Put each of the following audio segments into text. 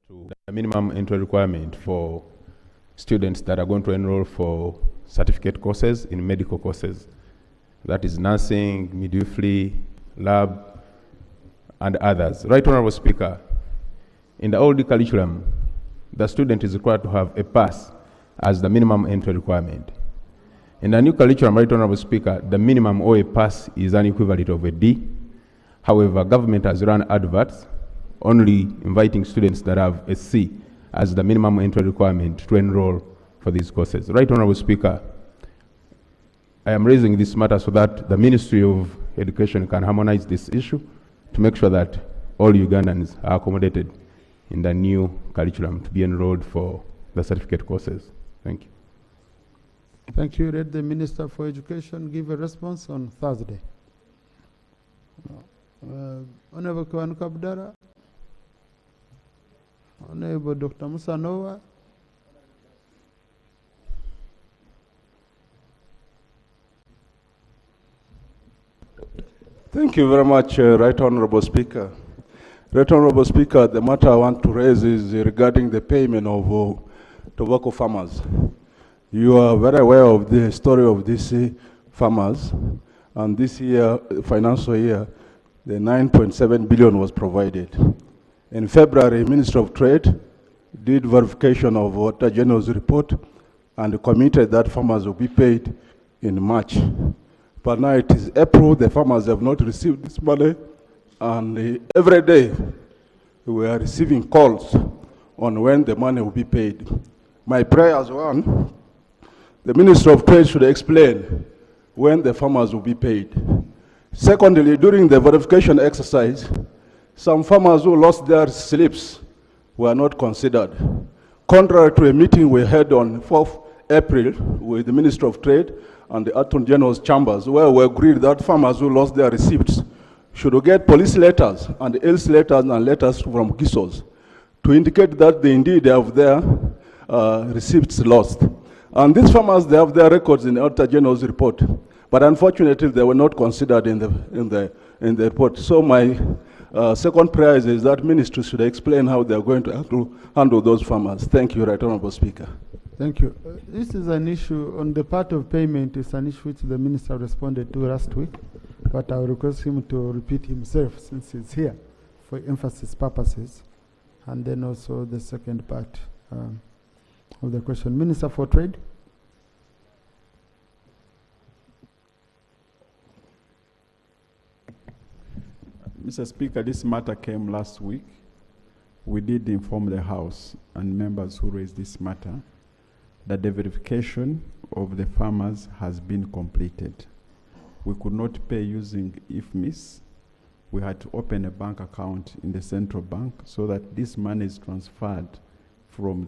to the minimum entry requirement for students that are going to enroll for certificate courses in medical courses. That is nursing, midwifery, lab, and others. Right Honorable Speaker, in the old curriculum, the student is required to have a pass as the minimum entry requirement. In the new curriculum, Right Honorable Speaker, the minimum or a pass is an equivalent of a D. However, government has run adverts only inviting students that have a C as the minimum entry requirement to enroll for these courses. Right Honorable Speaker, I am raising this matter so that the Ministry of Education can harmonize this issue to make sure that all Ugandans are accommodated in the new curriculum to be enrolled for the certificate courses. Thank you. Thank you. Let the Minister for Education give a response on Thursday. Honorable Kwanuka Abdara, Honorable Dr. Musa Noah, Thank you very much, Right Honorable Speaker. Right Honorable Speaker, the matter I want to raise is regarding the payment of tobacco farmers. You are very aware of the story of these farmers, and this year, financial year, the 9.7 billion was provided. In February, Minister of Trade did verification of Auditor General's report and committed that farmers will be paid in March. But now it is April, the farmers have not received this money, and every day we are receiving calls on when the money will be paid. My prayer as one, the Minister of Trade should explain when the farmers will be paid. Secondly, during the verification exercise, some farmers who lost their slips were not considered. Contrary to a meeting we had on 4th April with the Minister of Trade and the Attorney General's chambers, where we agreed that farmers who lost their receipts should get police letters and else letters and letters from GISOs to indicate that they indeed have their receipts lost. And these farmers, they have their records in the Auditor General's report, but unfortunately they were not considered in the report. So my second prayer is that ministry should explain how they are going to handle those farmers. Thank you, Right Honorable Speaker. Thank you. This is an issue on the part of payment. It's an issue which the minister responded to last week, but I will request him to repeat himself since he's here for emphasis purposes, and then also the second part of the question. Minister for Trade. Mr. Speaker, this matter came last week. We did inform the House and members who raised this matter that the verification of the farmers has been completed. We could not pay using IFMIS. We had to open a bank account in the central bank so that this money is transferred from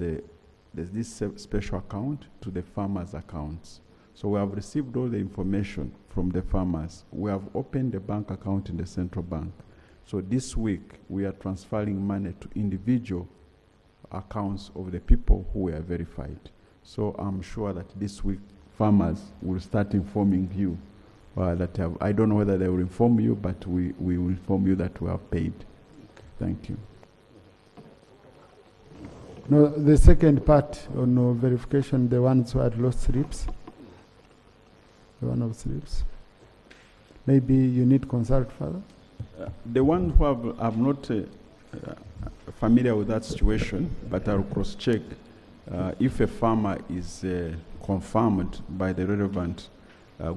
this special account to the farmers' accounts. So we have received all the information from the farmers. We have opened a bank account in the central bank. So this week, we are transferring money to individual accounts of the people who were verified. So I'm sure that this week, farmers will start informing you that I don't know whether they will inform you, but we will inform you that we have paid. Thank you. No, the second part on verification, the ones who had lost slips. The one of slips. Maybe you need to consult further. The one who have not familiar with that situation, but I'll cross-check. If a farmer is confirmed by the relevant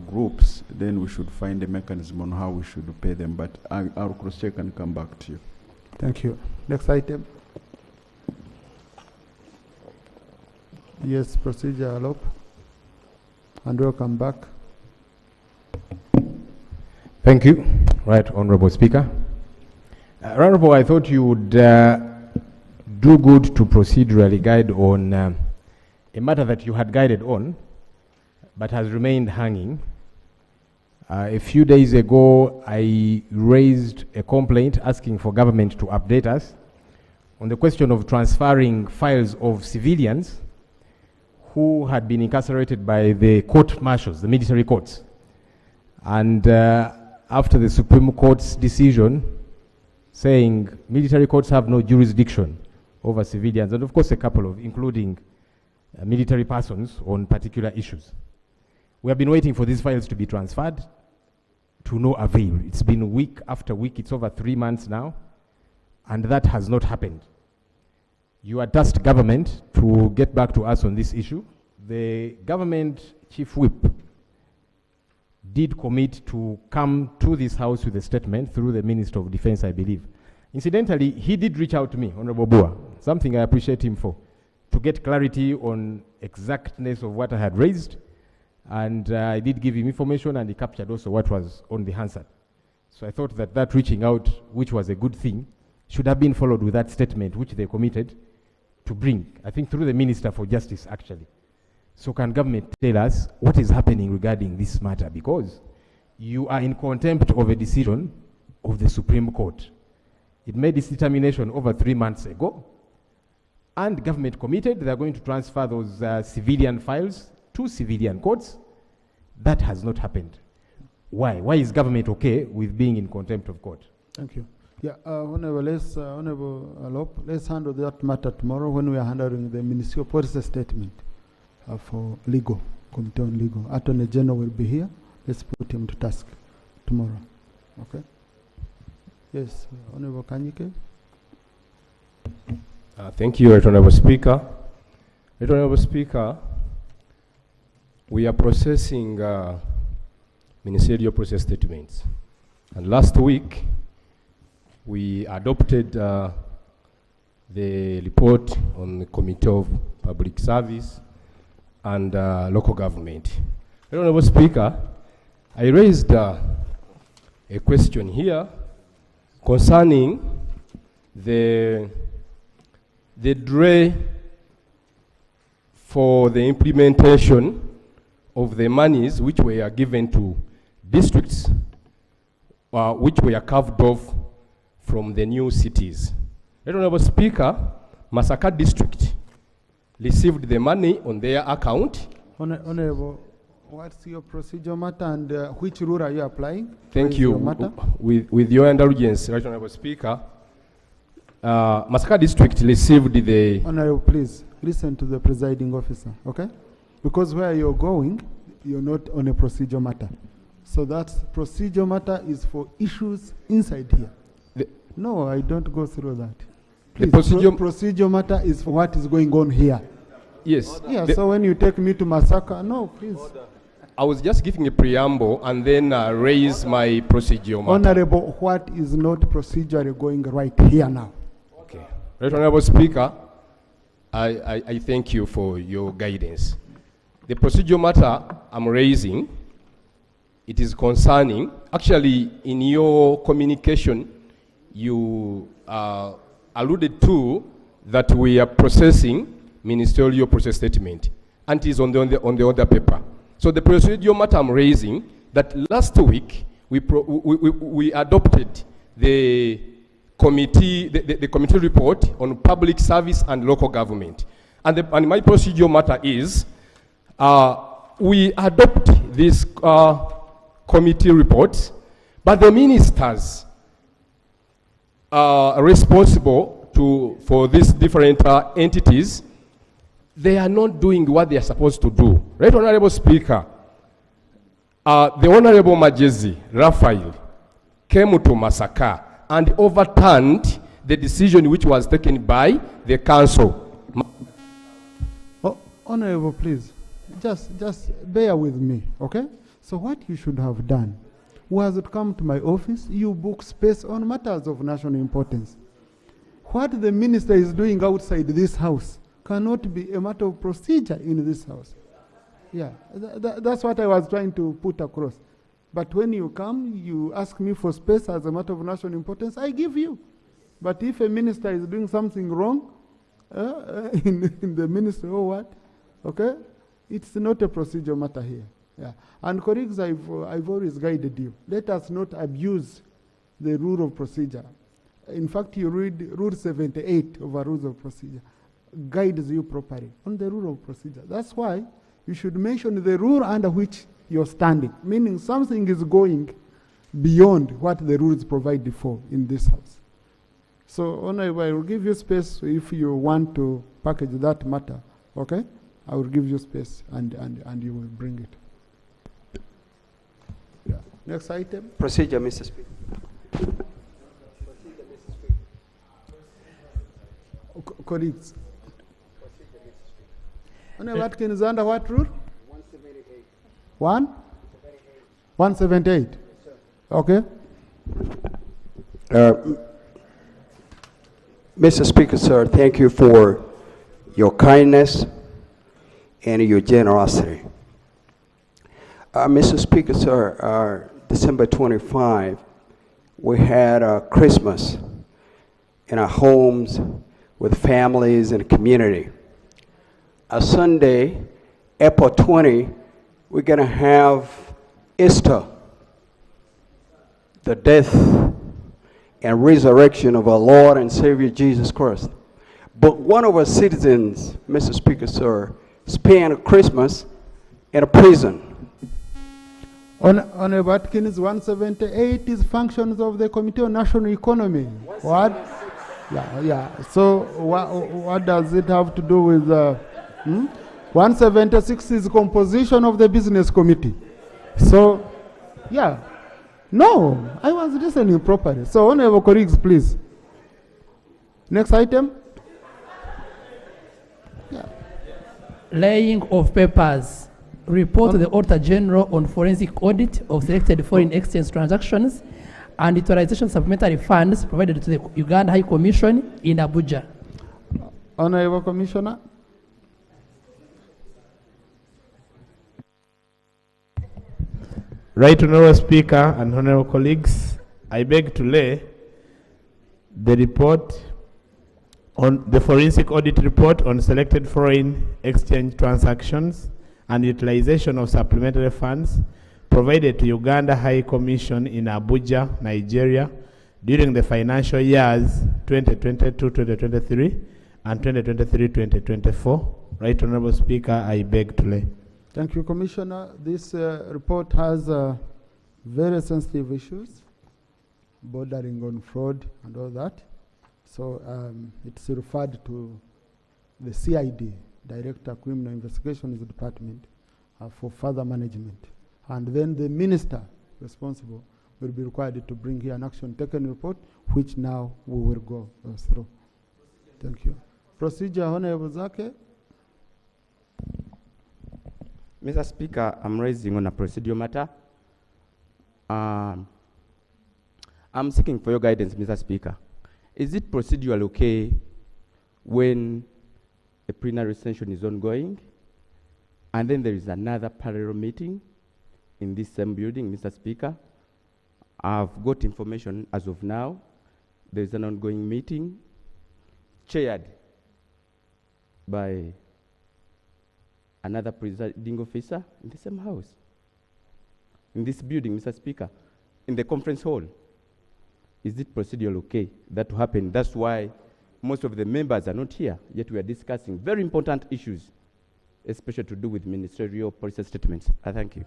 groups, then we should find a mechanism on how we should pay them. But I'll cross-check and come back to you. Thank you. Next item. Yes, procedural. And welcome back. Thank you. Right, Honorable Speaker. Honorable, I thought you would do good to procedurally guide on a matter that you had guided on, but has remained hanging. A few days ago, I raised a complaint asking for government to update us on the question of transferring files of civilians who had been incarcerated by the court martials, the military courts. And after the Supreme Court's decision saying military courts have no jurisdiction over civilians, and of course a couple of, including military persons on particular issues. We have been waiting for these files to be transferred to no avail. It's been week after week, it's over 3 months now, and that has not happened. You are tasked government to get back to us on this issue. The government chief whip did commit to come to this house with a statement through the Minister of Defense, I believe. Incidentally, he did reach out to me, Honorable Bua, something I appreciate him for, to get clarity on exactness of what I had raised. And I did give him information, and he captured also what was on the Hansard. So I thought that that reaching out, which was a good thing, should have been followed with that statement, which they committed to bring, I think through the Minister for Justice, actually. So can government tell us what is happening regarding this matter? Because you are in contempt of a decision of the Supreme Court. It made its determination over 3 months ago, and government committed they are going to transfer those civilian files to civilian courts. That has not happened. Why? Why is government okay with being in contempt of court? Thank you. Yeah, Honorable Alop, let's handle that matter tomorrow when we are handling the Ministerial policy statement for legal, Committee on Legal. Attorney General will be here. Let's put him to task tomorrow. Okay? Yes, Honorable Kanyike. Thank you, Right Honorable Speaker. Right Honorable Speaker, we are processing ministerial process statements. And last week, we adopted the report on the Committee of Public Service and local government. Right Honorable Speaker, I raised a question here concerning the delay for the implementation of the monies which were given to districts which were carved off from the new cities. Right Honorable Speaker, Masaka District received the money on their account. Honorable, what's your procedure matter, and which rule are you applying? Thank you. With your indulgence, Right Honorable Speaker, Masaka District received the... Honorable, please, listen to the presiding officer, okay? Because where you're going, you're not on a procedure matter. So that procedure matter is for issues inside here. No, I don't go through that. Please, the procedure matter is for what is going on here. Yes. Yeah, so when you take me to Masaka, no, please. I was just giving a preamble and then raise my procedure matter. Honorable, what is not procedurally going right here now? Okay. Right Honorable Speaker, I thank you for your guidance. The procedure matter I'm raising, it is concerning, actually in your communication, you alluded to that we are processing ministerial process statement, and it is on the other paper. So the procedure matter I'm raising, that last week we adopted the committee, the committee report on public service and local government. And my procedure matter is, we adopt this committee report, but the ministers responsible for these different entities, they are not doing what they are supposed to do. Right Honorable Speaker, the Honorable Majezi, Raphael, came to Masaka and overturned the decision which was taken by the council. Oh, Honorable, please, just bear with me, okay? So what you should have done was to come to my office, you book space on matters of national importance. What the minister is doing outside this house cannot be a matter of procedure in this house. Yeah, that's what I was trying to put across. But when you come, you ask me for space as a matter of national importance, I give you. But if a minister is doing something wrong in the ministry or what, okay, it's not a procedure matter here. Yeah. And colleagues, I've always guided you. Let us not abuse the rule of procedure. In fact, you read Rule 78 of our Rules of Procedure, guides you properly on the rule of procedure. That's why you should mention the rule under which you're standing, meaning something is going beyond what the rules provide for in this house. So, Honorable, I will give you space if you want to package that matter, okay? I will give you space and you will bring it. Yeah. Next item. Procedure, Mr. Speaker. Colleagues. Honorable Watkins, under what rule? 178. 178. Okay. Mr. Speaker, sir, thank you for your kindness and your generosity. Mr. Speaker, sir, December 25, we had Christmas in our homes with families and community. Sunday, April 20, we're going to have Easter, the death and resurrection of our Lord and Savior Jesus Christ. But one of our citizens, Mr. Speaker, sir, spent Christmas in a prison. Honorable Watkins, 178 is functions of the Committee on National Economy. What? Yeah. So what does it have to do with 176 is composition of the Business Committee. So, yeah. No, I was listening properly. So, honorable colleagues, please. Next item. Yeah. Laying of papers. Report to the Auditor General on forensic audit of selected foreign exchange transactions and utilization supplementary funds provided to the Uganda High Commission in Abuja. Honorable Commissioner. Right, Honorable Speaker and Honorable colleagues, I beg to lay the report on the forensic audit report on selected foreign exchange transactions and utilization of supplementary funds provided to Uganda High Commission in Abuja, Nigeria, during the financial years 2022-2023 and 2023-2024. Right, Honorable Speaker, I beg to lay. Thank you, Commissioner. This report has very sensitive issues bordering on fraud and all that. So it's referred to the CID, Director Criminal Investigations Department, for further management. And then the minister responsible will be required to bring here an action taken report, which now we will go through. Thank you. Procedure, Honorable Zake. Mr. Speaker, I'm raising on a procedural matter. I'm seeking for your guidance, Mr. Speaker. Is it procedural okay when a plenary session is ongoing and then there is another parallel meeting in this same building, Mr. Speaker? I've got information as of now. There is an ongoing meeting chaired by another presiding officer in the same house, in this building, Mr. Speaker, in the conference hall. Is it procedural okay that to happen? That's why most of the members are not here, yet we are discussing very important issues, especially to do with ministerial policy statements. I thank you.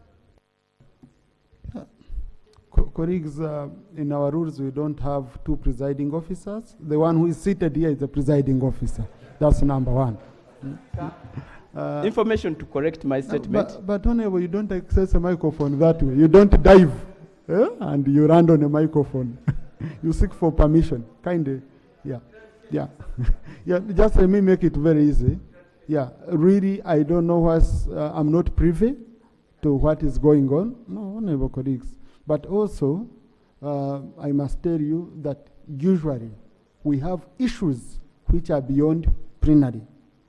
Colleagues, in our rules, we don't have two presiding officers. The one who is seated here is the presiding officer. That's number one. Information to correct my statement. But Honorable, you don't access a microphone that way. You don't dive and you land on a microphone. You seek for permission. Kindly. Yeah. Yeah. Just let me make it very easy. Yeah. Really, I don't know I'm not privy to what is going on. No, Honorable colleagues. But also, I must tell you that usually we have issues which are beyond plenary.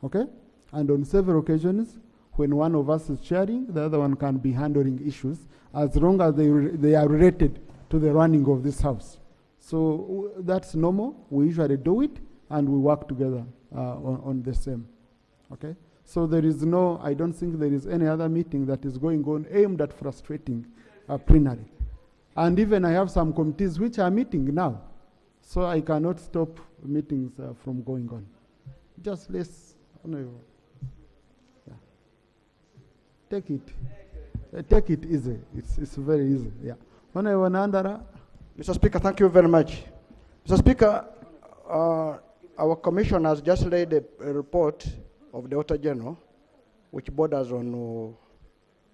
Okay? And on several occasions, when one of us is chairing, the other one can be handling issues as long as they are related to the running of this house. So that's normal. We usually do it, and we work together on the same. Okay? So there is I don't think there is any other meeting that is going on aimed at frustrating plenary. And even I have some committees which are meeting now. So I cannot stop meetings from going on. Just let's, take it easy. It's very easy. Yeah. Honorable Nandara. Mr. Speaker, thank you very much. Mr. Speaker, our commission has just laid a report of the Auditor General, which borders on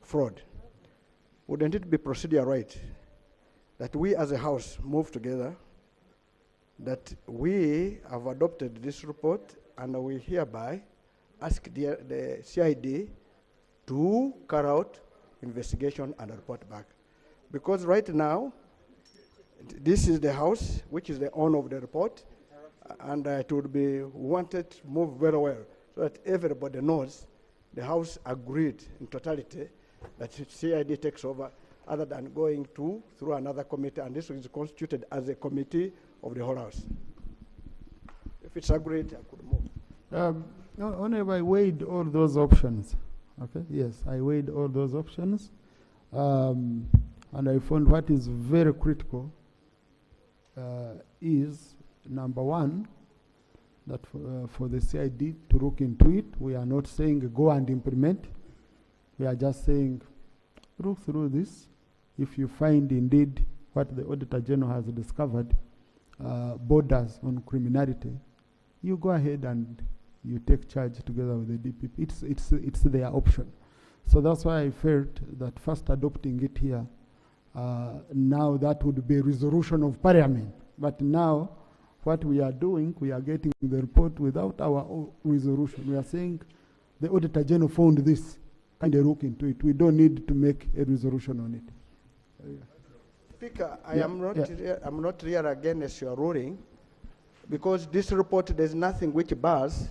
fraud. Wouldn't it be procedural right that we as a house move together, that we have adopted this report, and we hereby ask the CID to carry out investigation and report back? Because right now, this is the house, which is the owner of the report, and it would be wanted to move very well so that everybody knows the house agreed in totality that CID takes over, other than going through another committee, and this is constituted as a committee of the whole house. If it's agreed, I could move. Honorable, I weighed all those options. Okay, yes, I weighed all those options, and I found what is very critical is, number one, that for the CID to look into it. We are not saying go and implement. We are just saying look through this. If you find indeed what the Auditor General has discovered borders on criminality, you go ahead and you take charge together with the DPP. It's their option. So that's why I felt that first adopting it here, now that would be a resolution of Parliament. But now, what we are doing, we are getting the report without our resolution. We are saying the Auditor General found this, kind of look into it. We don't need to make a resolution on it. Speaker, I'm not here against your ruling, because this report, there's nothing which bars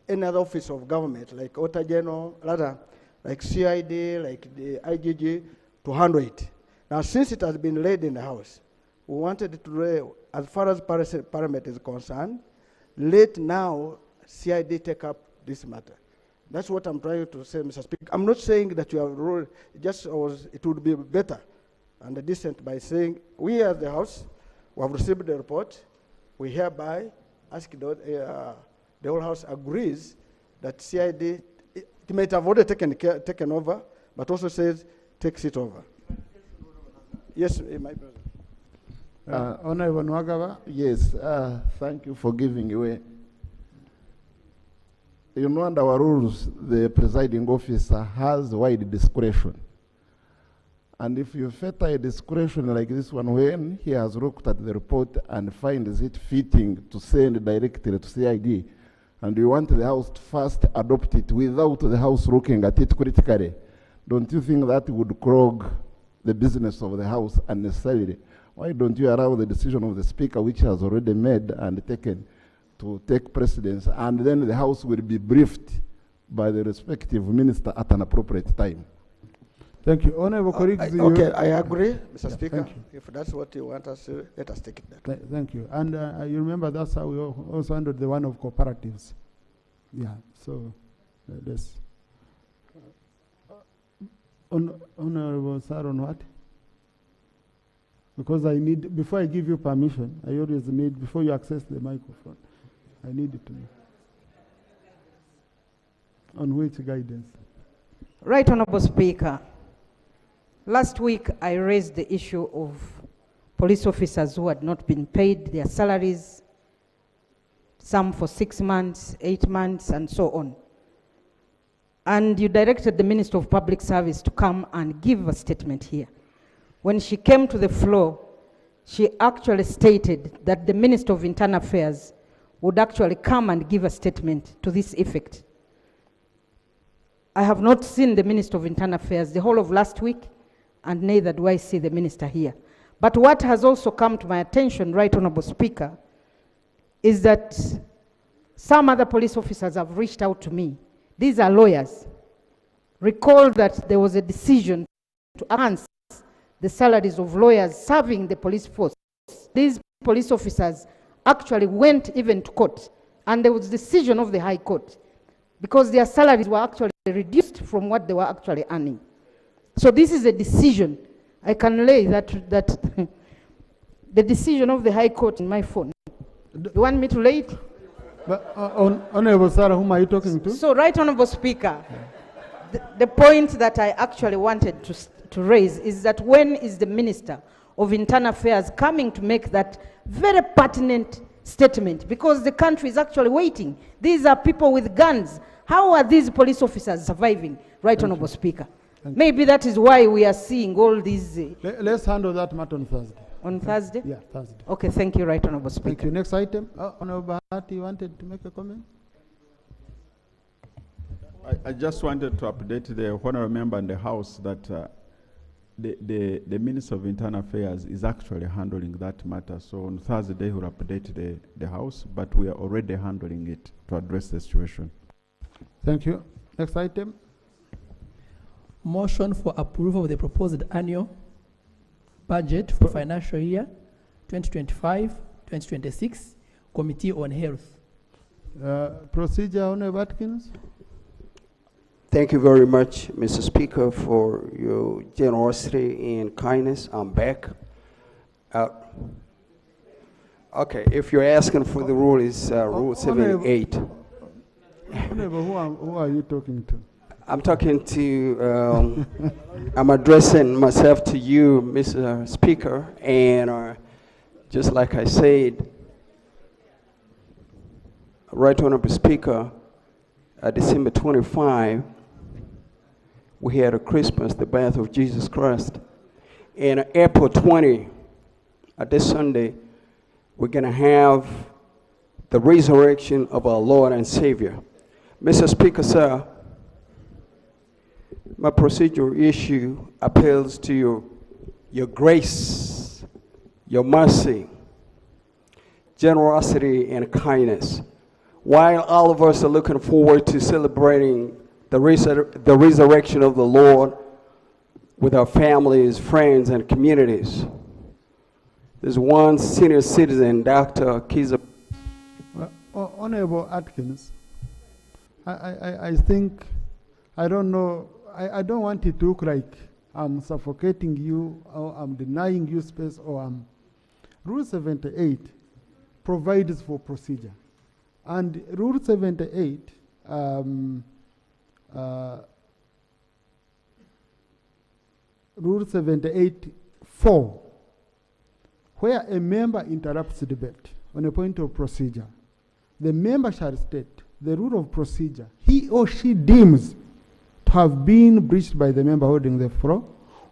any other office of government, like Auditor General, rather, like CID, like the IGG, to handle it. Now, since it has been laid in the House, we wanted to lay, as far as Parliament is concerned, let now CID take up this matter. That's what I'm trying to say, Mr. Speaker. I'm not saying that you have ruled, just it would be better and decent by saying, we as the House, we have received the report, we hereby ask the whole House agrees that CID, it might have already taken over, but also says takes it over. Yes, my brother. Honorable Nwagawa. Yes, thank you for giving away. You know, under our rules, the presiding officer has wide discretion. And if you fetter a discretion like this one, when he has looked at the report and finds it fitting to send directly to CID, and you want the House to first adopt it without the House looking at it critically, don't you think that would clog the business of the House unnecessarily? Why don't you allow the decision of the Speaker, which has already made and taken, to take precedence, and then the House will be briefed by the respective minister at an appropriate time? Thank you. Honorable colleagues. Okay, I agree, Mr. Speaker. If that's what you want us to, let us take it that way. Thank you. And you remember that's how we also handled the one of cooperatives. Yeah, so this. Honorable sir, on what? Because I need, before I give you permission, I always need, before you access the microphone, I need it to know. On which guidance? Right, Honorable Speaker. Last week, I raised the issue of police officers who had not been paid their salaries, some for 6 months, 8 months, and so on. And you directed the Minister of Public Service to come and give a statement here. When she came to the floor, she actually stated that the Minister of Internal Affairs would actually come and give a statement to this effect. I have not seen the Minister of Internal Affairs the whole of last week, and neither do I see the Minister here. But what has also come to my attention, Right Honorable Speaker, is that some other police officers have reached out to me. These are lawyers. Recall that there was a decision to enhance the salaries of lawyers serving the police force. These police officers actually went even to court, and there was a decision of the High Court because their salaries were actually reduced from what they were actually earning. So this is a decision. I can lay that the decision of the High Court in my phone. You want me to lay it? But, Honorable Sarah, whom are you talking to? So, Right Honorable Speaker, the point that I actually wanted to raise is that when is the Minister of Internal Affairs coming to make that very pertinent statement, because the country is actually waiting. These are people with guns. How are these police officers surviving, Right Honorable Speaker? Maybe that is why we are seeing all these... Let's handle that matter on Thursday. On Thursday? Yeah, Thursday. Okay, thank you, Right Honorable Speaker. Thank you. Next item. Honorable Bahati, you wanted to make a comment? I just wanted to update the honorable member in the House that the Minister of Internal Affairs is actually handling that matter. So on Thursday, he will update the House, but we are already handling it to address the situation. Thank you. Next item. Motion for approval of the proposed annual budget for financial year 2025-2026, Committee on Health. Procedure, Honorable Atkins. Thank you very much, Mr. Speaker, for your generosity and kindness. I'm back. Okay, if you're asking for the rule, is Rule 78. Honorable, who are you talking to? I'm talking to, I'm addressing myself to you, Mr. Speaker, and just like I said, Right Honorable Speaker, December 25, we had a Christmas, the birth of Jesus Christ. And April 20, this Sunday, we're going to have the resurrection of our Lord and Savior. Mr. Speaker, sir, my procedural issue appeals to your grace, your mercy, generosity, and kindness. While all of us are looking forward to celebrating the resurrection of the Lord with our families, friends, and communities, there's one senior citizen, Dr. Kiza. Honorable Atkins, I think, I don't know, I don't want it to look like I'm suffocating you, or I'm denying you space, or Rule 78 provides for procedure. And Rule 78, Rule 78(4), where a member interrupts the debate on a point of procedure, the member shall state the rule of procedure he or she deems to have been breached by the member holding the floor,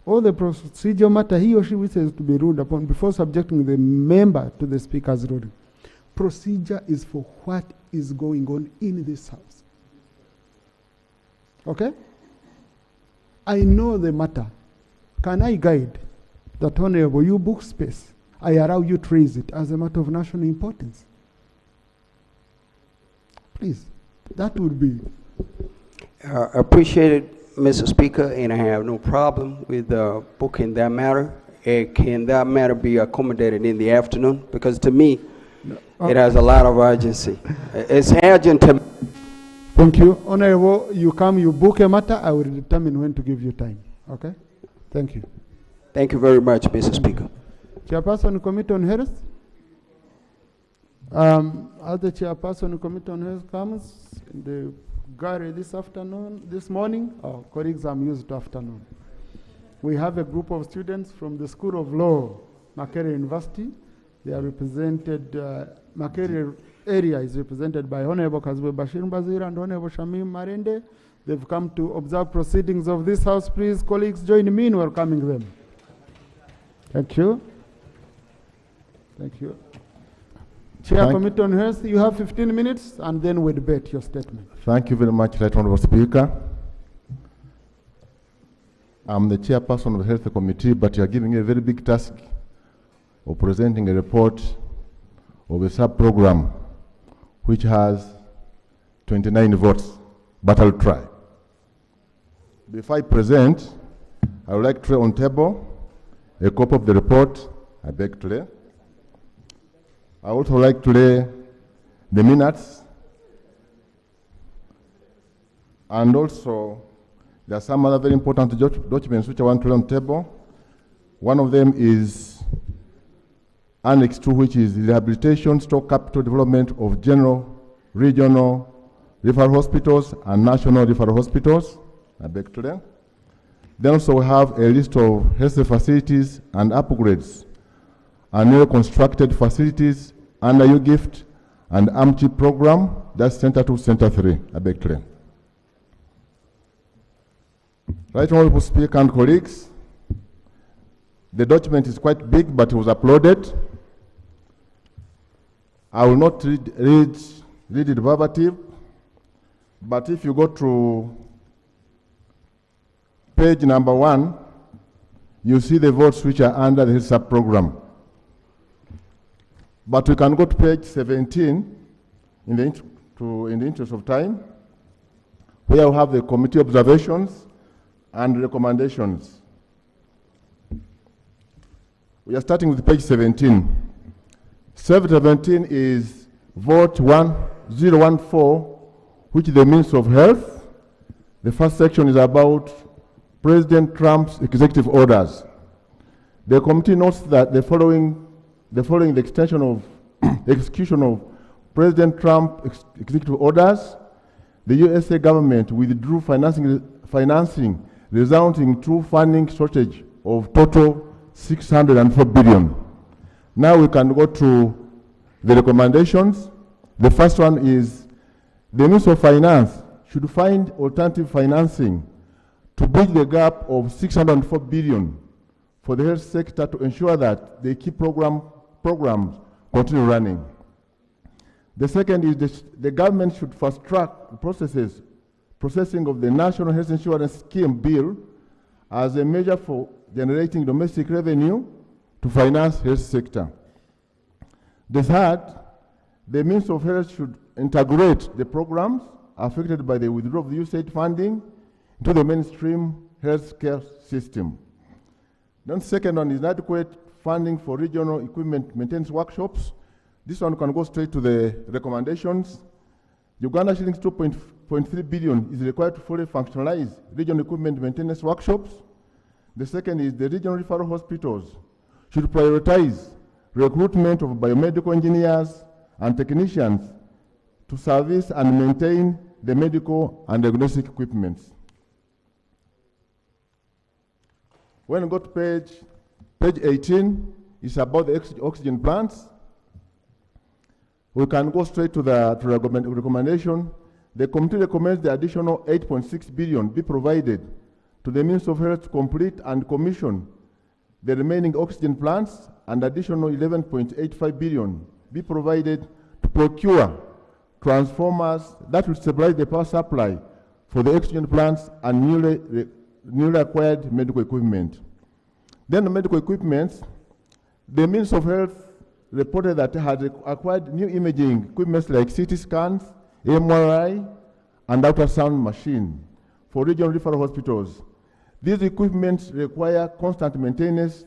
or the procedural matter he or she wishes to be ruled upon before subjecting the member to the Speaker's ruling. Procedure is for what is going on in this House. Okay? I know the matter. Can I guide that, Honorable, you book space? I allow you to raise it as a matter of national importance. Please, that would be. Appreciated, Mr. Speaker, and I have no problem with booking that matter. Can that matter be accommodated in the afternoon? Because to me, it has a lot of urgency. It's urgent to... Thank you. Honorable, you come, you book a matter, I will determine when to give you time. Okay? Thank you. Thank you very much, Mr. Speaker. Chairperson, Committee on Health. As the Chairperson, Committee on Health comes in the gallery this morning, our colleagues, I'm used to afternoon. We have a group of students from the School of Law, Makerere University. They are represented, Makerere area is represented by Honorable Kazwe Bashir Mbazira and Honorable Shamim Marende. They've come to observe proceedings of this House. Please, colleagues, join me in welcoming them. Thank you. Thank you. Chair, Committee on Health, you have 15 minutes, and then we debate your statement. Thank you very much, Right Honorable Speaker. I'm the chairperson of the Health Committee, but you are giving me a very big task of presenting a report of a sub-program which has 29 votes, but I'll try. Before I present, I would like to lay on table a copy of the report I beg to lay. I also like to lay the minutes, and also there are some other very important documents which I want to lay on the table. One of them is Annex 2, which is the rehabilitation / capital development of general, regional referral hospitals and national referral hospitals. I beg to lay. Then also we have a list of health facilities and upgrades and newly constructed facilities under U-Gift and AMCHI program, that's Center 2, Center 3, Abekle. Right Honorable Speaker and colleagues, the document is quite big, but it was uploaded. I will not read it verbatim, but if you go to page number 1, you see the votes which are under the sub-program. But we can go to page 17 in the interest of time, where we have the committee observations and recommendations. We are starting with page 17. 17 is vote 1014, which is the Minister of Health. The first section is about President Trump's executive orders. The committee notes that the following the extension of execution of President Trump's executive orders, the USA government withdrew financing resulting in funding shortage of total 604 billion. Now we can go to the recommendations. The first one is the Minister of Finance should find alternative financing to bridge the gap of 604 billion for the health sector to ensure that the key programs continue running. The second is the government should fast track processing of the National Health Insurance Scheme bill as a measure for generating domestic revenue to finance health sector. The third, the Minister of Health should integrate the programs affected by the withdrawal of the USAID funding into the mainstream healthcare system. Then second one is adequate funding for regional equipment maintenance workshops. This one can go straight to the recommendations. Uganda shillings 2.3 billion is required to fully functionalize regional equipment maintenance workshops. The second is the regional referral hospitals should prioritize recruitment of biomedical engineers and technicians to service and maintain the medical and diagnostic equipment. When we go to page 18, it's about the oxygen plants. We can go straight to the recommendation. The committee recommends the additional 8.6 billion be provided to the Ministry of Health to complete and commission the remaining oxygen plants, and additional 11.85 billion be provided to procure transformers that will stabilize the power supply for the oxygen plants and newly acquired medical equipment. Then the medical equipment, the Ministry of Health reported that it had acquired new imaging equipment like CT scans, MRI, and ultrasound machine for regional referral hospitals. These equipments require constant maintenance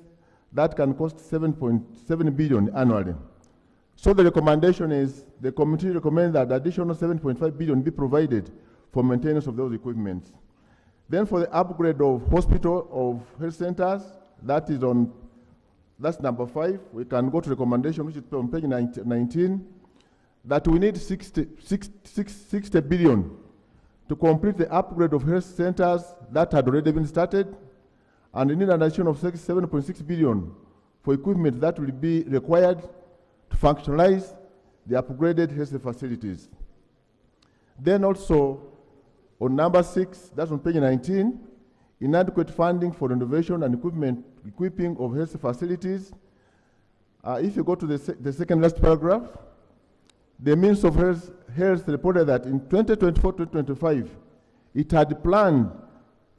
that can cost 7.7 billion annually. So the recommendation is, the committee recommends that additional 7.5 billion be provided for maintenance of those equipments. Then for the upgrade of health centers, that's number 5. We can go to recommendation, which is on page 19, that we need 60 billion to complete the upgrade of health centers that had already been started, and we need an addition of 7.6 billion for equipment that will be required to functionalize the upgraded health facilities. Then also, on number 6, that's on page 19, inadequate funding for renovation and equipping of health facilities. If you go to the second last paragraph, the Ministry of Health reported that in 2024-2025, it had planned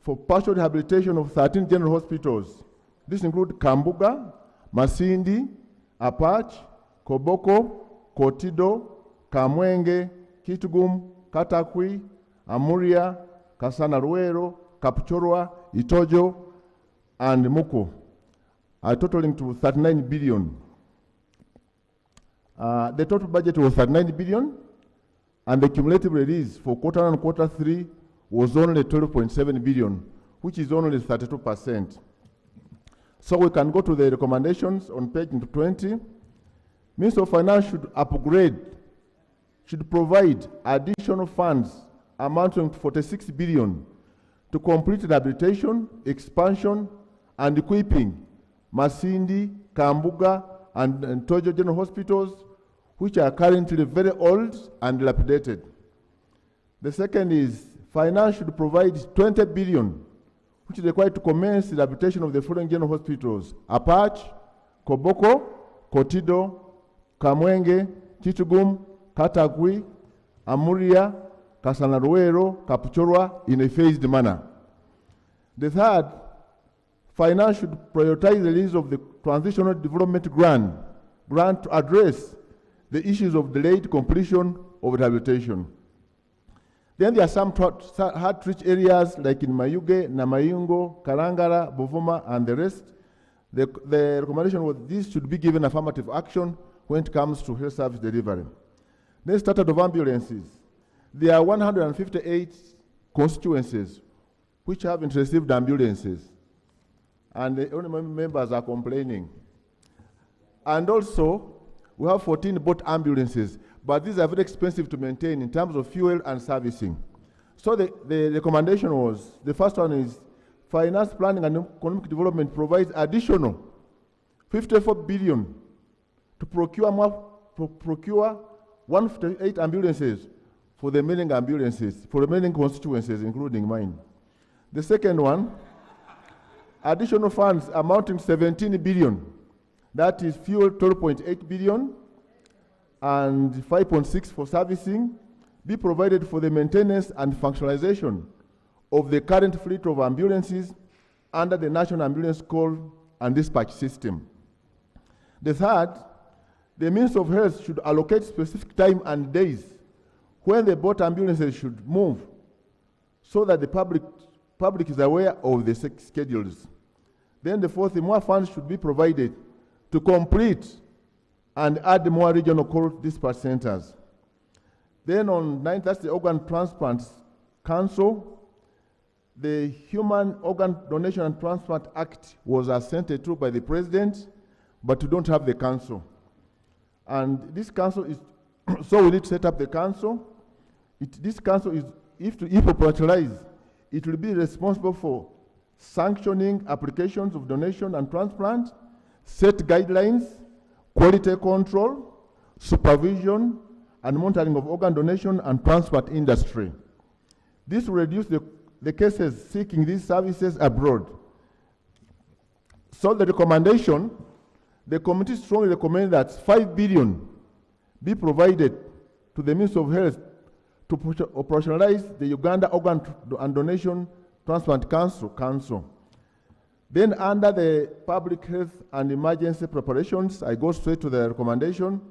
for partial rehabilitation of 13 general hospitals. This includes Kambuga, Masindi, Apache, Koboko, Kotido, Kamwenge, Kitgum, Katakwi, Amuria, Kasana Ruero, Kapchorwa, Itojo, and Muko, totaling to 39 billion. The total budget was 39 billion, and the cumulative release for quarter 1 and quarter 3 was only 12.7 billion, which is only 32%. So we can go to the recommendations on page 20. Minister of Finance should provide additional funds amounting to 46 billion to complete rehabilitation, expansion, and equipping Masindi, Kambuga, and Tojo General Hospitals which are currently very old and dilapidated. The second is finance should provide 20 billion, which is required to commence the rehabilitation of the following general hospitals: Apach, Koboko, Kotido, Kamwenge, Chitugum, Katagui, Amuria, Kasanaruero, Kapuchorwa in a phased manner. The third, finance should prioritize the release of the Transitional Development Grant to address the issues of delayed completion of rehabilitation. Then there are some hard-to-reach areas like in Mayuge, Namayungo, Karangara, Buvuma, and the rest. The recommendation was this should be given affirmative action when it comes to health service delivery. Then started of ambulances. There are 158 constituencies which haven't received ambulances, and the only members are complaining. And also, we have 14 bought ambulances, but these are very expensive to maintain in terms of fuel and servicing. So the recommendation was, the first one is, finance planning and economic development provides additional 54 billion to procure 158 ambulances for the remaining ambulances, for the remaining constituencies, including mine. The second one, additional funds amounting to 17 billion. That is fuel 12.8 billion and 5.6 for servicing, be provided for the maintenance and functionalization of the current fleet of ambulances under the National Ambulance Call and Dispatch System. The third, the Ministry of Health should allocate specific time and days when the bought ambulances should move so that the public is aware of the schedules. Then the fourth, more funds should be provided to complete and add more regional call dispatch centers. Then on 9th, that's the Organ Transplants Council. The Human Organ Donation and Transplant Act was assented to by the President, but we don't have the council. And this council is, so we need to set up the council. This council is, if operationalized, it will be responsible for sanctioning applications of donation and transplant, set guidelines, quality control, supervision, and monitoring of organ donation and transplant industry. This will reduce the cases seeking these services abroad. So the recommendation, the committee strongly recommends that 5 billion be provided to the Ministry of Health to operationalize the Uganda Organ and Donation Transplant Council. Then under the public health and emergency preparations, I go straight to the recommendation.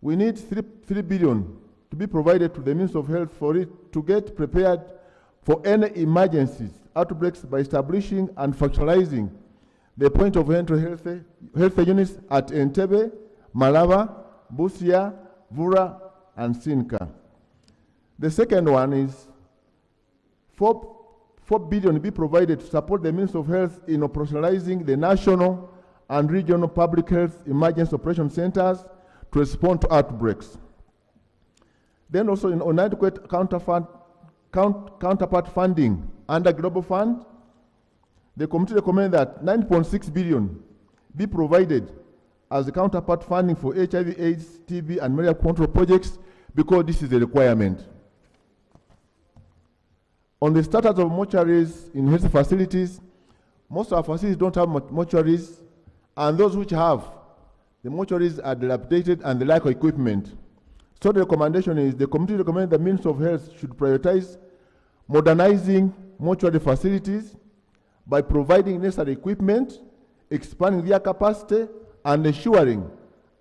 We need 3 billion to be provided to the Ministry of Health for it to get prepared for any emergencies, outbreaks by establishing and functionalizing the point of entry health units at Entebbe, Malaba, Busia, Vura, and Sinka. The second one is 4 billion be provided to support the Ministry of Health in operationalizing the national and regional public health emergency operation centers to respond to outbreaks. Then also in inadequate counterpart funding under Global Fund, the committee recommends that 9.6 billion be provided as the counterpart funding for HIV, AIDS, TB, and malaria control projects because this is a requirement. On the status of mortuaries in health facilities, most of our facilities don't have mortuaries, and those which have, the mortuaries are dilapidated and the lack of equipment. So the recommendation is, the committee recommends the Ministry of Health should prioritize modernizing mortuary facilities by providing necessary equipment, expanding their capacity, and ensuring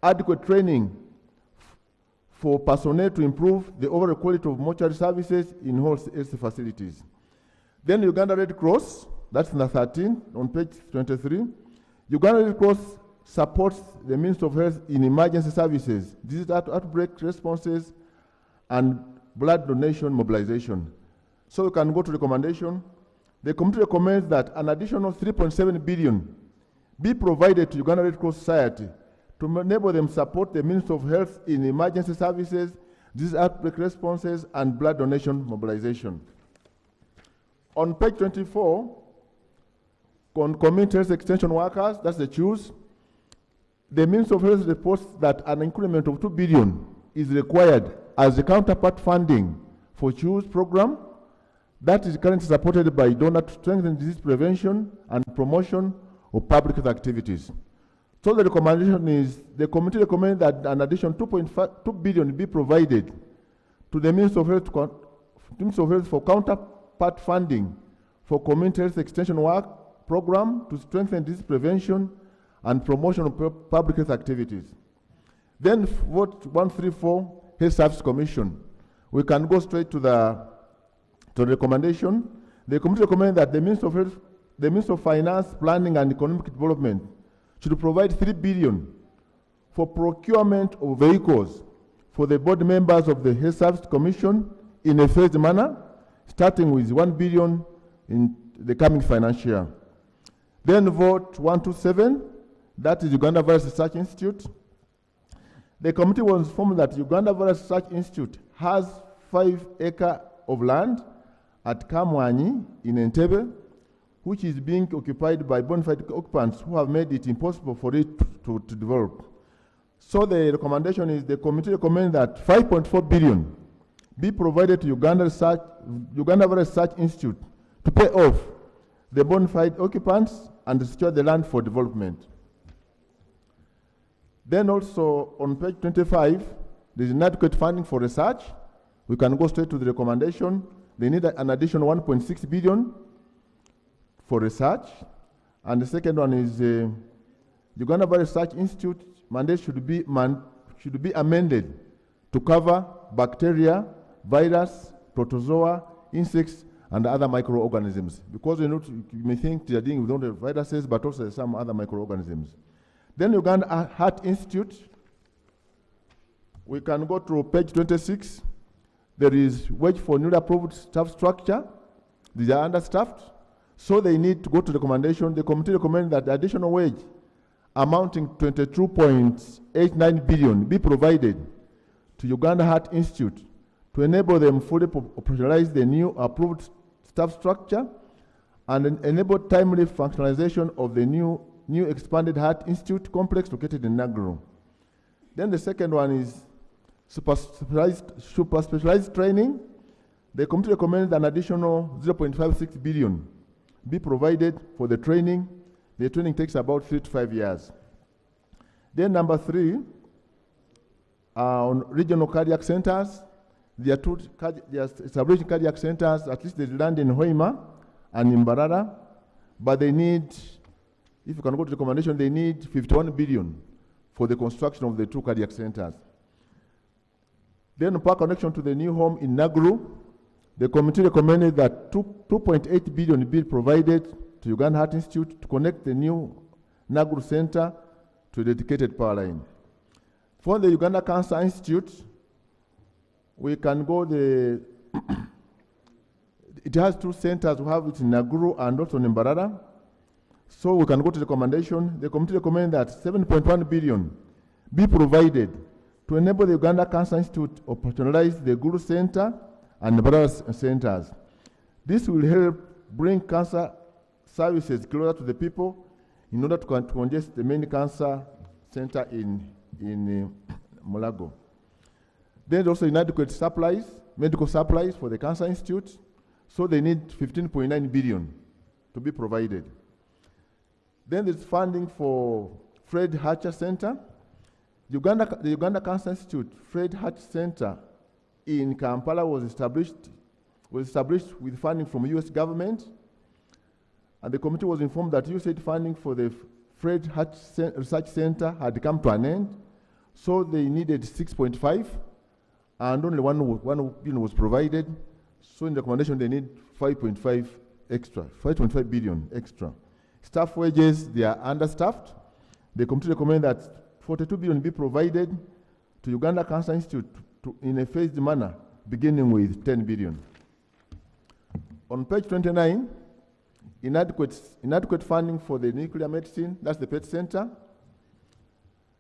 adequate training for personnel to improve the overall quality of mortuary services in health facilities. Then Uganda Red Cross, that's number 13 on page 23. Uganda Red Cross supports the Ministry of Health in emergency services, disease outbreak responses, and blood donation mobilization. So you can go to recommendation. The committee recommends that an additional 3.7 billion be provided to Uganda Red Cross Society to enable them support the Ministry of Health in emergency services, disease outbreak responses, and blood donation mobilization. On page 24, on community health extension workers, that's the choose. the Ministry of Health reports that an increment of 2 billion is required as the counterpart funding for CHOOSE program that is currently supported by donor to strengthen disease prevention and promotion of public health activities. So the recommendation is, the committee recommends that an additional 2 billion be provided to the Ministry of Health for counterpart funding for community health extension work program to strengthen disease prevention and promotion of public health activities. Then vote 134, Health Service Commission. We can go straight to the recommendation. The committee recommends that the Minister of Finance, Planning and Economic Development should provide 3 billion for procurement of vehicles for the board members of the Health Service Commission in a phased manner, starting with 1 billion in the coming financial year. Then vote 127, that is Uganda Virus Research Institute. The committee was informed that Uganda Virus Research Institute has 5 acres of land at Kamwanyi in Entebbe, which is being occupied by bona fide occupants who have made it impossible for it to develop. So the recommendation is, the committee recommends that 5.4 billion be provided to Uganda Virus Research Institute to pay off the bona fide occupants and secure the land for development. Then also on page 25, there is inadequate funding for research. We can go straight to the recommendation. They need an additional 1.6 billion for research. And the second one is Uganda Virus Research Institute mandate should be amended to cover bacteria, virus, protozoa, insects, and other microorganisms. Because you may think they are dealing with only viruses, but also some other microorganisms. Then Uganda Heart Institute, we can go to page 26. There is wage for newly approved staff structure. These are understaffed. So they need to go to the recommendation. The committee recommends that the additional wage amounting to 22.89 billion be provided to Uganda Heart Institute to enable them fully operationalize the new approved staff structure and enable timely functionalization of the new expanded Heart Institute complex located in Naguru. Then the second one is super specialized training. The committee recommends an additional 0.56 billion be provided for the training. The training takes about 3 to 5 years. Then number 3, on regional cardiac centers, there are establishing cardiac centers, at least they land in Hoima and in Mbarara, but they need, if you can go to the recommendation, they need 51 billion for the construction of the 2 cardiac centers. Then upon connection to the new home in Naguru, the committee recommended that 2.8 billion be provided to Uganda Heart Institute to connect the new Naguru Center to a dedicated power line. For the Uganda Cancer Institute, we can go it has 2 centers. We have it in Naguru and also in Mbarara. So we can go to the recommendation. The committee recommends that 7.1 billion be provided to enable the Uganda Cancer Institute to operationalize the Guru Center and Mbarara centers. This will help bring cancer services closer to the people in order to congest the main cancer center in Mulago. There's also inadequate supplies, medical supplies for the Cancer Institute, so they need 15.9 billion to be provided. Then there's funding for Fred Hatcher Center. The Uganda Cancer Institute Fred Hatcher Center in Kampala was established with funding from US government, and the committee was informed that USAID funding for the Fred Hatcher Research Center had come to an end, so they needed 6.5, and only one billion was provided. So in the recommendation, they need 5.5 extra, 5.5 billion extra. Staff wages, they are understaffed. The committee recommends that 42 billion be provided to Uganda Cancer Institute in a phased manner, beginning with 10 billion. On page 29, inadequate funding for the nuclear medicine, that's the PET center.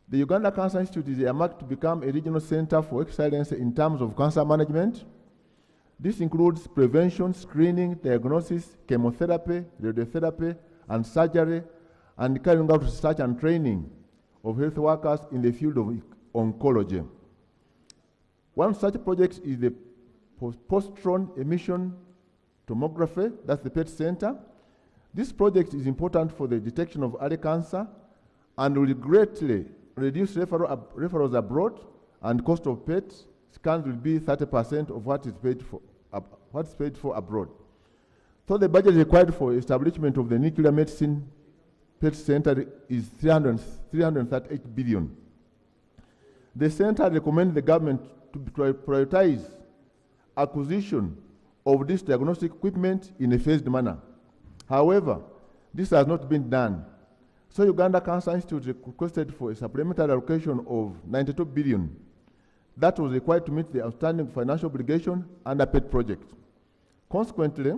The Uganda Cancer Institute is earmarked to become a regional center for excellence in terms of cancer management. This includes prevention, screening, diagnosis, chemotherapy, radiotherapy, and surgery, and carrying out research and training of health workers in the field of oncology. One such project is the positron emission tomography, that's the PET center. This project is important for the detection of early cancer and will greatly reduce referrals abroad, and cost of PET scans will be 30% of what is paid for abroad. So the budget required for establishment of the nuclear medicine PET center is 338 billion. The center recommends the government to prioritize acquisition of this diagnostic equipment in a phased manner. However, this has not been done. So Uganda Cancer Institute requested for a supplementary allocation of 92 billion. That was required to meet the outstanding financial obligation under PET project. Consequently,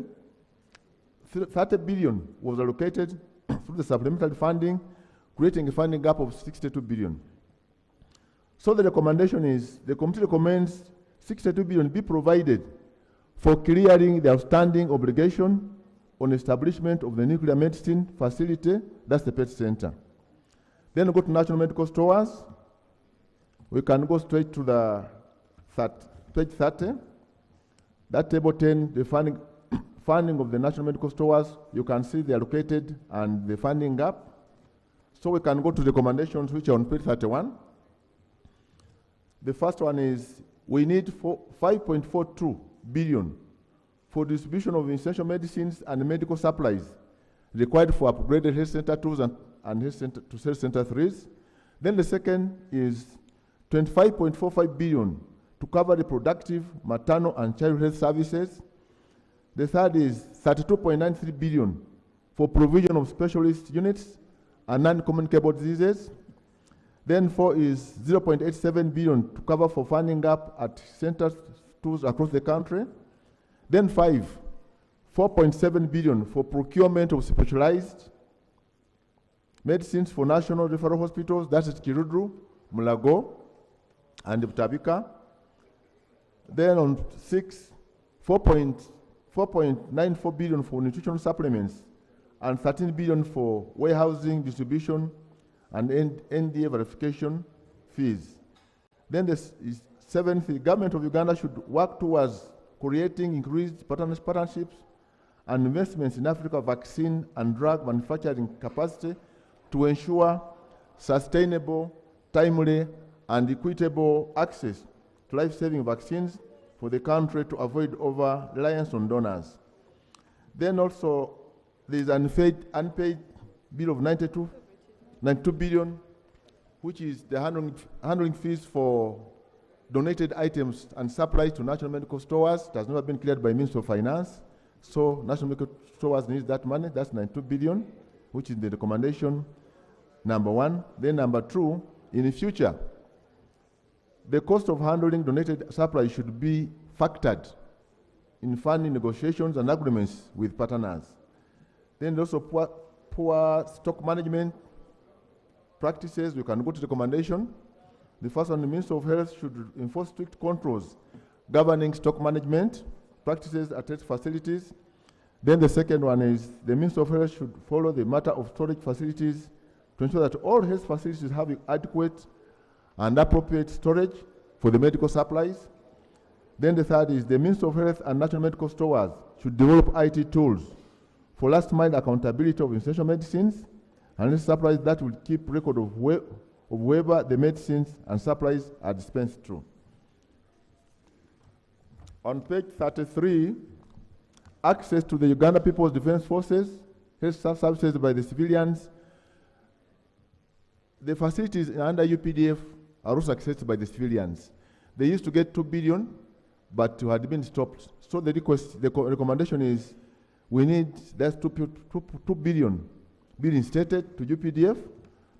30 billion was allocated through the supplementary funding, creating a funding gap of 62 billion. So the recommendation is, the committee recommends 62 billion be provided for clearing the outstanding obligation on establishment of the nuclear medicine facility, that's the PET center. Then we go to national medical stores. We can go straight to the page 30. That table 10, the funding of the national medical stores, you can see the allocated and the funding gap. So we can go to the recommendations which are on page 31. The first one is we need 5.42 billion for distribution of essential medicines and medical supplies required for upgraded health center 2s and health center 3s. Then the second is 25.45 billion to cover reproductive, maternal and child health services. The third is 32.93 billion for provision of specialist units and non-communicable diseases. Then 4 is 0.87 billion to cover for funding gap at centers across the country. Then 5, 4.7 billion for procurement of specialized medicines for national referral hospitals, that is Kirudru, Mulago, and Butabika. Then on 6, 4.94 billion for nutritional supplements, and 13 billion for warehousing, distribution, and NDA verification fees. Then this is 7th, the government of Uganda should work towards creating increased partnerships and investments in Africa vaccine and drug manufacturing capacity to ensure sustainable, timely, and equitable access to life-saving vaccines for the country to avoid over-reliance on donors. Then also, there is unpaid bill of 92 billion, which is the handling fees for donated items and supplies to national medical stores. It has never been cleared by Ministry of Finance. So national medical stores need that money. That's 92 billion, which is the recommendation number 1. Then number 2, in the future, the cost of handling donated supplies should be factored in funding negotiations and agreements with partners. Then also poor stock management practices. We can go to the recommendation. The first one, the Minister of Health should enforce strict controls governing stock management practices at health facilities. Then the second one is the Minister of Health should follow the matter of storage facilities to ensure that all health facilities have adequate and appropriate storage for the medical supplies. Then the third is the Minister of Health and National Medical Stores should develop IT tools for last-mile accountability of essential medicines and health supplies that will keep record of wherever the medicines and supplies are dispensed through. On page 33, access to the Uganda People's Defense Forces, health services by the civilians. The facilities under UPDF are also accessed by the civilians. They used to get 2 billion, but had been stopped. So the recommendation is we need that's 2 billion being instated to UPDF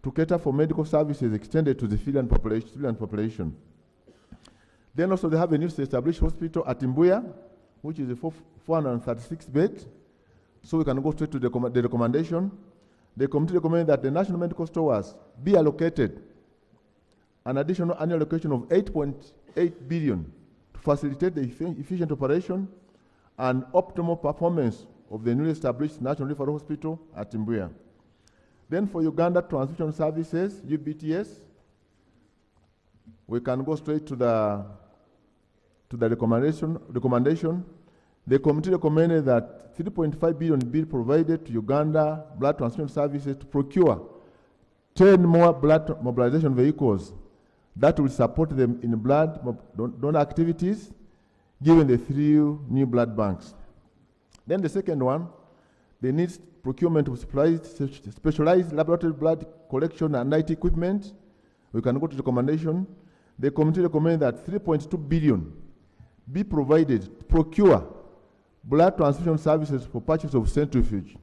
to cater for medical services extended to the civilian population. Then also they have a new established hospital at Mbuya, which is a 436 bed. So we can go straight to the recommendation. The committee recommends that the national medical stores be allocated an additional annual allocation of 8.8 billion to facilitate the efficient operation and optimal performance of the newly established National Referral Hospital at Mbuya. Then for Uganda Transfusion Services, UPDF, we can go straight to the recommendation. The committee recommended that 3.5 billion be provided to Uganda Blood Transfusion Services to procure 10 more blood mobilization vehicles that will support them in blood donor activities, given the 3 new blood banks. Then the second one, they need procurement of specialized laboratory blood collection and IT equipment. We can go to the recommendation. The committee recommends that 3.2 billion be provided to procure blood transfusion services for purchase of centrifuge.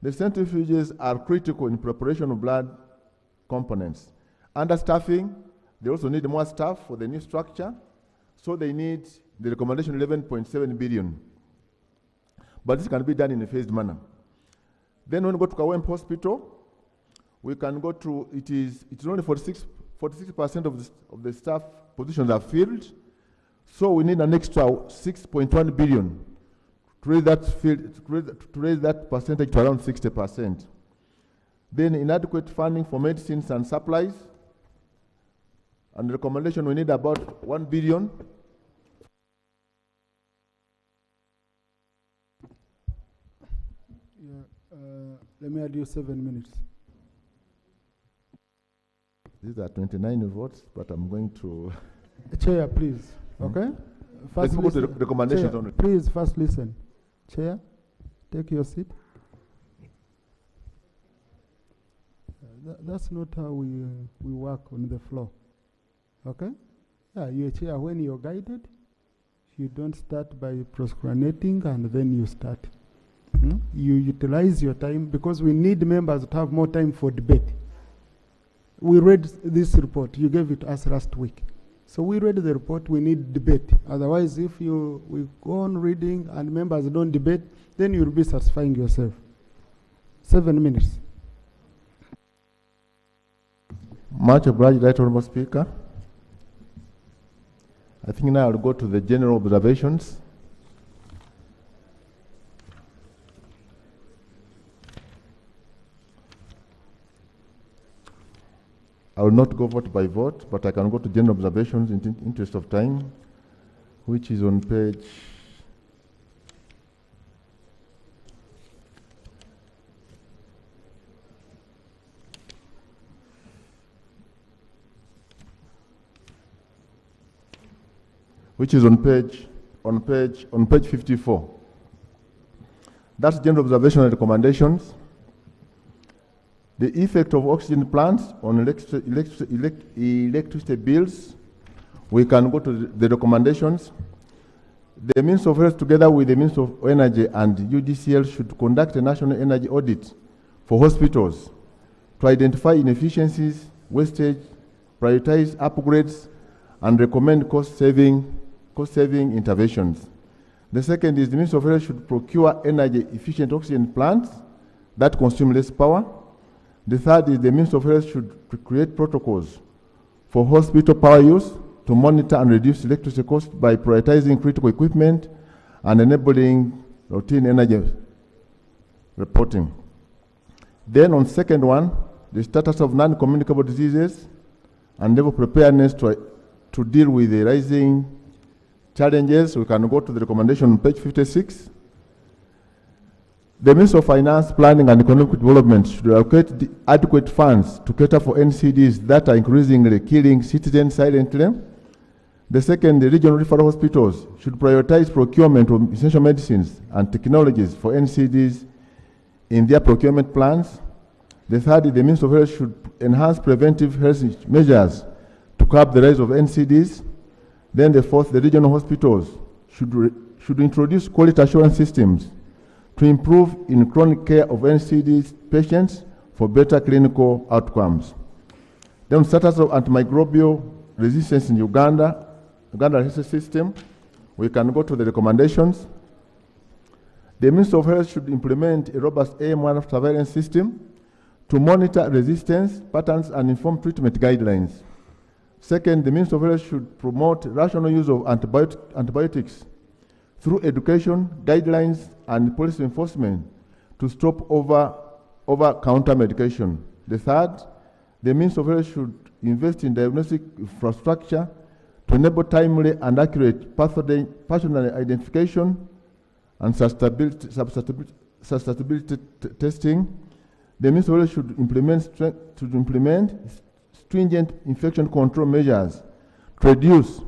The centrifuges are critical in preparation of blood components. Understaffing, they also need more staff for the new structure, so they need the recommendation 11.7 billion. But this can be done in a phased manner. Then when we go to Kawempe Hospital, we can go to, it's only 46% of the staff positions are filled, so we need an extra 6.1 billion to raise that percentage to around 60%. Then inadequate funding for medicines and supplies, and the recommendation we need about 1 billion. Let me add you 7 minutes. These are 29 votes, but I'm going to... Chair, please. Okay? Let's go to the recommendations. Chair, on please, first listen. Chair, take your seat. That's not how we work on the floor. Okay? Yeah, you're chair when you're guided. You don't start by procrastinating and then you start. You utilize your time because we need members to have more time for debate. We read this report. You gave it to us last week. So we read the report. We need debate. Otherwise, if we go on reading and members don't debate, then you'll be satisfying yourself. 7 minutes. Much obliged, Right Honourable Speaker. I think now I'll go to the general observations. I will not go vote by vote, but I can go to general observations in the interest of time, which is on page on page 54. That's general observation and recommendations. The effect of oxygen plants on electricity bills, we can go to the recommendations. The Ministry of Health, together with the Ministry of Energy and UDCL, should conduct a national energy audit for hospitals to identify inefficiencies, wastage, prioritize upgrades, and recommend cost-saving interventions. The second is the Ministry of Health should procure energy-efficient oxygen plants that consume less power. The third is the Ministry of Health should create protocols for hospital power use to monitor and reduce electricity costs by prioritizing critical equipment and enabling routine energy reporting. Then on second one, the status of non-communicable diseases and level preparedness to deal with the rising challenges. We can go to the recommendation on page 56. The Ministry of Finance, Planning and Economic Development should allocate the adequate funds to cater for NCDs that are increasingly killing citizens silently. The second, the regional referral hospitals should prioritize procurement of essential medicines and technologies for NCDs in their procurement plans. The third, the Ministry of Health should enhance preventive health measures to curb the rise of NCDs. Then the fourth, the regional hospitals should introduce quality assurance systems to improve in chronic care of NCD patients for better clinical outcomes. Then status of antimicrobial resistance in Uganda health system, we can go to the recommendations. The Ministry of Health should implement a robust AM1 surveillance system to monitor resistance patterns and inform treatment guidelines. Second, the Ministry of Health should promote rational use of antibiotics through education, guidelines, and policy enforcement to stop over-counter medication. The third, the Ministry of Health should invest in diagnostic infrastructure to enable timely and accurate pathogen identification and susceptibility testing. The Ministry of Health should implement stringent infection control measures to reduce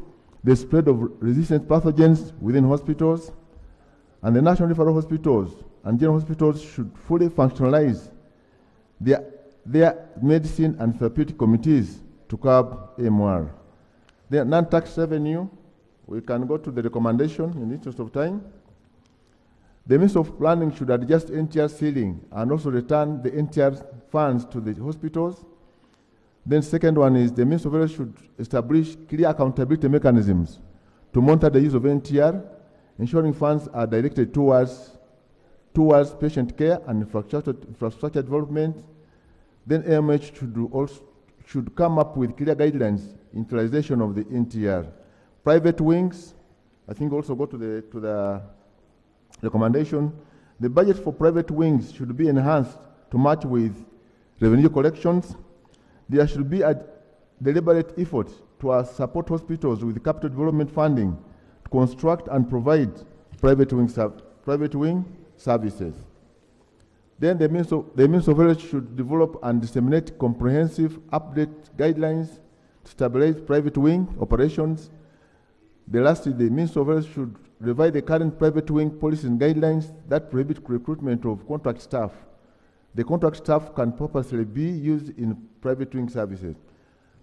the spread of resistant pathogens within hospitals, and the national referral hospitals and general hospitals should fully functionalize their medicine and therapeutic committees to curb AMR. The non-tax revenue, we can go to the recommendation in the interest of time. The Ministry of Planning should adjust NTR ceiling and also return the NTR funds to the hospitals. Then second one is the Ministry of Health should establish clear accountability mechanisms to monitor the use of NTR, ensuring funds are directed towards patient care and infrastructure development. Then AMH should come up with clear guidelines in utilization of the NTR. Private wings, I think also go to the recommendation. The budget for private wings should be enhanced to match with revenue collections. There should be a deliberate effort to support hospitals with capital development funding to construct and provide private wing services. Then the Ministry of Health should develop and disseminate comprehensive update guidelines to stabilize private wing operations. Lastly, the Ministry of Health should revise the current private wing policies and guidelines that prohibit recruitment of contract staff. The contract staff can purposely be used in private wing services.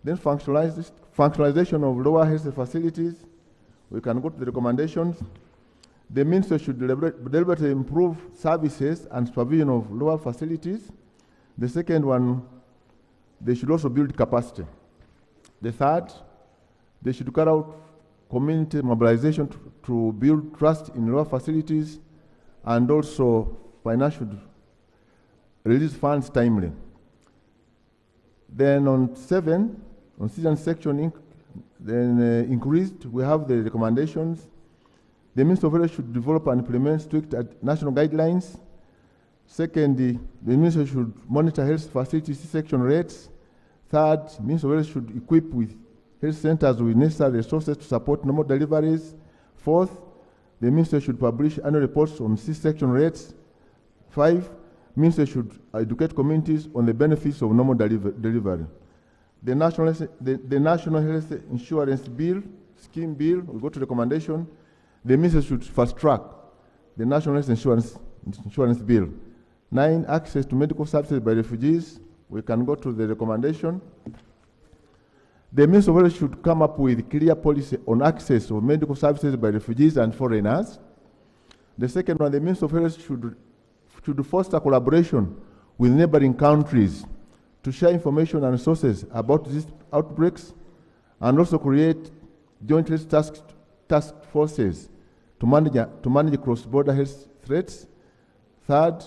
Then functionalization of lower health facilities. We can go to the recommendations. The Ministry should deliberately improve services and supervision of lower facilities. The second one, they should also build capacity. The third, they should carry out community mobilization to build trust in lower facilities, and also financial release funds timely. Then on season section increased, we have the recommendations. The Ministry of Health should develop and implement strict national guidelines. Second, the Ministry should monitor health facility C-section rates. Third, the Ministry of Health should equip with health centers with necessary resources to support normal deliveries. Fourth, the Ministry should publish annual reports on C-section rates. 5, Ministry should educate communities on the benefits of normal delivery. The National Health Insurance Scheme Bill, we go to recommendation. The Ministry should fast track the National Health Insurance Bill. 9, access to medical services by refugees. We can go to the recommendation. The Ministry of Health should come up with clear policy on access of medical services by refugees and foreigners. The second one, the Ministry of Health should foster collaboration with neighboring countries to share information and resources about these outbreaks, and also create joint health task forces to manage cross-border health threats. Third,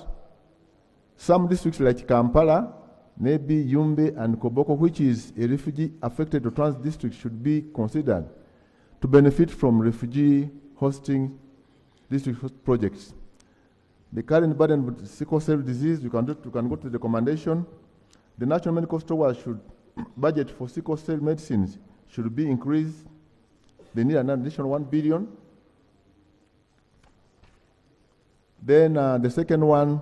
some districts like Kampala, Nebi, Yumbe, and Koboko, which is a refugee-affected or trans district, should be considered to benefit from refugee hosting district projects. The current burden with sickle cell disease, you can go to the recommendation. The National Medical Stores should budget for sickle cell medicines should be increased. They need an additional 1 billion. Then the second one,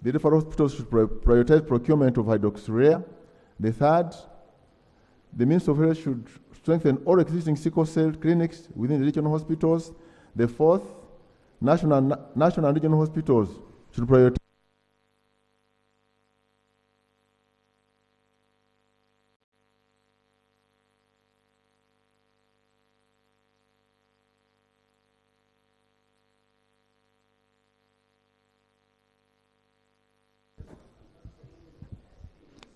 the referral hospitals should prioritize procurement of hydroxyurea. The third, the Ministry of Health should strengthen all existing sickle cell clinics within the regional hospitals. The fourth, national and regional hospitals should prioritize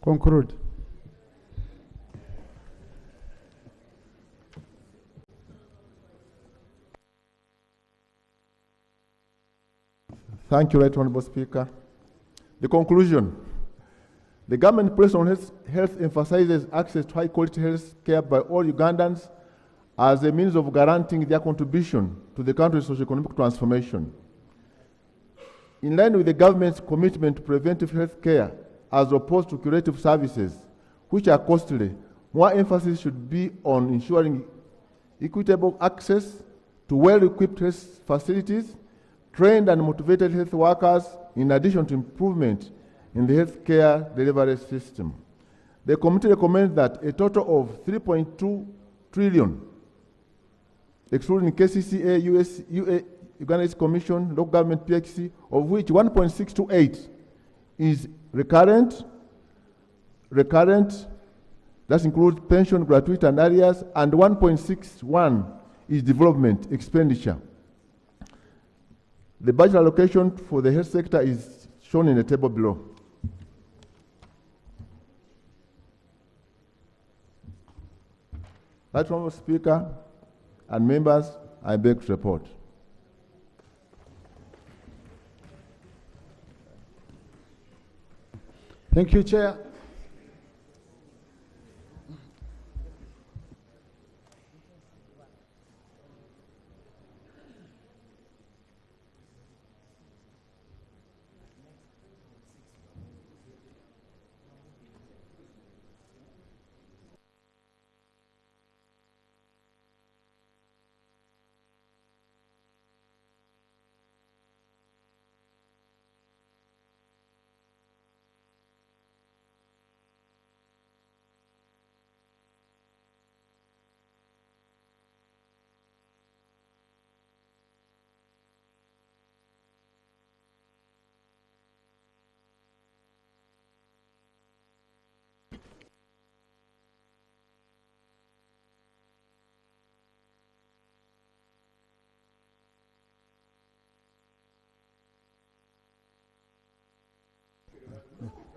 conclude. Thank you, Right Honorable Speaker. The conclusion. The government policy on health emphasizes access to high-quality health care by all Ugandans as a means of guaranteeing their contribution to the country's socio-economic transformation. in line with the government's commitment to preventive health care as opposed to curative services, which are costly, more emphasis should be on ensuring equitable access to well-equipped health facilities, trained and motivated health workers, in addition to improvement in the healthcare delivery system. The committee recommends that a total of 3.2 trillion, excluding KCCA, Uganda East Commission, local government PXC, of which 1.628 is recurrent, that includes pension, gratuity, and arrears, and 1.61 is development expenditure. The budget allocation for the health sector is shown in the table below. That one, Speaker and members, I beg to report. Thank you, Chair.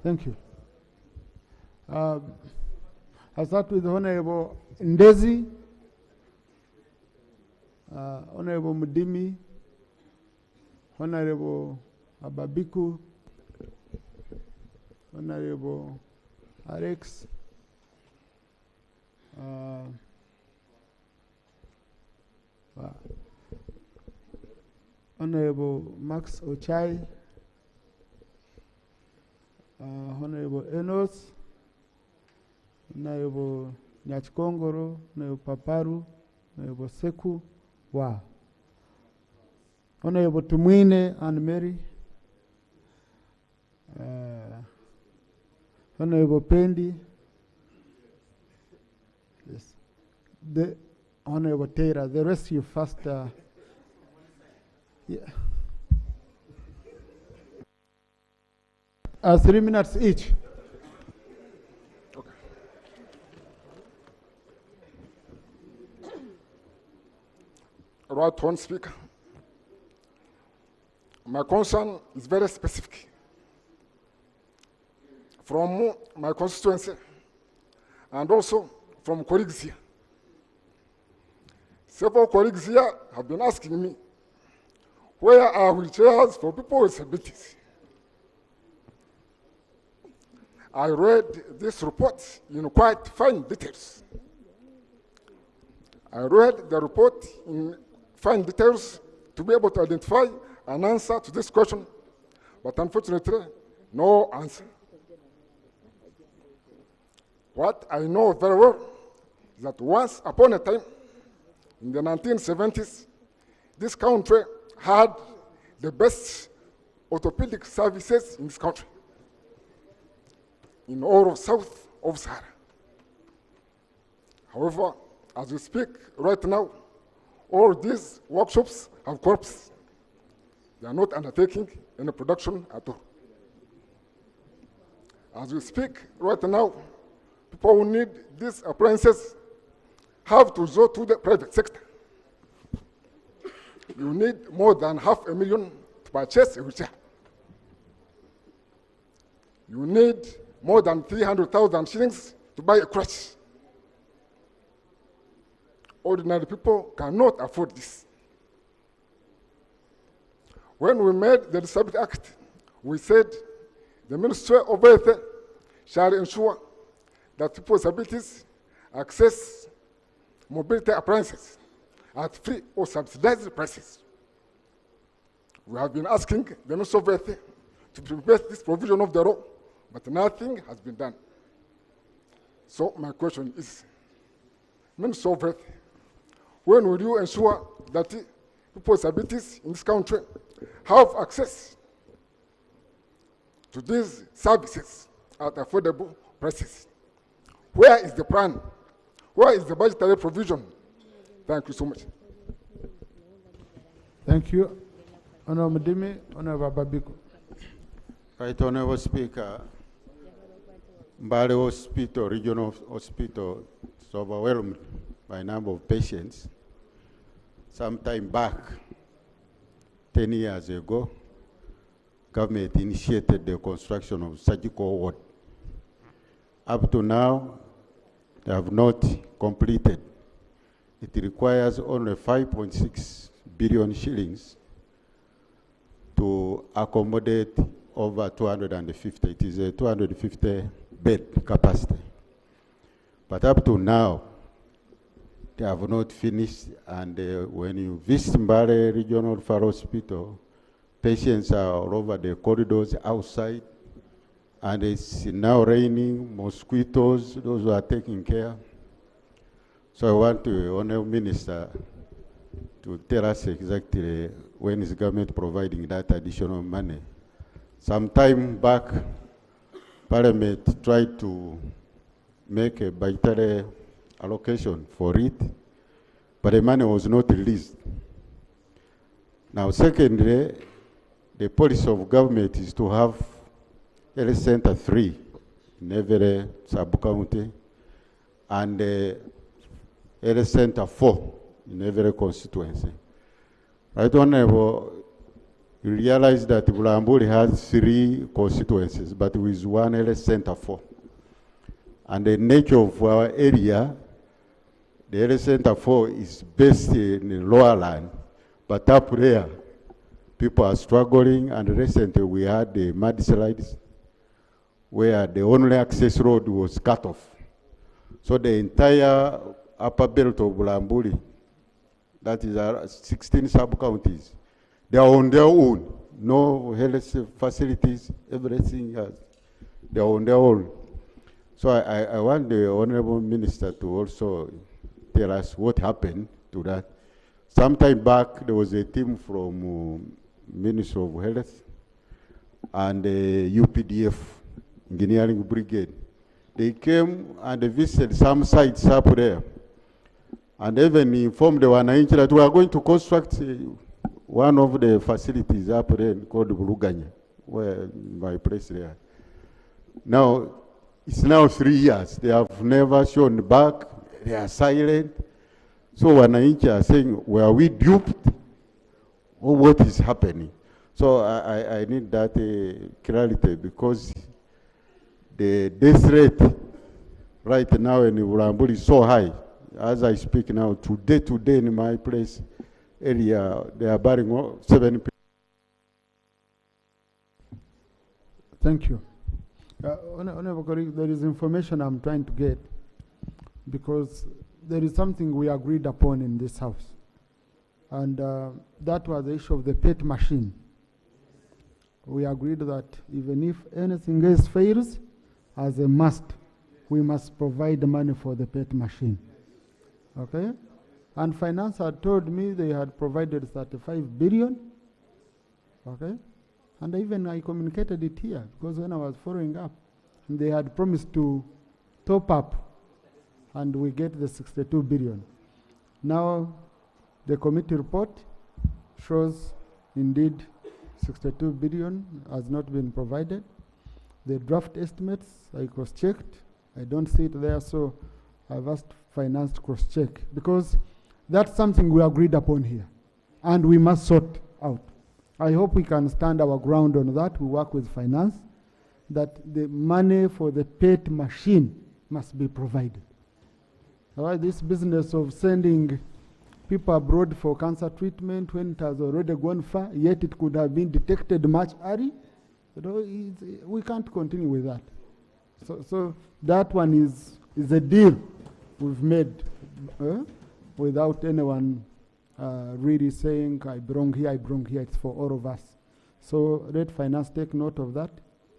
Thank you. I start with Honorable Ndezi, Honorable Mudimi, Honorable Ababiku, Honorable Alex, Honorable Max Ochai, Honorable Enos, Honorable Nyachkongoro, Honorable Paparu, Honorable Seku, Honorable Tumwine and Mary, Honorable Pendi, yes, the Honorable Tera. The rest you first. Yeah. 3 minutes each. Okay. Right on, Speaker. My concern is very specific. From my constituency and also from colleagues here. Several colleagues here have been asking me, where are wheelchairs for people with disabilities? I read this report in quite fine details. I read the report in fine details to be able to identify an answer to this question, but unfortunately, no answer. What I know very well is that once upon a time, in the 1970s, this country had the best orthopedic services in this country, in all of south of Sahara. However, as we speak right now, all these workshops have collapsed. They are not undertaking any production at all. As we speak right now, people who need these appliances have to resort to the private sector. You need more than $500,000 to purchase a wheelchair. You need more than 300,000 shillings to buy a crutch. Ordinary people cannot afford this. When we made the Disability Act, we said the Ministry of Health shall ensure that people with disabilities access mobility appliances at free or subsidized prices. We have been asking the Minister of Health to prepare this provision of the law, but nothing has been done. So my question is, Minister of Health, when will you ensure that people with disabilities in this country have access to these services at affordable prices? Where is the plan? Where is the budgetary provision? Thank you so much. Thank you. Honorable Dimi, Honorable Babiko. Right, Honorable Speaker, Mbale Hospital, Regional Hospital, is overwhelmed by number of patients. Some time back, 10 years ago, government initiated the construction of surgical ward. Up to now, they have not completed. It requires only 5.6 billion shillings to accommodate over 250. It is a 250 bed capacity. But up to now, they have not finished. And when you visit Mbale Regional Referral Hospital, patients are all over the corridors outside. And it's now raining, mosquitoes, those who are taking care. So I want the Honourable Minister to tell us exactly when is the government providing that additional money. Some time back, Parliament tried to make a budgetary allocation for it, but the money was not released. Now, secondly, the policy of government is to have Health Center 3 in every sub-county and Health Center 4 in every constituency. Right, Honorable, you realize that Bulambuli has 3 constituencies, but with one Health Center 4. And the nature of our area, the Health Center 4 is based in the lower land, but up there, people are struggling, and recently we had the mudslides where the only access road was cut off. So the entire upper belt of Bulambuli, that is 16 sub-counties, they are on their own. No health facilities, everything else. They are on their own. So I want the Honorable Minister to also tell us what happened to that. Sometime back, there was a team from Ministry of Health and the UPDF, Engineering Brigade. They came and they visited some sites up there. And even informed the Wananchi that we are going to construct one of the facilities up there called Buluganya, where my place there. Now, it's now 3 years. They have never shown back. They are silent. So Wananchi are saying, were we duped? Or what is happening? So I need that clarity, because the death rate right now in Bulambuli is so high. As I speak now, today in my place area, they are burying 7 people. Thank you. Honorable colleague, there is information I'm trying to get, because there is something we agreed upon in this house. And that was the issue of the PET machine. We agreed that even if anything else fails, as a must, we must provide the money for the PET machine. Okay? And finance had told me they had provided 35 billion. Okay? And even I communicated it here, because when I was following up, they had promised to top up, and we get the 62 billion. Now, the committee report shows indeed 62 billion has not been provided. The draft estimates, I cross-checked. I don't see it there, so I've asked finance to cross-check, because that's something we agreed upon here, and we must sort out. I hope we can stand our ground on that. We work with finance, that the money for the PET machine must be provided. All right, this business of sending people abroad for cancer treatment when it has already gone far, yet it could have been detected much early, you know, we can't continue with that. So that one is a deal we've made without anyone really saying, I belong here, it's for all of us. So let finance take note of that,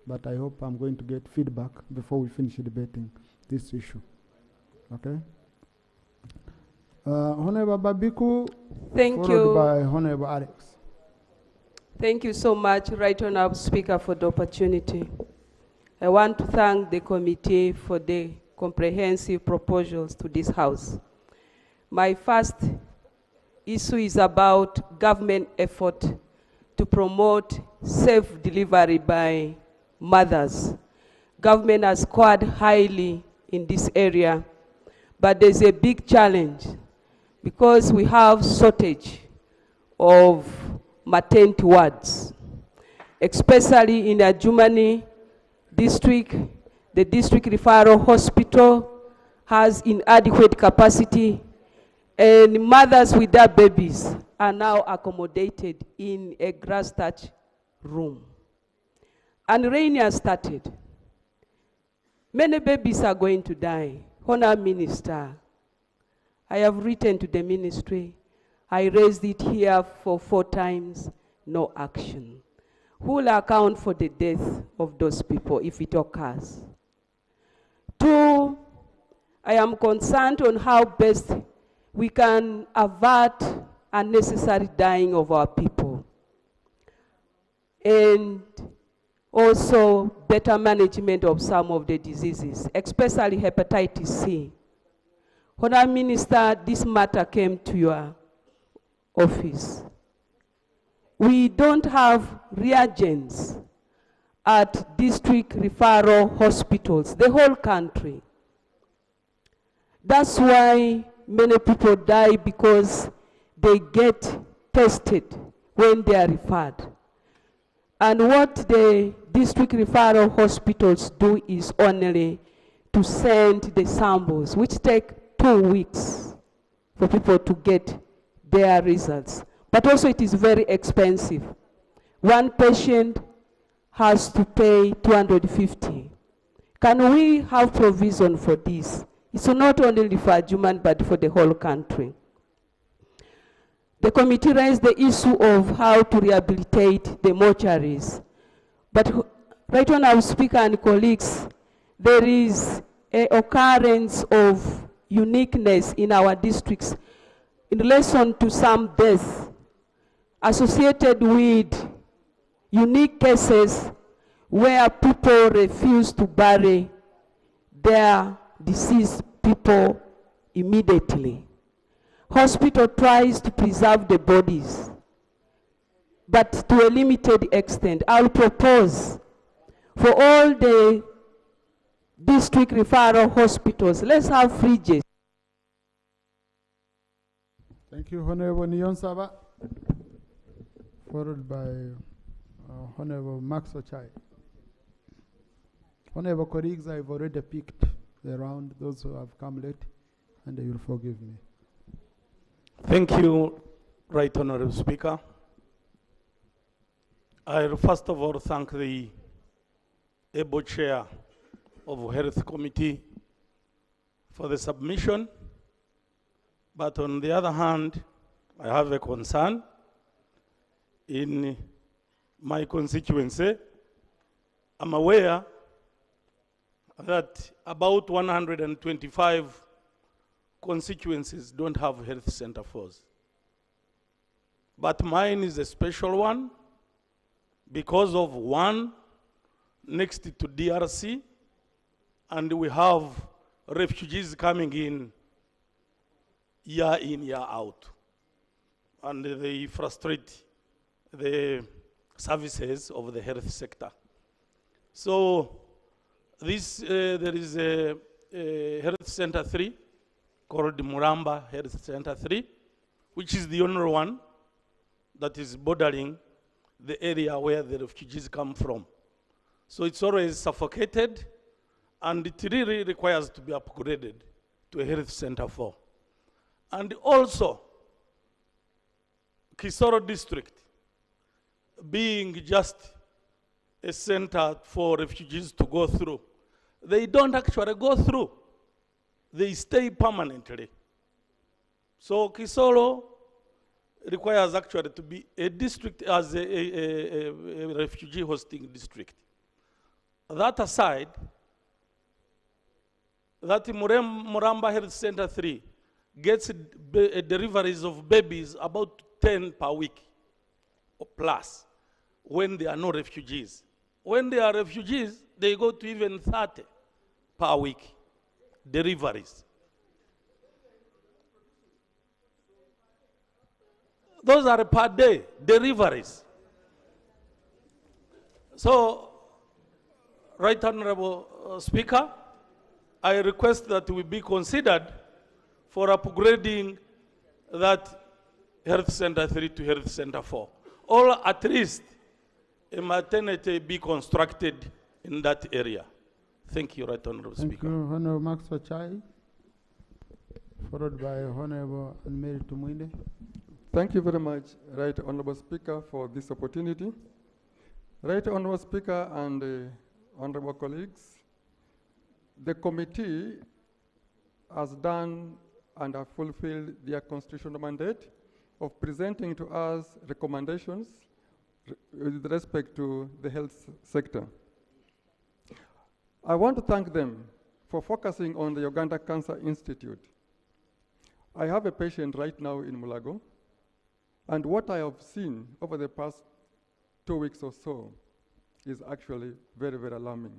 but I hope I'm going to get feedback before we finish debating this issue. Okay? Honorable Babiku, Thank followed you. by Honorable Alex. Thank you so much, Right Honorable Speaker, for the opportunity. I want to thank the committee for the comprehensive proposals to this House. My first issue is about government effort to promote safe delivery by mothers. Government has scored highly in this area, but there's a big challenge because we have shortage of maternity wards, especially in the Germany district. The district referral hospital has inadequate capacity, and mothers with their babies are now accommodated in a grass touch room. And rain has started. Many babies are going to die. Honor Minister, I have written to the ministry. I raised it here for 4 times, no action. Who will account for the death of those people if it occurs? 2, I am concerned on how best we can avert unnecessary dying of our people. And also better management of some of the diseases, especially hepatitis C. Honourable Minister, this matter came to your office. We don't have reagents at district referral hospitals, the whole country. That's why many people die, because they get tested when they are referred. And what the district referral hospitals do is only to send the samples, which take 2 weeks for people to get their results. But also it is very expensive. One patient has to pay 250. Can we have provision for this? It's not only for Juman, but for the whole country. The committee raised the issue of how to rehabilitate the mortuaries. But Right Honourable Speaker and colleagues, there is an occurrence of uniqueness in our districts in relation to some deaths associated with unique cases where people refuse to bury their deceased people immediately. Hospital tries to preserve the bodies, but to a limited extent. I'll propose for all the district referral hospitals, let's have fridges. Thank you, Honorable Nyonsaba, followed by Honorable Max Ochai. Honorable colleagues, I've already picked the round, those who have come late, and they will forgive me. Thank you, Right Honourable Speaker. I first of all thank the able chair of Health Committee for the submission. But on the other hand, I have a concern. In my constituency, I'm aware that about 125 constituencies don't have health center force. But mine is a special one because of one next to DRC, and we have refugees coming in, year out. And they frustrate the services of the health sector. So this, there is a Health Center 3 called Muramba Health Center 3, which is the only one that is bordering the area where the refugees come from. So it's always suffocated, and it really requires to be upgraded to a Health Center 4. And also, Kisoro District, being just a center for refugees to go through, they don't actually go through. They stay permanently. So Kisoro requires actually to be a district as a refugee hosting district. That aside, that Muramba Health Center 3 gets deliveries of babies about 10 per week or plus when there are no refugees. When there are refugees, they go to even 30 per week deliveries. Those are per day deliveries. So, Right Honorable Speaker, I request that we be considered for upgrading that Health Center 3 to Health Center 4. Or at least a maternity be constructed in that area. Thank you, Right Honorable Speaker. Thank you, Honorable Maxwell Chai, followed by Honorable Anne-Marie Tumwinde. Thank you very much, Right Honorable Speaker, for this opportunity. Right Honorable Speaker and honorable colleagues, the committee has done and have fulfilled their constitutional mandate of presenting to us recommendations with respect to the health sector. I want to thank them for focusing on the Uganda Cancer Institute. I have a patient right now in Mulago, and what I have seen over the past 2 weeks or so is actually very, very alarming.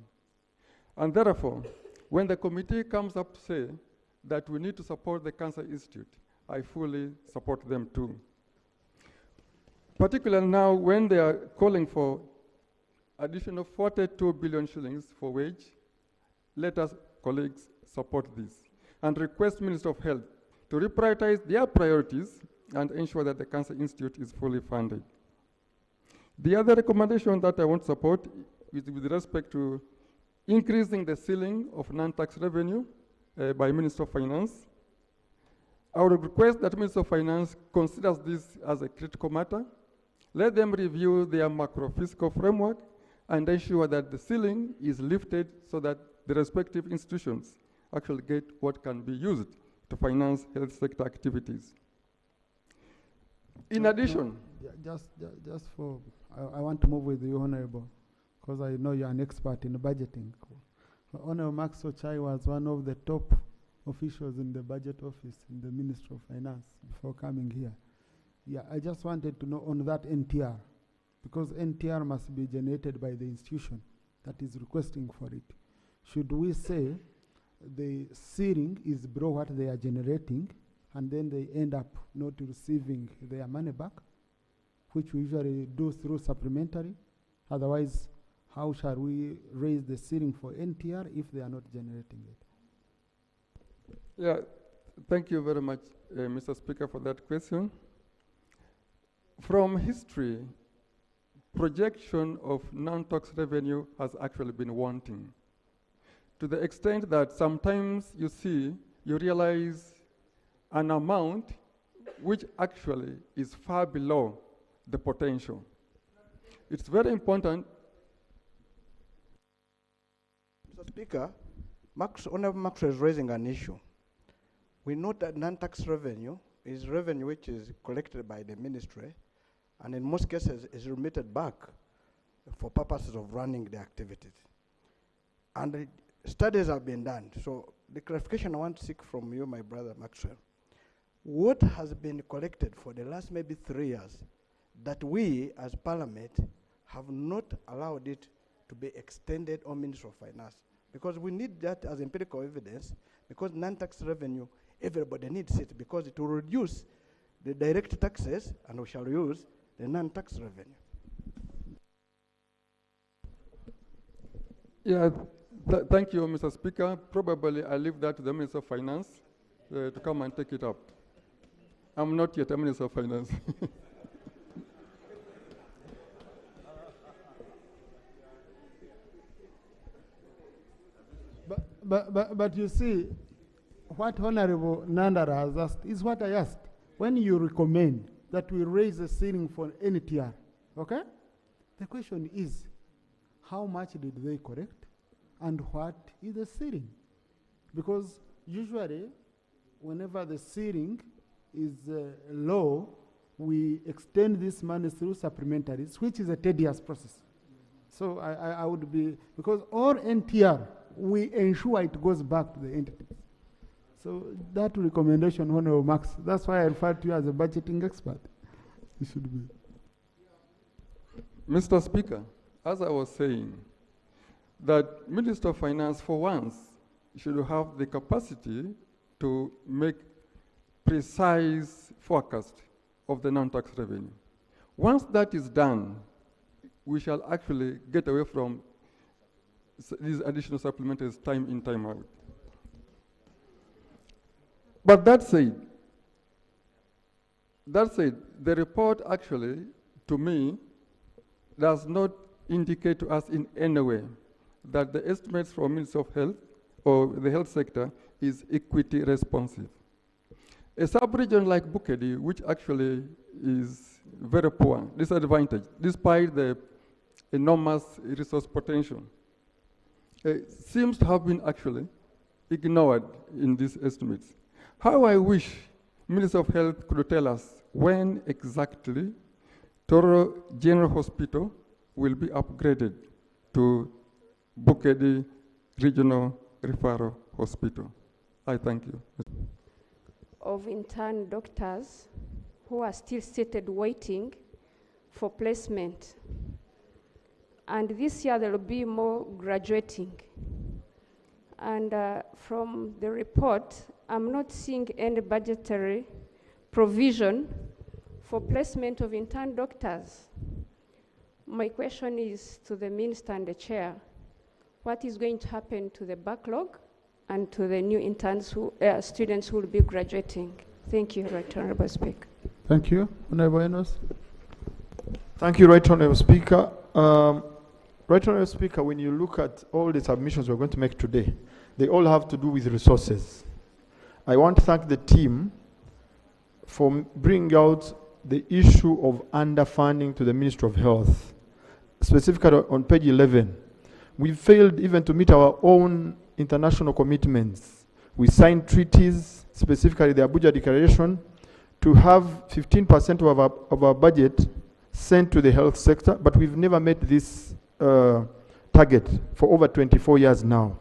And therefore, when the committee comes up to say that we need to support the Cancer Institute, I fully support them too. Particularly now when they are calling for additional 42 billion shillings for wage, let us, colleagues, support this and request Minister of Health to reprioritize their priorities and ensure that the Cancer Institute is fully funded. The other recommendation that I want to support is with respect to increasing the ceiling of non-tax revenue by Minister of Finance. I would request that Minister of Finance considers this as a critical matter. Let them review their macro-fiscal framework and ensure that the ceiling is lifted so that the respective institutions actually get what can be used to finance health sector activities. In addition, just for, I want to move with you, Honorable, because I know you're an expert in budgeting. Honorable Maxwell Chai was one of the top officials in the budget office in the Ministry of Finance before coming here. Yeah, I just wanted to know on that NTR, because NTR must be generated by the institution that is requesting for it. Should we say the ceiling is below what they are generating, and then they end up not receiving their money back, which we usually do through supplementary? Otherwise, how shall we raise the ceiling for NTR if they are not generating it? Yeah, thank you very much, Mr. Speaker, for that question. From history, projection of non-tax revenue has actually been wanting, to the extent that sometimes you realize an amount which actually is far below the potential. It's very important. Mr. Speaker, Honorable Maxwell is raising an issue. We know that non-tax revenue is revenue which is collected by the ministry, and in most cases is remitted back for purposes of running the activities. And studies have been done. So the clarification I want to seek from you, my brother Maxwell, what has been collected for the last maybe 3 years that we as Parliament have not allowed it to be extended on Ministry of Finance? Because we need that as empirical evidence, because non-tax revenue, everybody needs it, because it will reduce the direct taxes and we shall use the non-tax revenue. Yeah, thank you, Mr. Speaker. Probably I leave that to the Minister of Finance to come and take it up. I'm not yet a Minister of Finance. But you see, what Honorable Nandara has asked is what I asked. When you recommend that we raise the ceiling for NTR, okay? The question is, how much did they correct and what is the ceiling? Because usually, whenever the ceiling is low, we extend this money through supplementaries, which is a tedious process. So I would be, because all NTR, we ensure it goes back to the entities. So that recommendation, Honorable Max, that's why I refer to you as a budgeting expert. You should be. Mr. Speaker, as I was saying, that Minister of Finance for once should have the capacity to make precise forecast of the non-tax revenue. Once that is done, we shall actually get away from these additional supplementaries time in, time out. But that said, the report actually, to me, does not indicate to us in any way that the estimates from Ministry of Health or the health sector is equity responsive. A sub-region like Bukedi, which actually is very poor, disadvantaged, despite the enormous resource potential, seems to have been actually ignored in these estimates. How I wish Minister of Health could tell us when exactly Toro General Hospital will be upgraded to Bukedi Regional Referral Hospital. I thank you. Of intern doctors who are still seated waiting for placement. And this year there will be more graduating. And from the report, I'm not seeing any budgetary provision for placement of intern doctors. My question is to the Minister and the Chair, what is going to happen to the backlog and to the new interns who, students who will be graduating? Thank you, Right Honourable Speaker. Thank you. Honourable Enos. Thank you, Right Honourable Speaker. Right Honourable Speaker, when you look at all the submissions we're going to make today, they all have to do with resources. I want to thank the team for bringing out the issue of underfunding to the Ministry of Health. Specifically on page 11, we failed even to meet our own international commitments. We signed treaties, specifically the Abuja Declaration, to have 15% of our budget sent to the health sector, but we've never met this target for over 24 years now.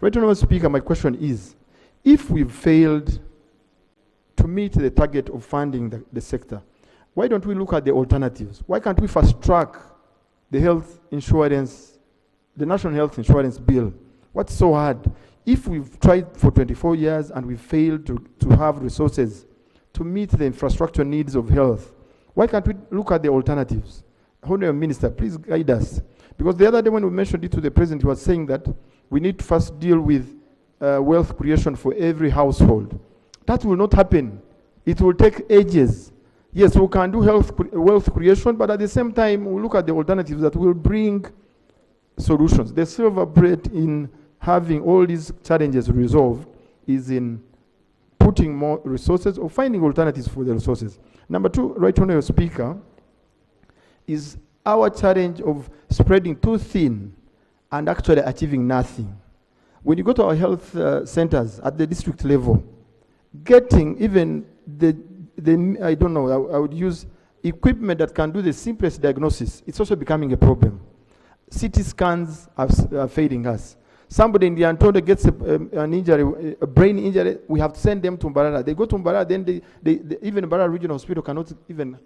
Right Honourable Speaker, my question is, if we've failed to meet the target of funding the sector, why don't we look at the alternatives? Why can't we fast track the health insurance, the National Health Insurance Bill? What's so hard? If we've tried for 24 years and we've failed to have resources to meet the infrastructure needs of health, why can't we look at the alternatives? Honourable Minister, please guide us. Because the other day when we mentioned it to the President, he was saying that we need to first deal with wealth creation for every household. That will not happen. It will take ages. Yes, we can do wealth creation, but at the same time, we look at the alternatives that will bring solutions. The silver bullet in having all these challenges resolved is in putting more resources or finding alternatives for the resources. Number two, Right Honourable Speaker, is our challenge of spreading too thin and actually achieving nothing. When you go to our health centers at the district level, getting even I don't know, I would use equipment that can do the simplest diagnosis. It's also becoming a problem. CT scans are failing us. Somebody in the Antonda gets an injury, a brain injury, we have to send them to Mbarara. They go to Mbarara, then even Mbarara Regional Hospital cannot even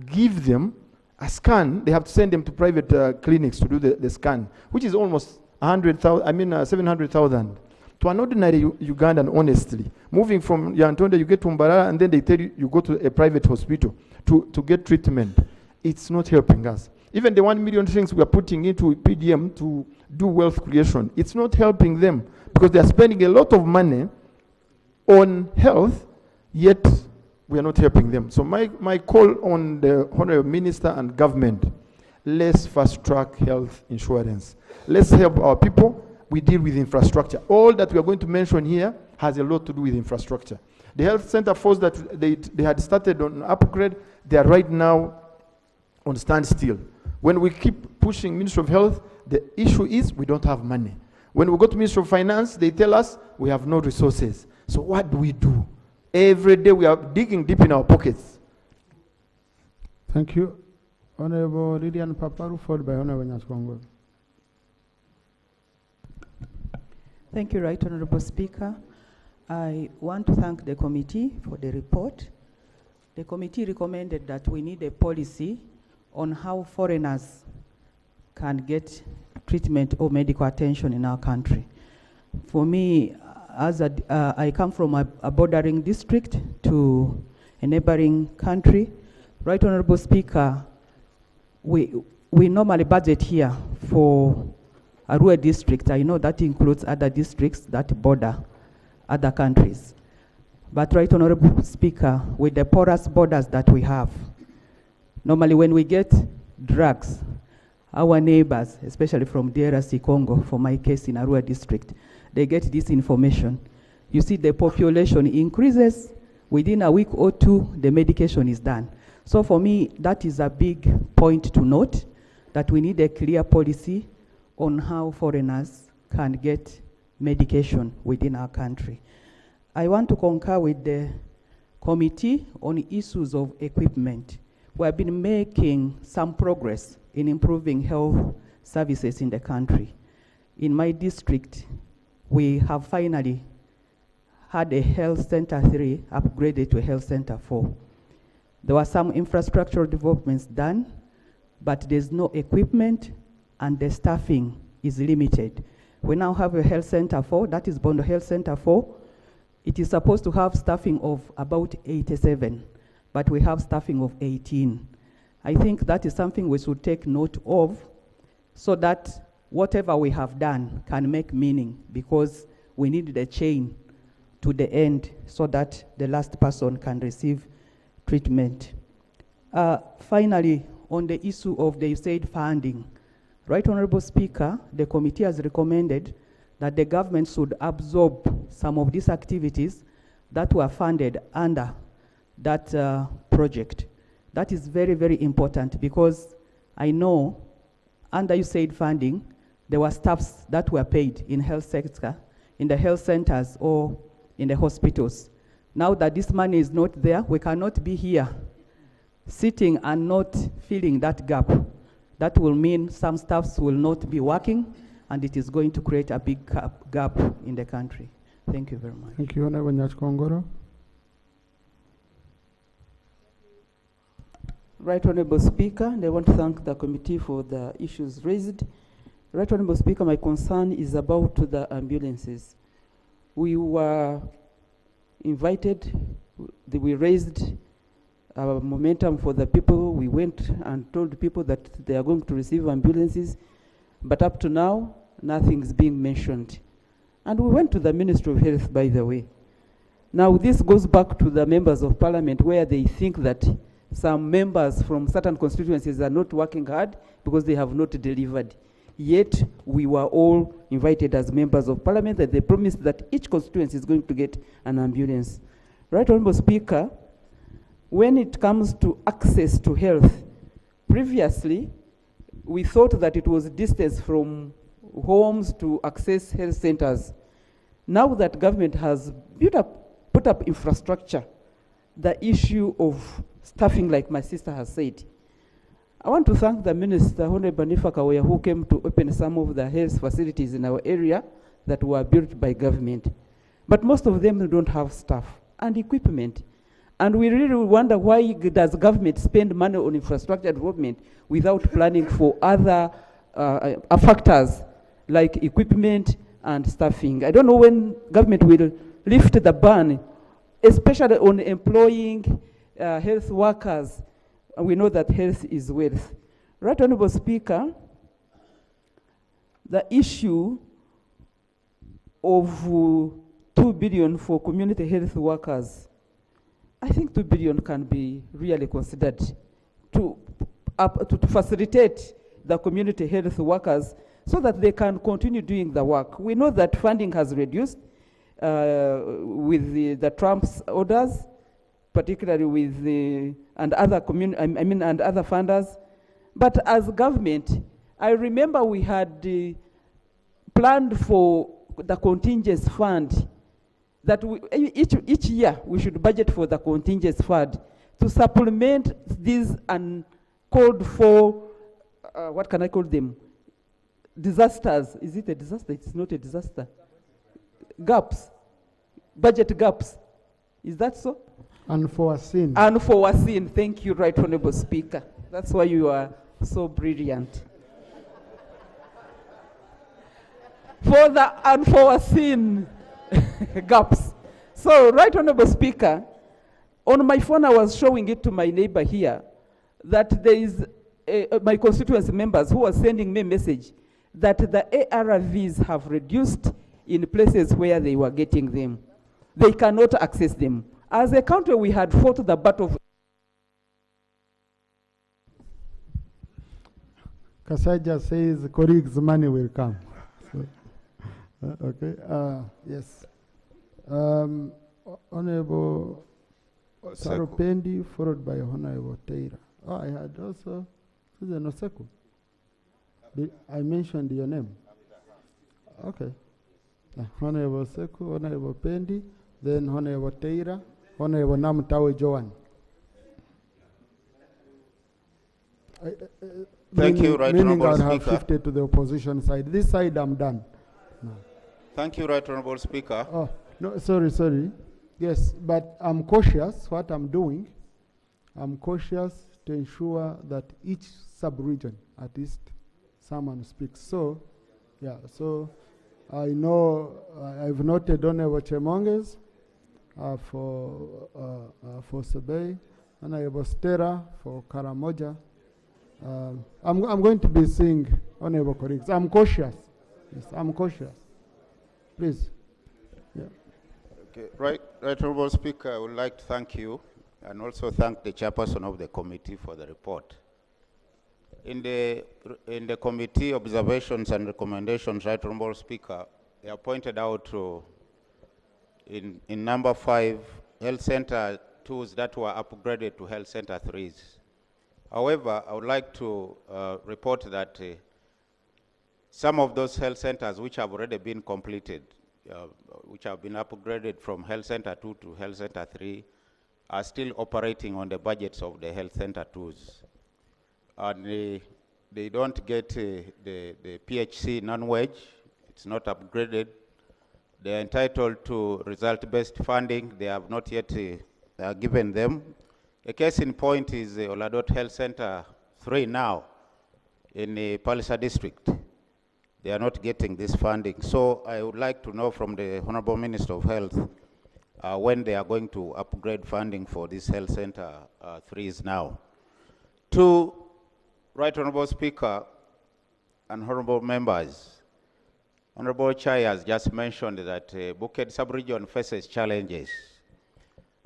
give them a scan. They have to send them to private clinics to do the scan, which is almost 700,000. To an ordinary Ugandan, honestly, moving from Yantonde, you get to Mbarara, and then they tell you you go to a private hospital to get treatment. It's not helping us. Even the 1 million things we are putting into PDM to do wealth creation, it's not helping them because they are spending a lot of money on health, yet we are not helping them. So my call on the Honourable Minister and government, let's fast track health insurance. Let's help our people. We deal with infrastructure. All that we are going to mention here has a lot to do with infrastructure. The health center force that they had started on upgrade, they are right now on standstill. When we keep pushing Ministry of Health, the issue is we don't have money. When we go to Ministry of Finance, they tell us we have no resources. So what do? Every day we are digging deep in our pockets. Thank you. Honorable Lilian Paparu, followed by Honorable Nyaskongo. Thank you, Right Honorable Speaker. I want to thank the committee for the report. The committee recommended that we need a policy on how foreigners can get treatment or medical attention in our country. For me, as I come from a bordering district to a neighboring country, Right Honorable Speaker, we normally budget here for Arua district. I know that includes other districts that border other countries. But Right Honorable Speaker, with the porous borders that we have, normally when we get drugs, our neighbors, especially from DRC Congo, for my case in Arua district, they get this information. You see the population increases, within a week or two, the medication is done. So for me, that is a big point to note, that we need a clear policy on how foreigners can get medication within our country. I want to concur with the committee on issues of equipment. We have been making some progress in improving health services in the country. In my district, we have finally had a health center 3 upgraded to a health center 4. There were some infrastructural developments done, but there's no equipment and the staffing is limited. We now have a health center 4, that is Bondo Health Center 4. It is supposed to have staffing of about 87, but we have staffing of 18. I think that is something we should take note of so that whatever we have done can make meaning, because we need the chain to the end so that the last person can receive treatment. Finally, on the issue of the USAID funding, Right Honorable Speaker, the committee has recommended that the government should absorb some of these activities that were funded under that project. That is very, very important, because I know under USAID funding, there were staffs that were paid in health sector, in the health centers or in the hospitals. Now that this money is not there, we cannot be here sitting and not filling that gap. That will mean some staffs will not be working, and it is going to create a big gap in the country. Thank you very much. Thank you, Honorable Nyachkongoro. Right Honorable Speaker, and I want to thank the committee for the issues raised. Right Honorable Speaker, my concern is about the ambulances. We were invited, we raised momentum for the people. We went and told people that they are going to receive ambulances, but up to now, nothing's being mentioned. And we went to the Ministry of Health, by the way. Now, this goes back to the members of Parliament, where they think that some members from certain constituencies are not working hard because they have not delivered. Yet, we were all invited as members of Parliament, and they promised that each constituency is going to get an ambulance. Right Honorable Speaker, when it comes to access to health, previously, we thought that it was distance from homes to access health centers. Now that government has put up infrastructure, the issue of staffing, like my sister has said, I want to thank the Minister, Honorable Nifa Kawaya, who came to open some of the health facilities in our area that were built by government. But most of them don't have staff and equipment. And we really wonder, why does government spend money on infrastructure development without planning for other factors like equipment and staffing? I don't know when government will lift the ban, especially on employing health workers. We know that health is wealth. Right Honorable Speaker, the issue of 2 billion for community health workers, I think 2 billion can be really considered to facilitate the community health workers so that they can continue doing the work. We know that funding has reduced with the Trump's orders, particularly with and other and other funders. But as government, I remember we had planned for the contingency fund, that each year we should budget for the contingency fund to supplement these uncalled for, what can I call them? Disasters. Is it a disaster? It's not a disaster. Gaps. Budget gaps. Is that so? Unforeseen. Unforeseen. Thank you, Right Honorable Speaker. That's why you are so brilliant. For the unforeseen gaps. So, Right Honorable Speaker, on my phone I was showing it to my neighbor here that there is my constituency members who are sending me a message that the ARVs have reduced in places where they were getting them. They cannot access them. As a country, we had fought the battle. Kasaja says colleagues' money will come. So, okay. Yes. Honorable Sarupendi, followed by Honorable Teira. Oh, I had also Susan Oseku. I mentioned your name. Okay. Honorable Seku, Honorable Pendi, then Honorable Teira, Honorable Namtawe Joan. Thank you, Right Honorable Meaning I have Speaker. shifted to the opposition side. This side I'm done. No. Thank you, Right Honorable Speaker. Oh, no, sorry. Yes, but I'm cautious what I'm doing. I'm cautious to ensure that each sub-region, at least someone speaks. So, yeah, so I know I've noted Honorable Chemonges for Sebei, Honorable Stera for Karamoja. I'm going to be seeing Honorable colleagues. I'm cautious. Yes, I'm cautious. Please. Yeah. Okay. Right Honorable Speaker, I would like to thank you and also thank the chairperson of the committee for the report. In the committee observations and recommendations, Right Honorable Speaker, they are pointed out in number 5, health center 2s that were upgraded to health center 3s. However, I would like to report that some of those health centers which have already been completed, which have been upgraded from health center 2 to health center 3, are still operating on the budgets of the health center 2s. And they don't get the PHC non-wage. It's not upgraded. They are entitled to result-based funding. They have not yet given them. A case in point is Oladot Health Center 3 now in the Palisa district. They are not getting this funding. So I would like to know from the Honorable Minister of Health when they are going to upgrade funding for this health center 3s now. To Right Honorable Speaker and honorable members, Honorable Chai has just mentioned that Bukit sub-region faces challenges.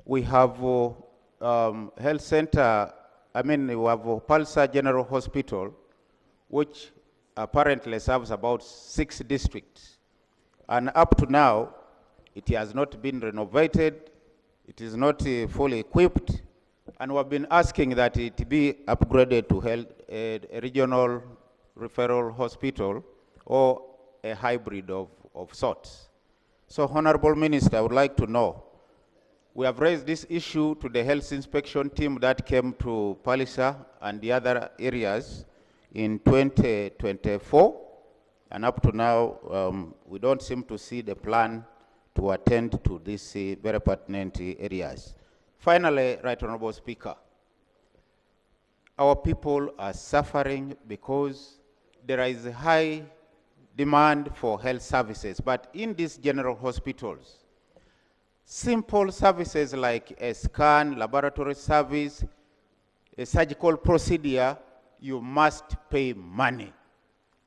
We have health center, we have Palsa General Hospital, which apparently serves about 6 districts. And up to now, it has not been renovated, it is not fully equipped, and we've been asking that it be upgraded to a regional referral hospital or a hybrid of sorts. So, Honorable Minister, I would like to know, we have raised this issue to the health inspection team that came to Palisa and the other areas in 2024, and up to now, we don't seem to see the plan to attend to these very pertinent areas. Finally, Right Honorable Speaker, our people are suffering because there is a high demand for health services, but in these general hospitals, simple services like a scan, laboratory service, a surgical procedure, you must pay money,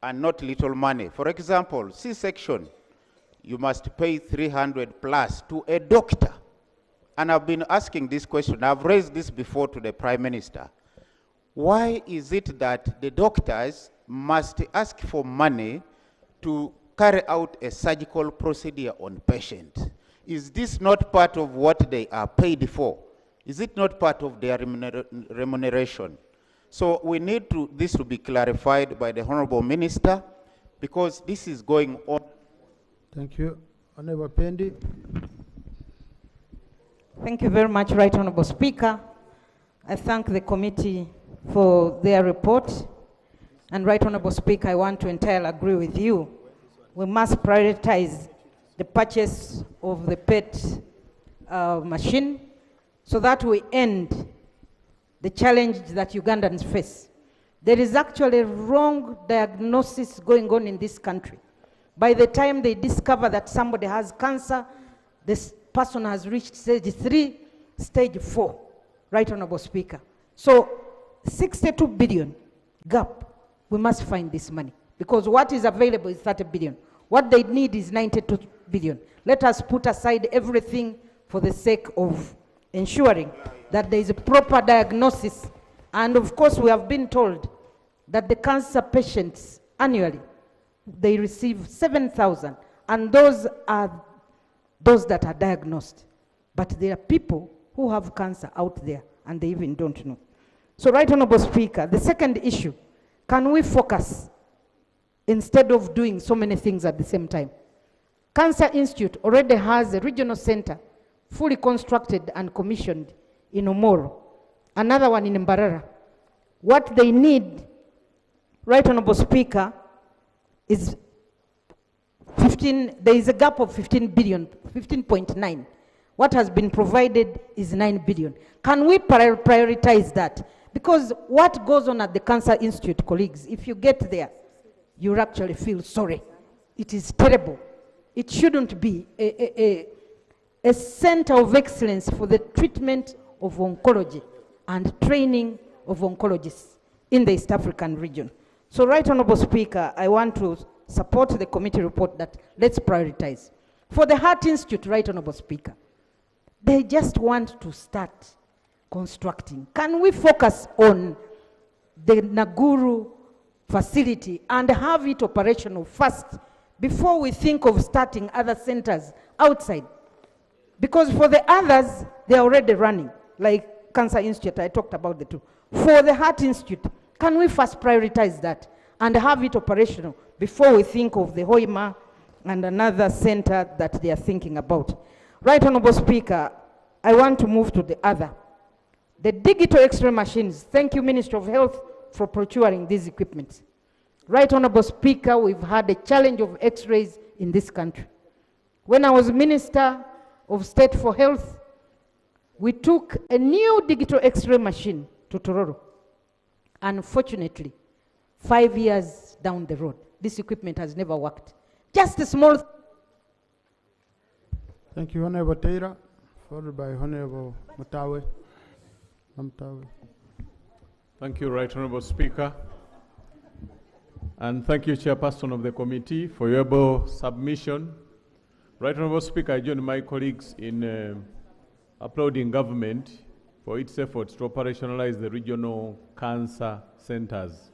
and not little money. For example, C-section, you must pay 300 plus to a doctor. And I've been asking this question, I've raised this before to the Prime Minister. Why is it that the doctors must ask for money to carry out a surgical procedure on patients? Is this not part of what they are paid for? Is it not part of their remuneration? So we need this to be clarified by the Honorable Minister, because this is going on. Thank you. Honorable Pendi. Thank you very much, Right Honorable Speaker. I thank the committee for their report. And Right Honorable Speaker, I want to entirely agree with you. We must prioritize the purchase of the PET machine so that we end the challenge that Ugandans face. There is actually wrong diagnosis going on in this country. By the time they discover that somebody has cancer, this person has reached stage 3, stage 4, Right Honorable Speaker. So 62 billion gap, we must find this money because what is available is 30 billion. What they need is 92 billion. Let us put aside everything for the sake of ensuring that there is a proper diagnosis. And of course, we have been told that the cancer patients annually, they receive 7,000, and those are those that are diagnosed. But there are people who have cancer out there, and they even don't know. So, Right Honorable Speaker, the second issue, can we focus instead of doing so many things at the same time? Cancer Institute already has a regional center fully constructed and commissioned in Omoro, another one in Mbarara. What they need, Right Honorable Speaker, is 15, there is a gap of 15 billion, 15.9. What has been provided is 9 billion. Can we prioritize that? Because what goes on at the Cancer Institute, colleagues, if you get there, you actually feel sorry. It is terrible. It shouldn't be a center of excellence for the treatment of oncology and training of oncologists in the East African region. So, Right Honorable Speaker, I want to support the committee report that let's prioritize. For the Heart Institute, Right Honorable Speaker, they just want to start constructing. Can we focus on the Naguru facility and have it operational first before we think of starting other centers outside? Because for the others, they're already running, like Cancer Institute, I talked about the two. For the Heart Institute, can we first prioritize that and have it operational before we think of the Hoima and another center that they are thinking about? Right Honorable Speaker, I want to move to the other. The digital X-ray machines, thank you Minister of Health for procuring these equipment. Right Honorable Speaker, we've had a challenge of X-rays in this country. When I was Minister of State for Health, we took a new digital X-ray machine to Tororo. Unfortunately, 5 years down the road, this equipment has never worked. Just a small... Thank you, Honorable Taylor, followed by Honorable Mutawe. Thank you, Right Honorable Speaker. And thank you, Chairperson of the committee, for your able submission. Right Honorable Speaker, I join my colleagues in applauding government for its efforts to operationalize the regional cancer centers.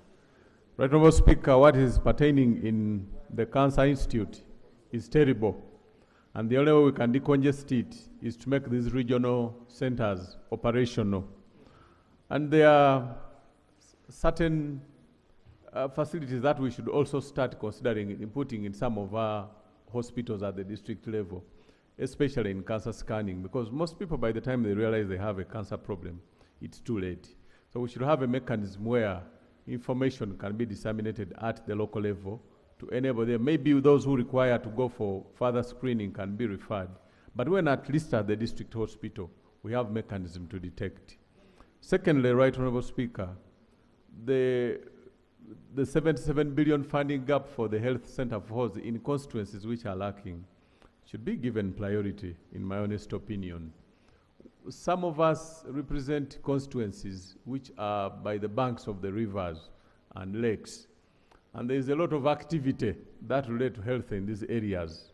Right Honorable Speaker, what is pertaining in the Cancer Institute is terrible. And the only way we can decongest it is to make these regional centers operational. And there are certain facilities that we should also start considering in putting in some of our hospitals at the district level, especially in cancer scanning, because most people, by the time they realize they have a cancer problem, it's too late. So we should have a mechanism where information can be disseminated at the local level to enable them. Maybe those who require to go for further screening can be referred. But when at least at the district hospital, we have mechanism to detect. Secondly, Right Honorable Speaker, the 77 billion funding gap for the health center for hosts in constituencies which are lacking should be given priority, in my honest opinion. Some of us represent constituencies which are by the banks of the rivers and lakes. And there is a lot of activity that relates to health in these areas.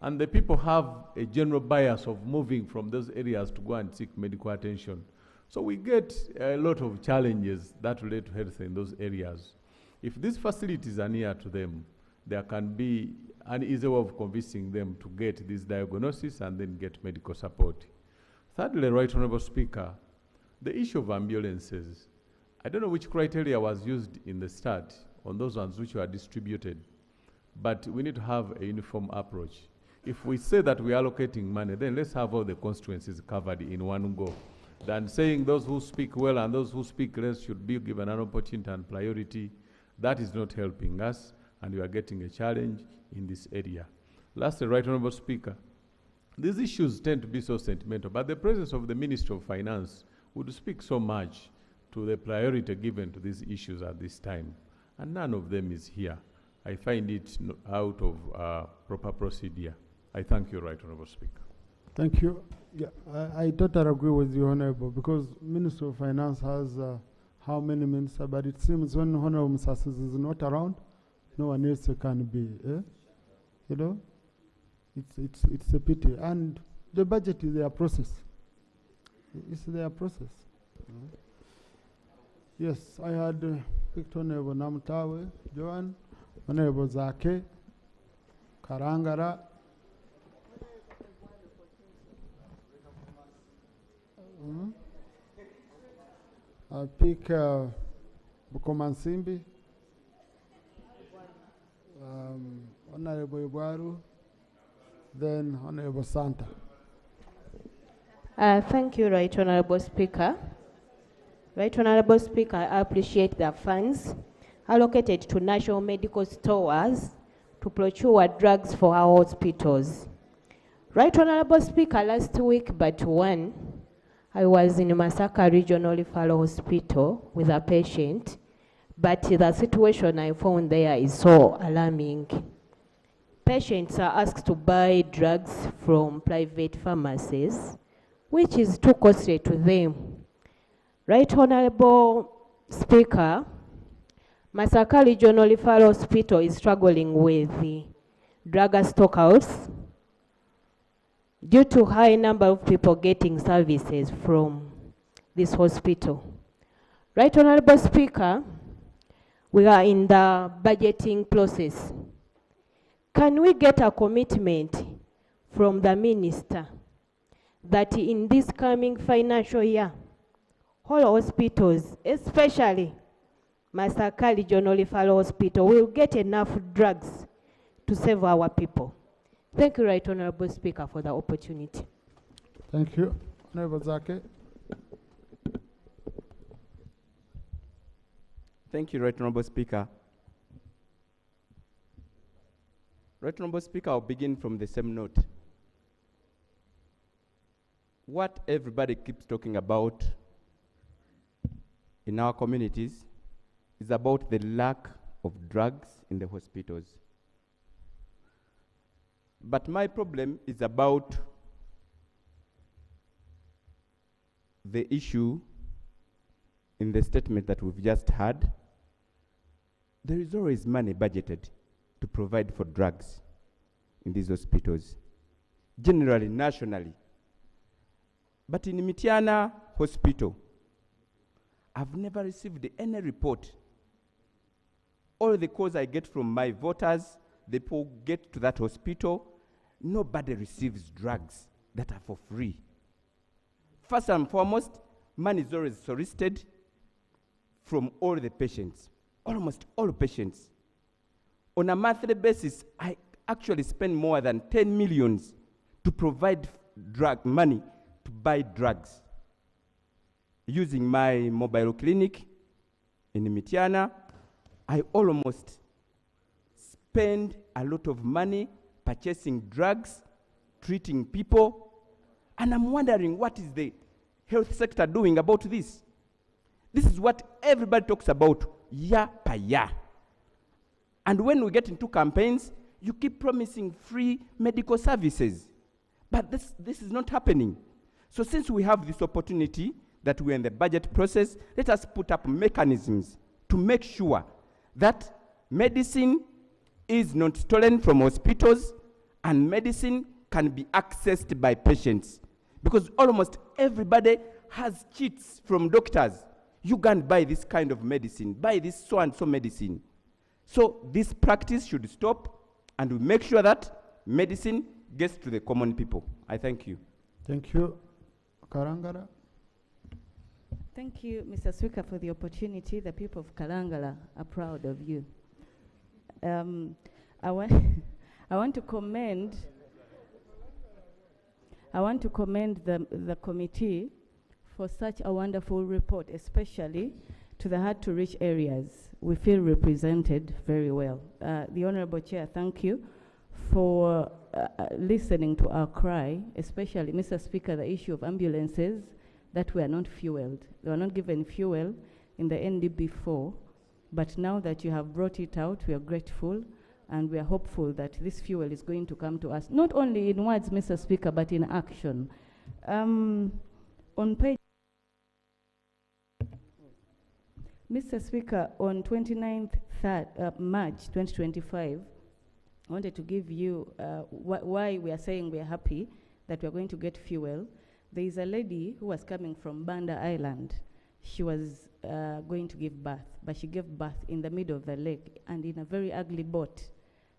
And the people have a general bias of moving from those areas to go and seek medical attention. So we get a lot of challenges that relate to health in those areas. If these facilities are near to them, there can be an easy way of convincing them to get this diagnosis and then get medical support. Thirdly, Right Honorable Speaker, the issue of ambulances. I don't know which criteria was used in the start on those ones which were distributed, but we need to have a uniform approach. If we say that we are allocating money, then let's have all the constituencies covered in one go. than saying those who speak well and those who speak less should be given an opportunity and priority. That is not helping us, and we are getting a challenge in this area. Lastly, Right Honourable Speaker, these issues tend to be so sentimental, but the presence of the Minister of Finance would speak so much to the priority given to these issues at this time, and none of them is here. I find it out of proper procedure. I thank you, Right Honourable Speaker. Thank you. Yeah, I totally agree with you, Honourable, because Minister of Finance has how many ministers, but it seems when Honourable Msasses is not around, no one else can be. You know, it's a pity. And the budget is their process. It's their process. Yes, I had picked Honourable Namtawe, Joan, Honourable Zake, Karangara. I pick Bukomansimbi, Honourable Ibuaru, then Honourable Santa. Thank you, Right Honourable Speaker. Right Honourable Speaker, I appreciate the funds allocated to national medical stores to procure drugs for our hospitals. Right Honourable Speaker, last week but one, I was in Masaka Regional Referral Hospital with a patient, but the situation I found there is so alarming. Patients are asked to buy drugs from private pharmacies, which is too costly to them. Right Honourable Speaker, Masaka Regional Referral Hospital is struggling with the drug stockouts due to high number of people getting services from this hospital. Right Honourable Speaker, we are in the budgeting process. Can we get a commitment from the Minister that in this coming financial year, all hospitals, especially Masaka Regional Referral Hospital, will get enough drugs to save our people? Thank you, Right Honourable Speaker, for the opportunity. Thank you. Honourable Zake. Thank you, Right Honourable Speaker. Right Honourable Speaker, I'll begin from the same note. What everybody keeps talking about in our communities is about the lack of drugs in the hospitals. But my problem is about the issue in the statement that we've just had. There is always money budgeted to provide for drugs in these hospitals, generally, nationally. But in Mitiana Hospital, I've never received any report. All the calls I get from my voters, the people get to that hospital, nobody receives drugs that are for free. First and foremost, money is always solicited from all the patients, almost all patients. On a monthly basis, I actually spend more than 10 million to provide drug money to buy drugs. Using my mobile clinic in Mitiana, I almost spend a lot of money purchasing drugs, treating people, and I'm wondering what is the health sector doing about this? This is what everybody talks about year by year. And when we get into campaigns, you keep promising free medical services. But this is not happening. So since we have this opportunity that we're in the budget process, let us put up mechanisms to make sure that medicine is not stolen from hospitals and medicine can be accessed by patients. Because almost everybody has cheats from doctors. You can't buy this kind of medicine, buy this so-and-so medicine. So this practice should stop, and we make sure that medicine gets to the common people. I thank you. Thank you. Karangara. Thank you, Mr. Speaker, for the opportunity. The people of Kalangala are proud of you. I want to commend the committee for such a wonderful report, especially to the hard-to-reach areas. We feel represented very well. The Honorable Chair, thank you for listening to our cry, especially, Mr. Speaker, the issue of ambulances that were not fueled. They were not given fuel in the NDB4, but now that you have brought it out, we are grateful and we are hopeful that this fuel is going to come to us, not only in words, Mr. Speaker, but in action. On page, Mr. Speaker, on 29th March 2025, I wanted to give you why we are saying we are happy that we are going to get fuel. There is a lady who was coming from Banda Island. She was going to give birth, but she gave birth in the middle of the lake and in a very ugly boat.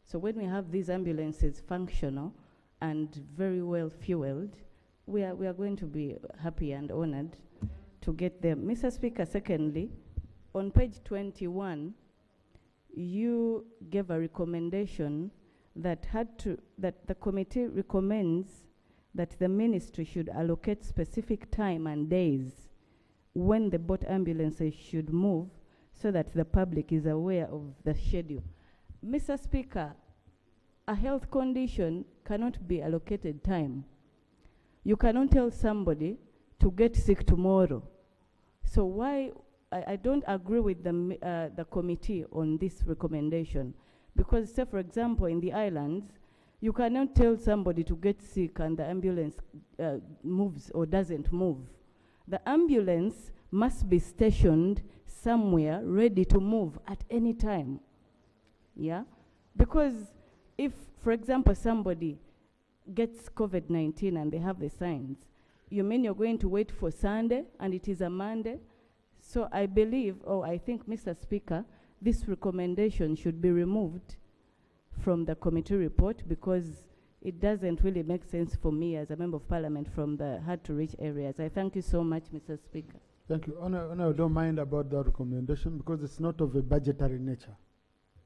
So when we have these ambulances functional and very well fueled, we are going to be happy and honored to get them. Mr. Speaker, secondly, on page 21, you gave a recommendation that the committee recommends that the ministry should allocate specific time and days when the boat ambulances should move so that the public is aware of the schedule. Mr. Speaker, a health condition cannot be allocated time. You cannot tell somebody to get sick tomorrow. So why, I don't agree with the committee on this recommendation. Because say, for example, in the islands, you cannot tell somebody to get sick and the ambulance moves or doesn't move. The ambulance must be stationed somewhere ready to move at any time. Yeah? Because if, for example, somebody gets COVID-19 and they have the signs, you mean you're going to wait for Sunday and it is a Monday? So I believe, or I think, Mr. Speaker, this recommendation should be removed from the committee report because it doesn't really make sense for me as a member of parliament from the hard-to-reach areas. I thank you so much, Mr. Speaker. Thank you. I don't mind about the recommendation because it's not of a budgetary nature.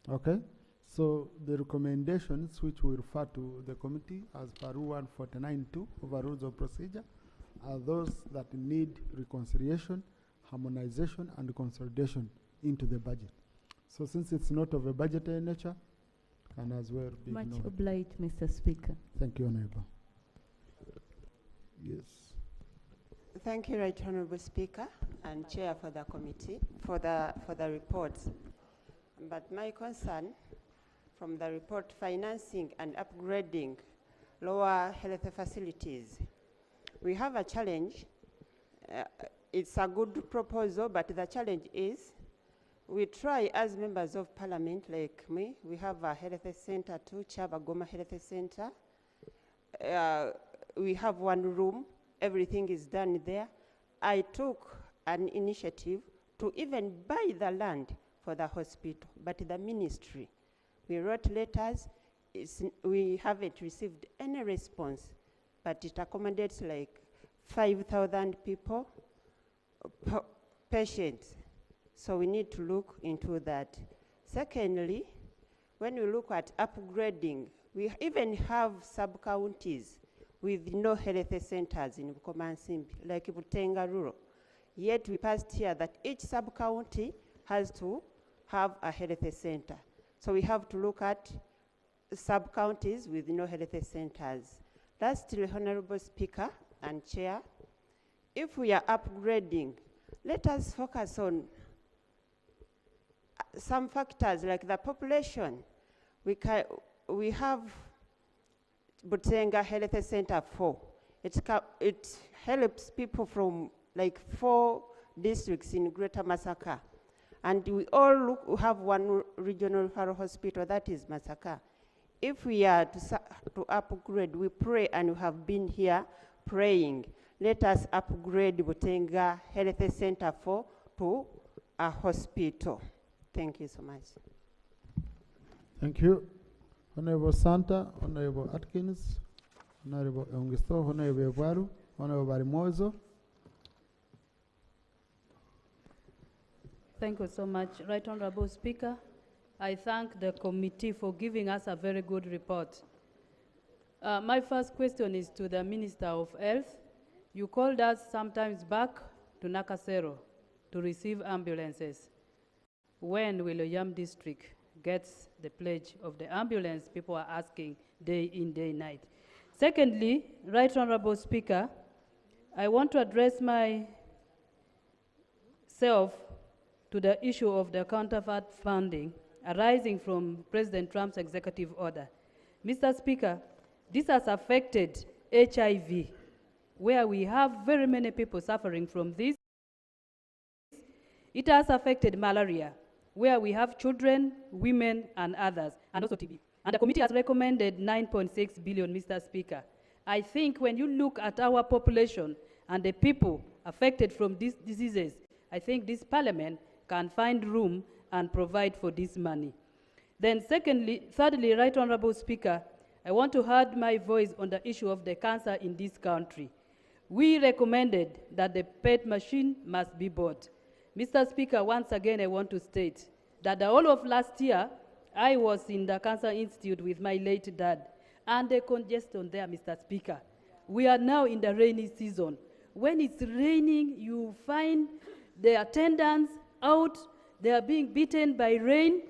Okay? So the recommendations which we refer to the committee as per Rule 149(2) of our rules of procedure are those that need reconciliation, harmonization, and consolidation into the budget. So since it's not of a budgetary nature, can as well be Much ignored. obliged, Mr. Speaker. Thank you, Honorable. Yes. Thank you, Right Honorable Speaker and Chair for the committee for the report. But my concern from the report, financing and upgrading lower health facilities. We have a challenge. It's a good proposal, but the challenge is we try as members of parliament like me, we have a health center too, Chabagoma Health Center. We have one room, everything is done there. I took an initiative to even buy the land for the hospital, but the ministry, we wrote letters, we haven't received any response, but it accommodates like 5,000 people, patients. So we need to look into that. Secondly, when we look at upgrading, we even have sub-counties with no health centers in Bukomansimbi, like Butenga Rural. Yet we passed here that each sub-county has to have a health center. So we have to look at sub-counties with no health centers. Lastly, Honorable Speaker and Chair, if we are upgrading, let us focus on some factors like the population. We have Butenga Health Center 4. It helps people from like 4 districts in Greater Masaka. And we all have one regional referral hospital, that is Masaka. If we are to upgrade, we pray and we have been here praying. Let us upgrade Butenga Health Center 4 to a hospital. Thank you so much. Thank you. Honorable Santa, Honorable Atkins, Honorable Ongisto, Honorable Waru, Honorable Barimozo. Thank you so much, Right Honorable Speaker. I thank the committee for giving us a very good report. My first question is to the Minister of Health. You called us sometimes back to Nakasero to receive ambulances. When will Yam district gets the pledge of the ambulance? People are asking day in, day night. Secondly, Right Honorable Speaker, I want to address myself to the issue of the counterfeit funding arising from President Trump's executive order. Mr. Speaker, this has affected HIV, where we have very many people suffering from this. It has affected malaria, where we have children, women, and others, and also TB. And the committee has recommended 9.6 billion, Mr. Speaker. I think when you look at our population and the people affected from these diseases, I think this parliament can find room and provide for this money. Then thirdly, Right Honorable Speaker, I want to add my voice on the issue of the cancer in this country. We recommended that the PET machine must be bought. Mr. Speaker, once again, I want to state that the whole of last year, I was in the Cancer Institute with my late dad, and the congestion there, Mr. Speaker. We are now in the rainy season. When it's raining, you find the attendants out, they are being beaten by rain.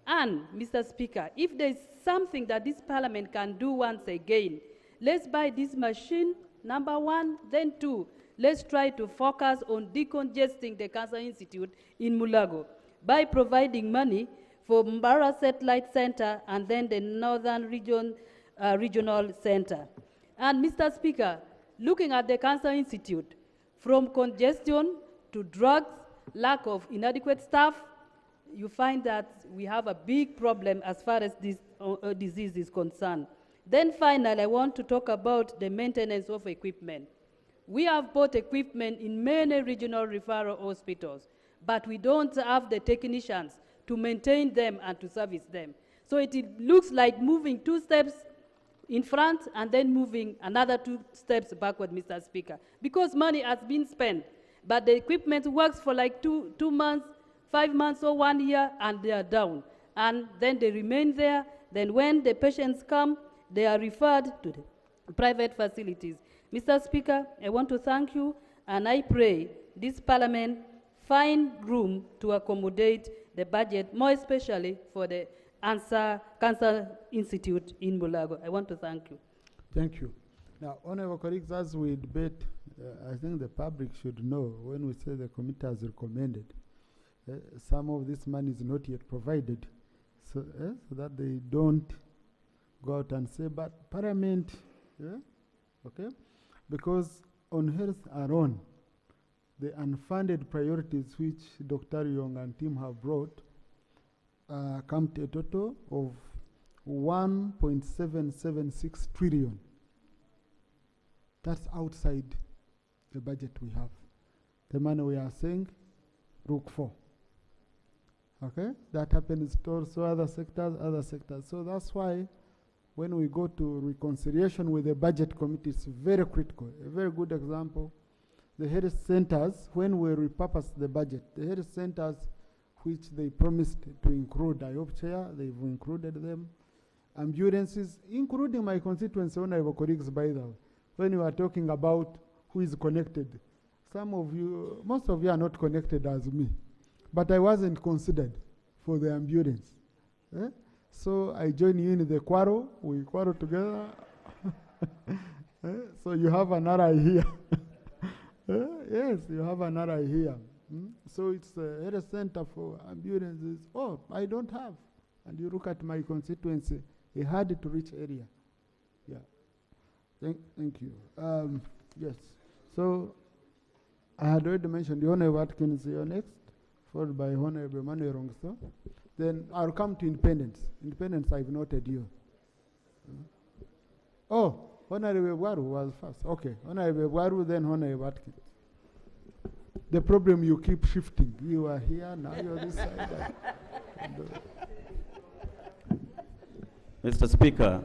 And, Mr. Speaker, if there's something that this parliament can do once again, let's buy this machine, number one, then two, let's try to focus on decongesting the Cancer Institute in Mulago by providing money for Mbara Satellite Center and then the Northern Regional Center. And Mr. Speaker, looking at the Cancer Institute, from congestion to drugs, lack of inadequate staff, you find that we have a big problem as far as this disease is concerned. Then finally, I want to talk about the maintenance of equipment. We have bought equipment in many regional referral hospitals, but we don't have the technicians to maintain them and to service them. So it looks like moving 2 steps in front and then moving another 2 steps backward, Mr. Speaker, because money has been spent, but the equipment works for like 2 months, 5 months or 1 year, and they are down. And then they remain there. Then when the patients come, they are referred to the private facilities. Mr. Speaker, I want to thank you, and I pray this parliament find room to accommodate the budget, more especially for the Cancer Institute in Mulago. I want to thank you. Thank you. Now, honorable colleagues, as we debate, I think the public should know when we say the committee has recommended, some of this money is not yet provided, so that they don't go out and say, but Parliament, okay? Because on health alone, the unfunded priorities which Dr. Young and team have brought come to a total of 1.776 trillion. That's outside the budget we have. The money we are saying, Rook 4. Okay? That happens to also other sectors. So that's why when we go to reconciliation with the budget committee, it's very critical. A very good example, the health centers, when we repurpose the budget, the health centers which they promised to include Chair, they've included them. Ambulances, including my constituency, honorable colleagues, by the way, when you are talking about who is connected. Some of you, most of you are not connected as me, but I wasn't considered for the ambulance. So I join you in the quarrel, we quarrel together. So you have an ally here. Yes, you have an ally here. So it's a health center for ambulances. Oh, I don't have. And you look at my constituency, a hard to reach area. Yeah. Thank you. Yes. So I had already mentioned the Honorable Watkins here next, followed by Honorable Manuel Rongso. Then I'll come to independence. Independence, I've noted you. Oh, Honorable Waru was first. Okay, Honorable Waru, then Honorable Watkins. The problem, you keep shifting. You are here, now you're this side. Mr. Speaker,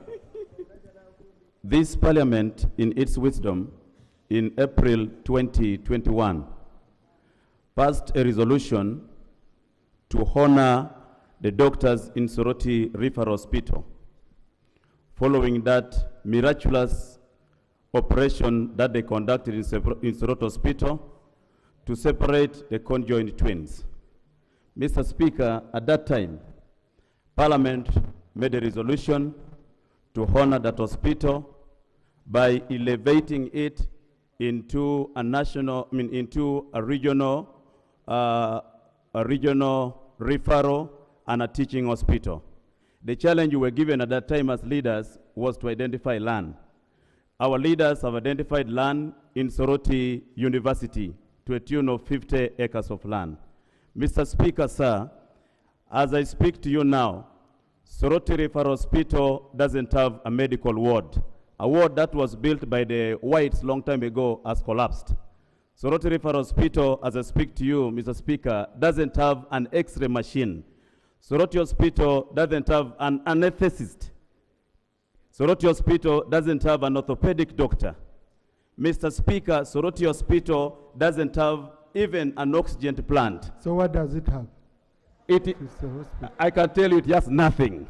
this parliament, in its wisdom, in April 2021, passed a resolution to honor the doctors in Soroti Referral Hospital, following that miraculous operation that they conducted in Soroti Hospital to separate the conjoined twins. Mr. Speaker, at that time, Parliament made a resolution to honor that hospital by elevating it into a regional referral and a teaching hospital. The challenge we were given at that time as leaders was to identify land. Our leaders have identified land in Soroti University to a tune of 50 acres of land. Mr. Speaker, sir, as I speak to you now, Soroti Referral Hospital doesn't have a medical ward. A ward that was built by the whites long time ago has collapsed. Soroti Referral Hospital, as I speak to you, Mr. Speaker, doesn't have an X-ray machine. Soroti Hospital doesn't have an anesthetist. Soroti Hospital doesn't have an orthopedic doctor. Mr. Speaker, Soroti Hospital doesn't have even an oxygen plant. So what does it have? I can tell you it has nothing.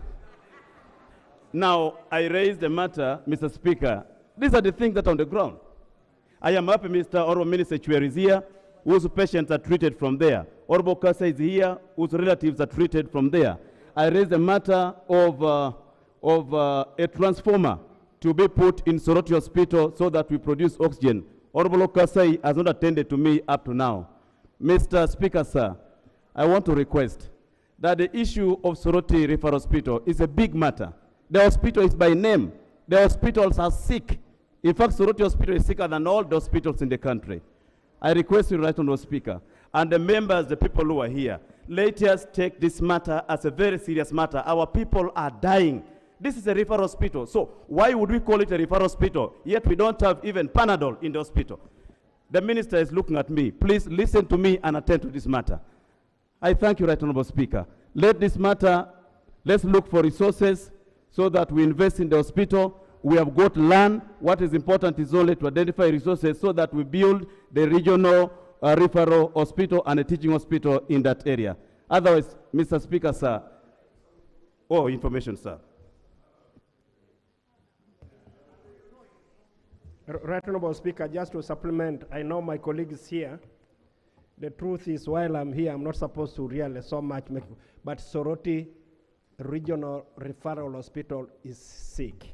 Now, I raised the matter, Mr. Speaker. These are the things that are on the ground. I am happy Mr. Honorable Minister Chwer is here, whose patients are treated from there. Honorable Kasa is here, whose relatives are treated from there. I raised the matter of a transformer to be put in Soroti Hospital so that we produce oxygen. Honorable Okasai has not attended to me up to now. Mr. Speaker, sir, I want to request that the issue of Soroti Referral Hospital is a big matter. The hospital is by name. The hospitals are sick. In fact, Soroti Hospital is sicker than all the hospitals in the country. I request you, Right Honourable Speaker, and the members, the people who are here, let us take this matter as a very serious matter. Our people are dying. This is a referral hospital. So why would we call it a referral hospital, yet we don't have even Panadol in the hospital? The minister is looking at me. Please listen to me and attend to this matter. I thank you, Right Honourable Speaker. Let this matter, let's look for resources so that we invest in the hospital. We have got land. What is important is only to identify resources so that we build the regional referral hospital and a teaching hospital in that area. Otherwise, Mr. Speaker, sir, information, sir. Right Honourable Speaker, just to supplement, I know my colleagues here. The truth is, while I'm here, I'm not supposed to really so much make, but Soroti Regional Referral Hospital is sick.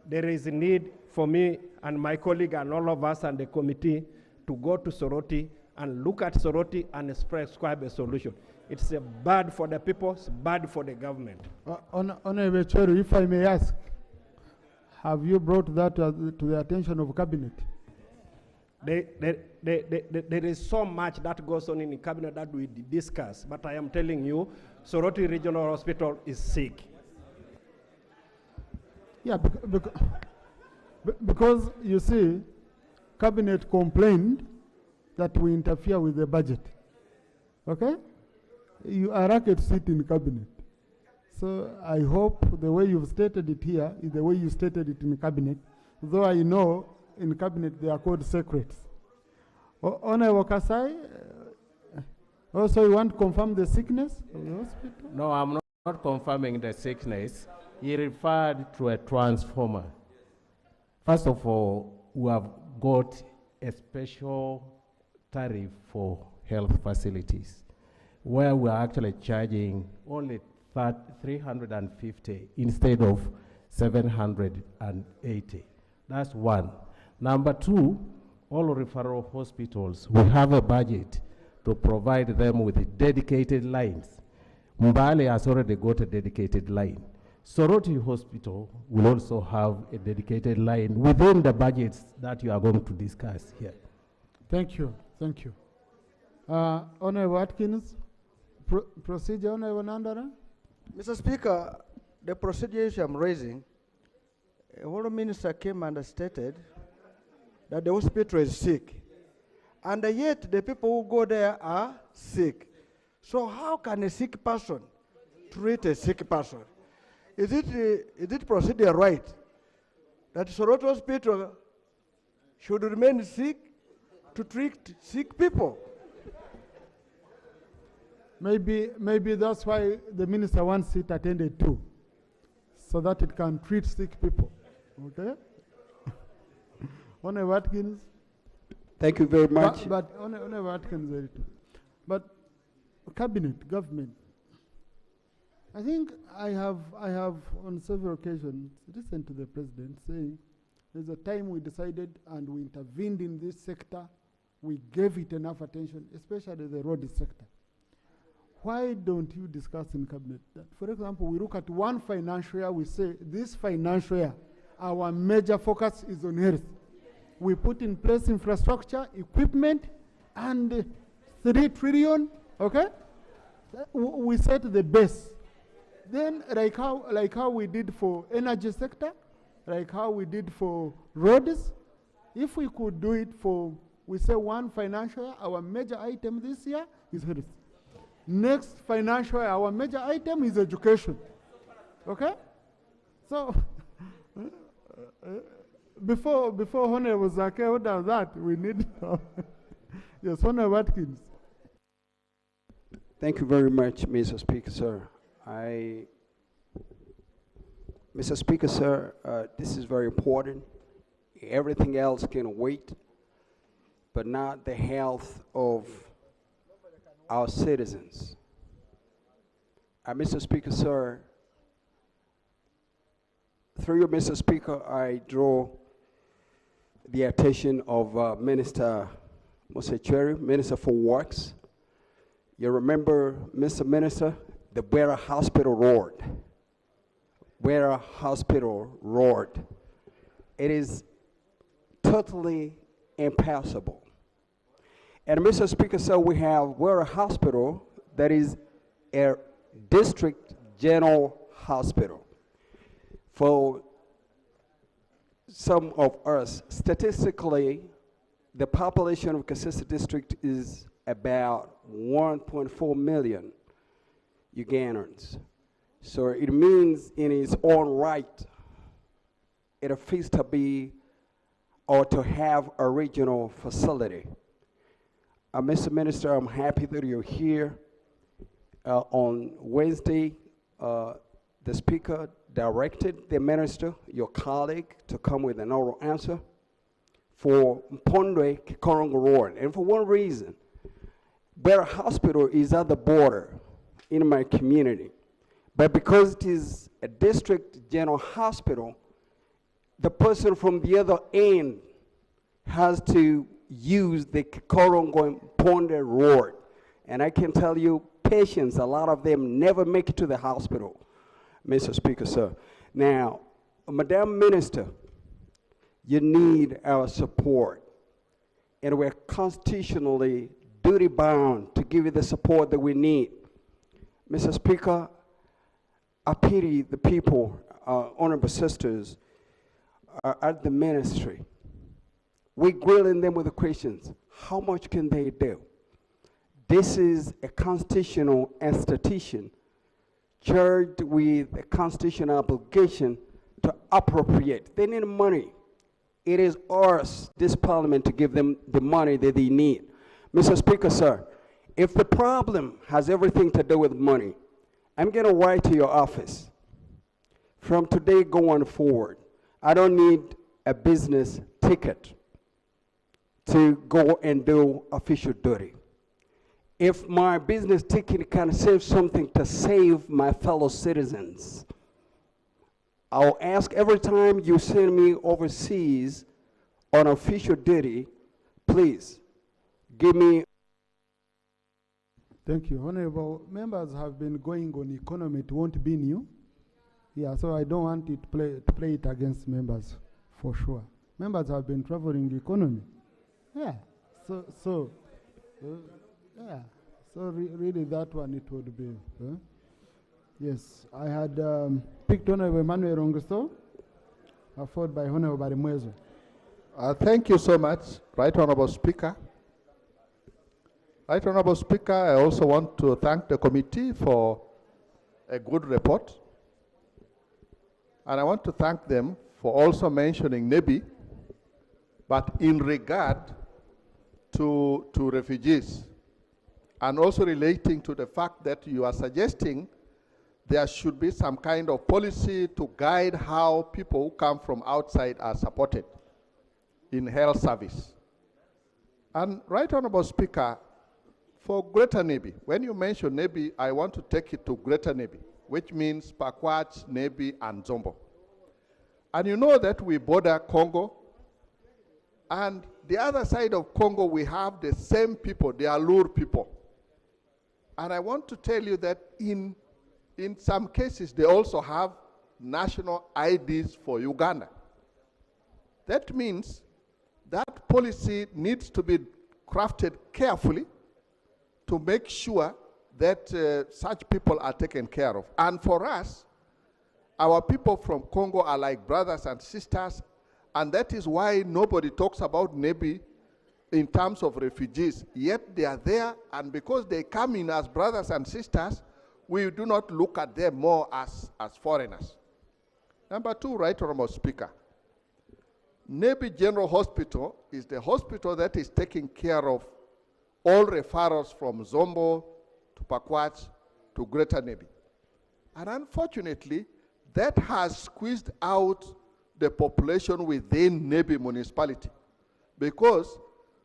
There is a need for me and my colleague and all of us and the committee to go to Soroti and look at Soroti and prescribe a solution. It's bad for the people, it's bad for the government. Honourable Chwer, if I may ask, have you brought that to the attention of Cabinet? There is so much that goes on in the Cabinet that we discuss, but I am telling you, Soroti Regional Hospital is sick. Yeah, because you see, Cabinet complained that we interfere with the budget. Okay? You are a racket seat in Cabinet. So I hope the way you've stated it here is the way you stated it in Cabinet, though I know in Cabinet they are called secrets. Honourable Kasai, also you want to confirm the sickness of the hospital? No, I'm not confirming the sickness. He referred to a transformer. First of all, we have got a special tariff for health facilities where we are actually charging only 350 instead of 780. That's one. Number two, all referral hospitals, we have a budget to provide them with dedicated lines. Mbale has already got a dedicated line. Soroti Hospital will also have a dedicated line within the budgets that you are going to discuss here. Thank you. Thank you. Honourable Watkins, procedure, Honourable Nandara. Mr. Speaker, the procedure issue I'm raising, one minister came and stated that the hospital is sick, and yet the people who go there are sick. So how can a sick person treat a sick person? Is it procedure right that Soroti Hospital should remain sick to treat sick people? Maybe that's why the minister wants it attended to, so that it can treat sick people. Okay? Honorable Watkins. Thank you very much. But Honorable Watkins, but cabinet, government. I think I have on several occasions listened to the president saying there's a time we decided and we intervened in this sector. We gave it enough attention, especially the road sector. Why don't you discuss in cabinet that, for example, we look at one financial year, we say this financial year, our major focus is on health. We put in place infrastructure, equipment, and 3 trillion, okay? We set the base. Then, like how we did for energy sector, like how we did for roads, if we could do it for, we say one financial year, our major item this year is health. Next financial year, our major item is education, okay? So, before Honorable Zake, what does that? We need, yes, Honorable Watkins. Thank you very much, Mr. Speaker, sir. Mr. Speaker, sir, this is very important. Everything else can wait, but not the health of our citizens. Mr. Speaker, sir, through you, Mr. Speaker, I draw the attention of Minister Musecheri, Minister for Works. You remember, Mr. Minister, the Bwera Hospital Road. Bwera Hospital Road. It is totally impassable. And Mr. Speaker, so we have Bwera Hospital that is a district general hospital. For some of us, statistically, the population of Kasese district is about 1.4 million Ugandans. So it means in its own right, it fits to be or to have a regional facility. Mr. Minister, I'm happy that you're here. On Wednesday, the Speaker directed the Minister, your colleague, to come with an oral answer for Mpondwe Kikorongo Road. And for one reason, Bwera Hospital is at the border in my community. But because it is a district general hospital, the person from the other end has to use the Kikorongo Mponde Road. And I can tell you, patients, a lot of them never make it to the hospital, Mr. Speaker, sir. Now, Madam Minister, you need our support. And we're constitutionally duty-bound to give you the support that we need. Mr. Speaker, I pity the people, honorable sisters, at the ministry. We're grilling them with the questions. How much can they do? This is a constitutional institution charged with a constitutional obligation to appropriate. They need money. It is ours, this parliament, to give them the money that they need. Mr. Speaker, sir, if the problem has everything to do with money, I'm going to write to your office. From today going forward, I don't need a business ticket to go and do official duty. If my business ticket can save something to save my fellow citizens, I'll ask every time you send me overseas on official duty, please give me. Thank you. Honorable members have been going on economy. It won't be new. Yeah, so I don't want it to play it against members, for sure. Members have been traveling economy. Yeah, so really that one it would be. Yes, I had picked Honorable Emmanuel Rongusto, followed by Honorable Barimwezo. Thank you so much, Right Honorable Speaker. Right Honorable Speaker, I also want to thank the committee for a good report. And I want to thank them for also mentioning NEBI, but in regard to refugees, and also relating to the fact that you are suggesting there should be some kind of policy to guide how people who come from outside are supported. in health service. And Right Honorable Speaker, for Greater Nebi, when you mention Nebi, I want to take it to Greater Nebi, which means Pakwach, Nebi, and Zombo. And you know that we border Congo, and the other side of Congo, we have the same people, the Alur people. And I want to tell you that in some cases, they also have national IDs for Uganda. That means that policy needs to be crafted carefully to make sure that such people are taken care of. And for us, our people from Congo are like brothers and sisters, and that is why nobody talks about Nebi in terms of refugees. Yet they are there, and because they come in as brothers and sisters, we do not look at them more as foreigners. Number two, Right Honorable Speaker, Nebi General Hospital is the hospital that is taking care of all referrals from Zombo to Pakwach to Greater Nebi. And unfortunately, that has squeezed out the population within Nebi municipality, because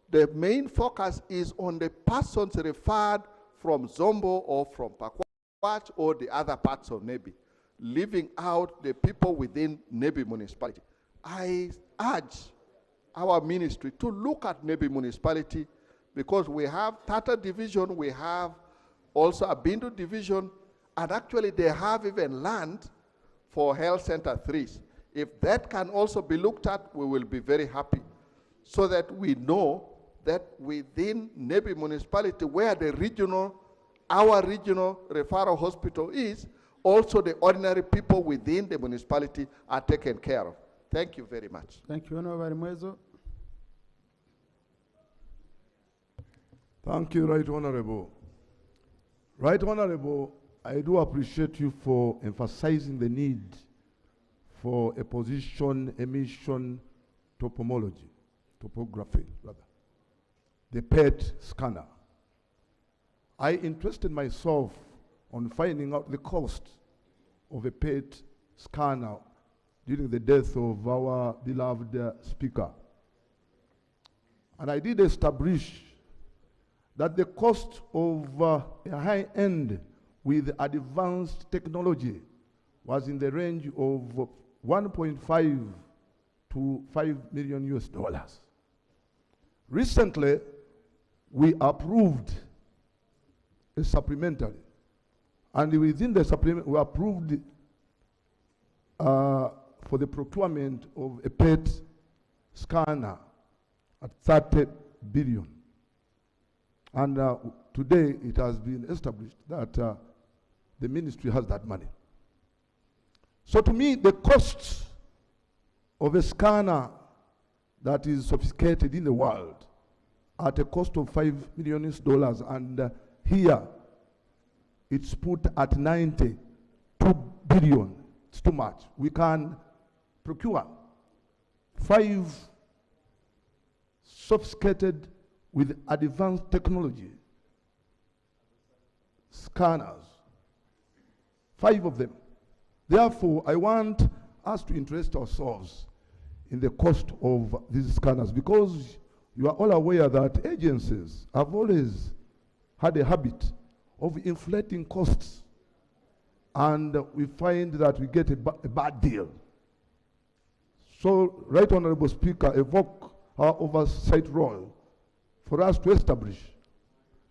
the main focus is on the persons referred from Zombo or from Pakwach or the other parts of Nebi, leaving out the people within Nebi municipality. I urge our ministry to look at Nebi municipality, because we have Tata division, we have also a Bindu division, and actually they have even land for health center 3s. If that can also be looked at, we will be very happy, so that we know that within Nebi municipality, where our regional referral hospital is, also the ordinary people within the municipality are taken care of. Thank you very much. Thank you, Honorable Mwezo. Thank you, Right Honorable. Right Honorable, I do appreciate you for emphasizing the need for a position emission topography, rather, the PET scanner. I interested myself on finding out the cost of a PET scanner during the death of our beloved speaker. And I did establish that the cost of a high-end with advanced technology was in the range of 1.5 to 5 million US dollars. Recently, we approved a supplementary, and within the supplement, we approved for the procurement of a PET scanner at 30 billion. And today it has been established that the ministry has that money. So to me, the cost of a scanner that is sophisticated in the world at a cost of $5 million, and here it's put at 92 billion. It's too much. We can procure 5 sophisticated with advanced technology scanners, 5 of them. Therefore, I want us to interest ourselves in the cost of these scanners, because you are all aware that agencies have always had a habit of inflating costs, and we find that we get a bad deal. So, Right Honorable Speaker, evoke our oversight role for us to establish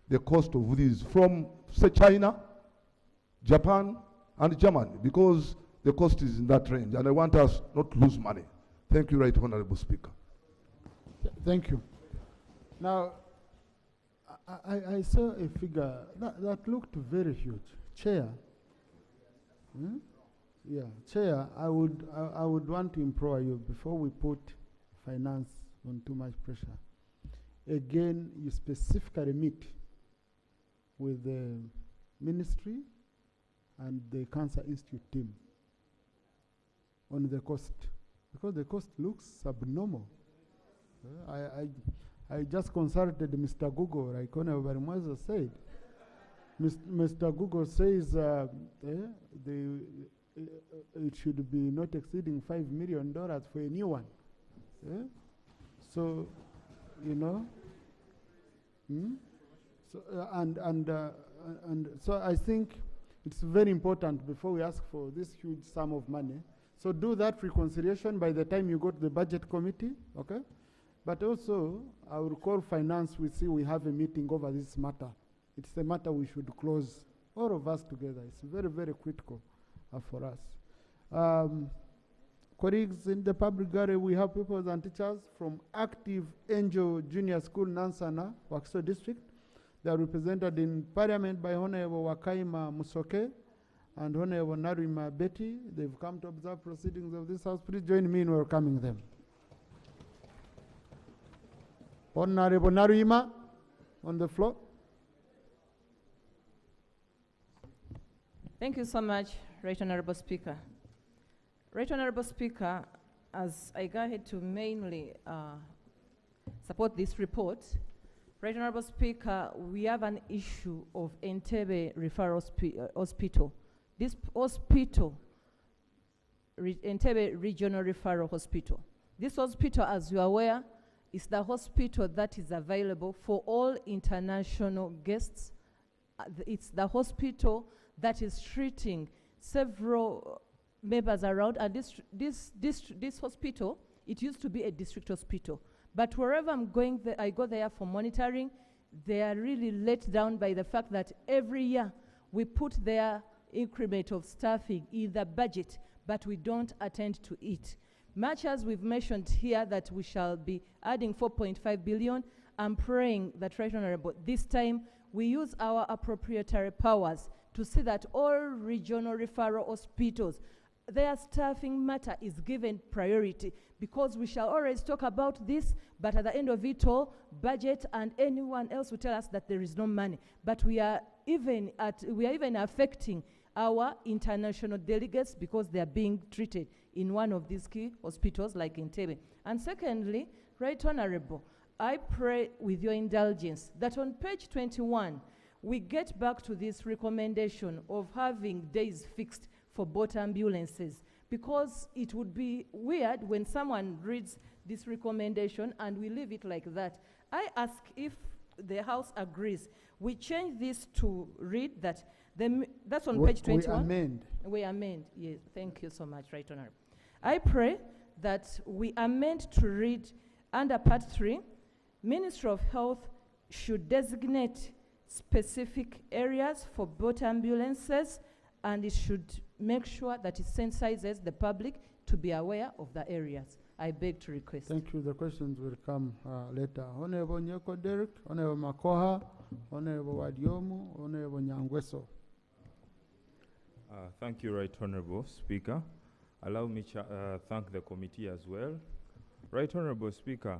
the cost of these from, say, China, Japan, and Germany, because the cost is in that range, and I want us not to lose money. Thank you, Right Honorable Speaker. Thank you. Now, I saw a figure that looked very huge. Chair. Yeah, Chair, I would want to implore you, before we put finance on too much pressure, again, you specifically meet with the ministry and the Cancer Institute team on the cost, because the cost looks subnormal. I just consulted Mr. Google, like Honorable Mwezo said. Mr. Google says it should be not exceeding $5 million for a new one. So, you know, so, and so I think it's very important before we ask for this huge sum of money. So do that reconciliation by the time you go to the budget committee, okay? But also, I will call finance, we see we have a meeting over this matter. It's a matter we should close, all of us together. It's very, very critical for us. Colleagues in the public gallery, we have pupils and teachers from Active Angel Junior School, Nansana, Wakiso District. They are represented in Parliament by Honorable Wakaima Musoke and Honorable Narima Betty. They've come to observe proceedings of this House. Please join me in welcoming them. Honorable Narima on the floor. Thank you so much, Right Honorable Speaker. Right Honorable Speaker, as I go ahead to mainly support this report, Right Honorable Speaker, we have an issue of Entebbe Referral Hospital. This hospital, Entebbe Regional Referral Hospital. This hospital, as you are aware, is the hospital that is available for all international guests. It's the hospital that is treating several members around, and this hospital, it used to be a district hospital. But wherever I'm going, I go there for monitoring. They are really let down by the fact that every year we put their increment of staffing in the budget, but we don't attend to it. Much as we've mentioned here that we shall be adding 4.5 billion, I'm praying that, Right Honorable, this time we use our appropriatory powers to see that all regional referral hospitals, their staffing matter is given priority, because we shall always talk about this, but at the end of it all, budget and anyone else will tell us that there is no money. But we are even affecting our international delegates because they are being treated in one of these key hospitals like Entebbe. And secondly, Right Honorable, I pray with your indulgence that on page 21, we get back to this recommendation of having days fixed for boat ambulances, because it would be weird when someone reads this recommendation and we leave it like that. I ask if the House agrees. We change this to read that, that's on page 21. We amend. We amend, yes, thank you so much, Right Honorable. I pray that we amend to read under part 3, Ministry of Health should designate specific areas for boat ambulances, and it should make sure that it sensitizes the public to be aware of the areas. I beg to request. Thank you. The questions will come later. Honorable Nyeko Derek, Honorable Makoha, Honorable Wadiomu, Honorable Nyangweso. Thank you, Right Honorable Speaker. Allow me to thank the committee as well. Right Honorable Speaker,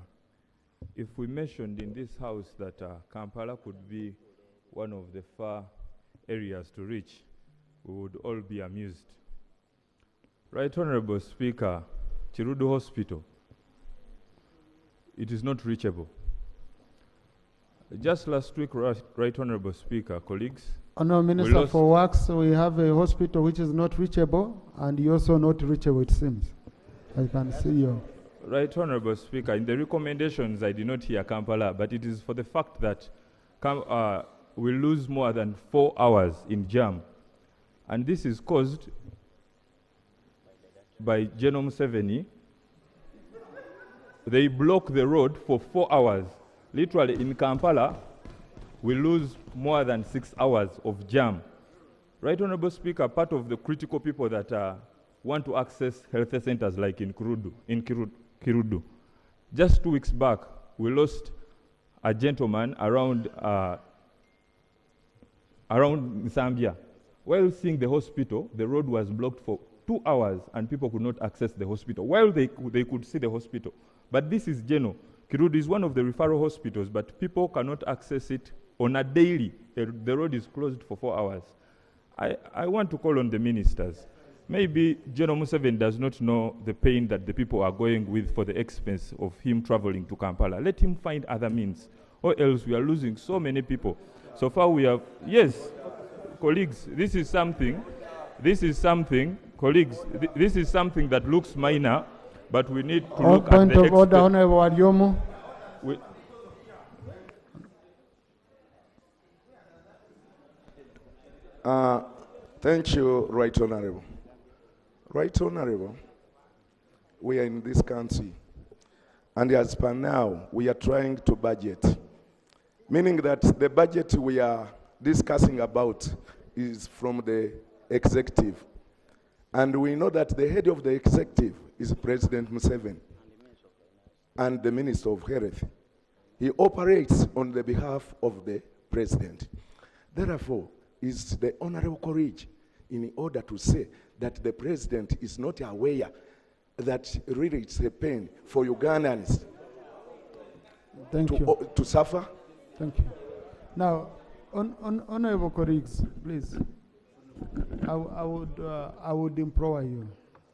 if we mentioned in this House that Kampala could be one of the far areas to reach, we would all be amused. Right Honorable Speaker, Chirudu Hospital, it is not reachable. Just last week, Right Honorable Speaker, colleagues, Honorable Minister for Works, we have a hospital which is not reachable, and you also not reachable, it seems. I can see you. Right Honorable Speaker, in the recommendations, I did not hear Kampala, but it is for the fact that we lose more than 4 hours in jam. And this is caused by Genome 70. They block the road for 4 hours. Literally, in Kampala, we lose more than 6 hours of jam. Right Honorable Speaker, part of the critical people that want to access health centers like in Kirudu. Just 2 weeks back, we lost a gentleman around Zambia. While seeing the hospital, the road was blocked for 2 hours and people could not access the hospital, while they could see the hospital. But this is Geno. Kirudu is one of the referral hospitals, but people cannot access it on a daily. The road is closed for 4 hours. I want to call on the ministers. Maybe General Museveni does not know the pain that the people are going with for the expense of him traveling to Kampala. Let him find other means, or else we are losing so many people. So far we have, yes, colleagues, this is something, colleagues, this is something that looks minor, but we need to All look at point the of order, Honorable Wariomo. we, Thank you, Right Honorable. Right Honorable, we are in this country, and as per now, we are trying to budget, meaning that the budget we are discussing about is from the executive. And we know that the head of the executive is President Museveni and the Minister of Health. He operates on the behalf of the President. Therefore, is the honorable courage in order to say that the President is not aware that really it's a pain for Ugandans to suffer? Thank you. Now, honorable colleagues, please. I would implore you,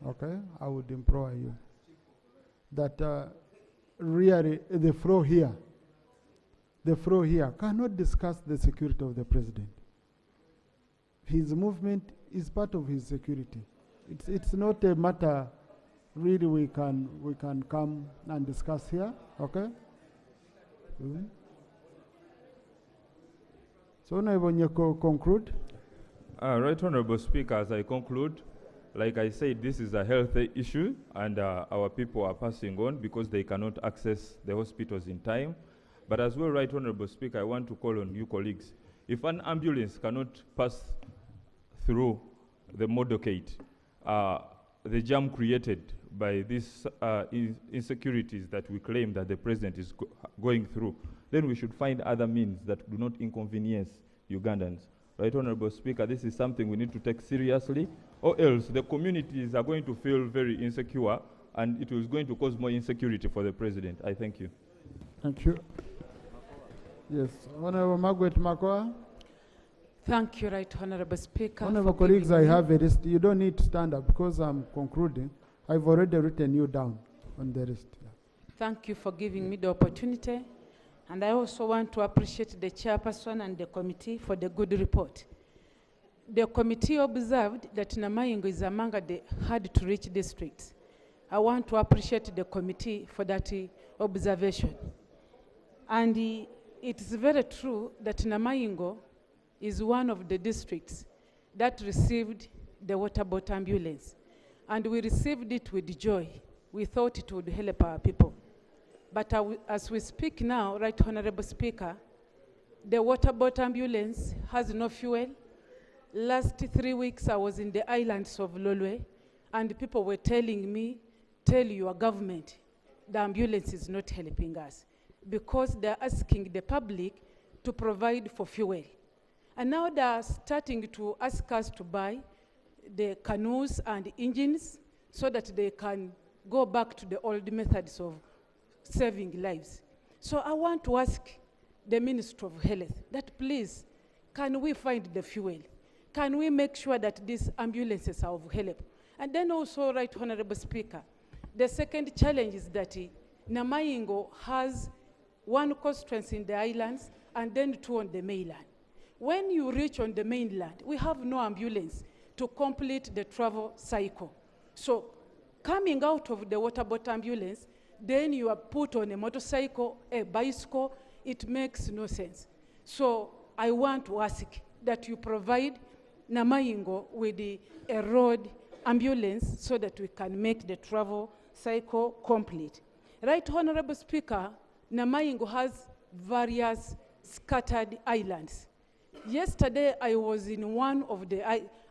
okay? I would implore you that really the floor here cannot discuss the security of the president. His movement is part of his security. It's not a matter really we can come and discuss here, okay? So Honorable Nyeko, conclude. Right Honorable Speaker, as I conclude, like I said, this is a health issue, and our people are passing on because they cannot access the hospitals in time. But as well, Right Honorable Speaker, I want to call on you colleagues. If an ambulance cannot pass through the motorcade, the jam created by these insecurities that we claim that the president is going through, then we should find other means that do not inconvenience Ugandans. Right Honorable Speaker, this is something we need to take seriously, or else the communities are going to feel very insecure, and it is going to cause more insecurity for the president. I thank you. Thank you. Yes, Honorable Margaret Makoa. Thank you, Right Honorable Speaker. Honorable colleagues, I have a list. You don't need to stand up because I'm concluding. I've already written you down on the list. Yeah. Thank you for giving me the opportunity. And I also want to appreciate the chairperson and the committee for the good report. The committee observed that Namayingo is among the hard-to-reach districts. I want to appreciate the committee for that observation. And it is very true that Namayingo is one of the districts that received the water boat ambulance. And we received it with joy. We thought it would help our people. But as we speak now, Right Honorable Speaker, the water boat ambulance has no fuel. Last 3 weeks, I was in the islands of Lolwe, and people were telling me, tell your government, the ambulance is not helping us, because they're asking the public to provide for fuel. And now they're starting to ask us to buy the canoes and engines so that they can go back to the old methods of saving lives. So I want to ask the Minister of Health that please, can we find the fuel? Can we make sure that these ambulances are of help? And then also, Right Honorable Speaker, the second challenge is that Namayingo has one constituency in the islands and then 2 on the mainland. When you reach on the mainland, we have no ambulance to complete the travel cycle. So coming out of the water boat ambulance, then you are put on a motorcycle, a bicycle, it makes no sense. So I want to ask that you provide Namayingo with a road ambulance so that we can make the travel cycle complete. Right Honorable Speaker, Namayingo has various scattered islands. Yesterday I was in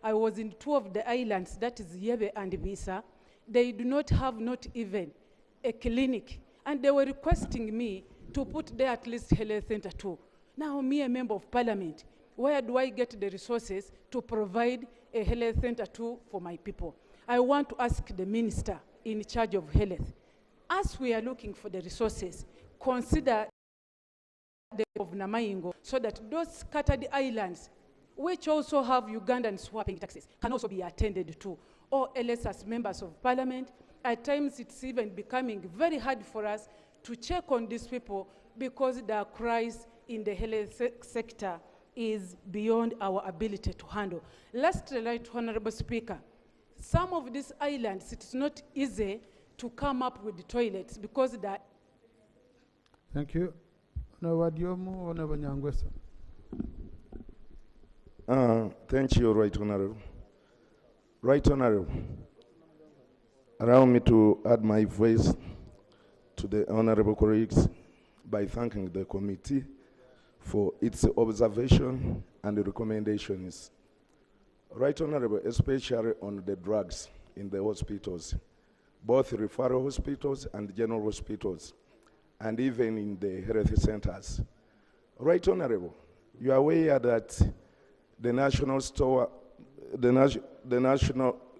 I was in 2 of the islands, that is Yebe and Bisa. They do not have not even a clinic, and they were requesting me to put there at least health center too. Now me, a member of parliament, where do I get the resources to provide a health center too for my people? I want to ask the minister in charge of health, as we are looking for the resources, consider the of Namayingo so that those scattered islands, which also have Ugandans who are paying taxes, can also be attended to, or else as members of parliament. At times it's even becoming very hard for us to check on these people because their cries in the health sector is beyond our ability to handle. Lastly, Right Honorable Speaker, some of these islands, it's not easy to come up with the toilets because that. Thank you. Honorable Diomu, Honorable Nyangwesa. Thank you, Right Honorable. Right Honorable, allow me to add my voice to the honorable colleagues by thanking the committee for its observation and recommendations. Right Honorable, especially on the drugs in the hospitals, both referral hospitals and general hospitals, and even in the health centers. Right Honorable, you are aware that the national store,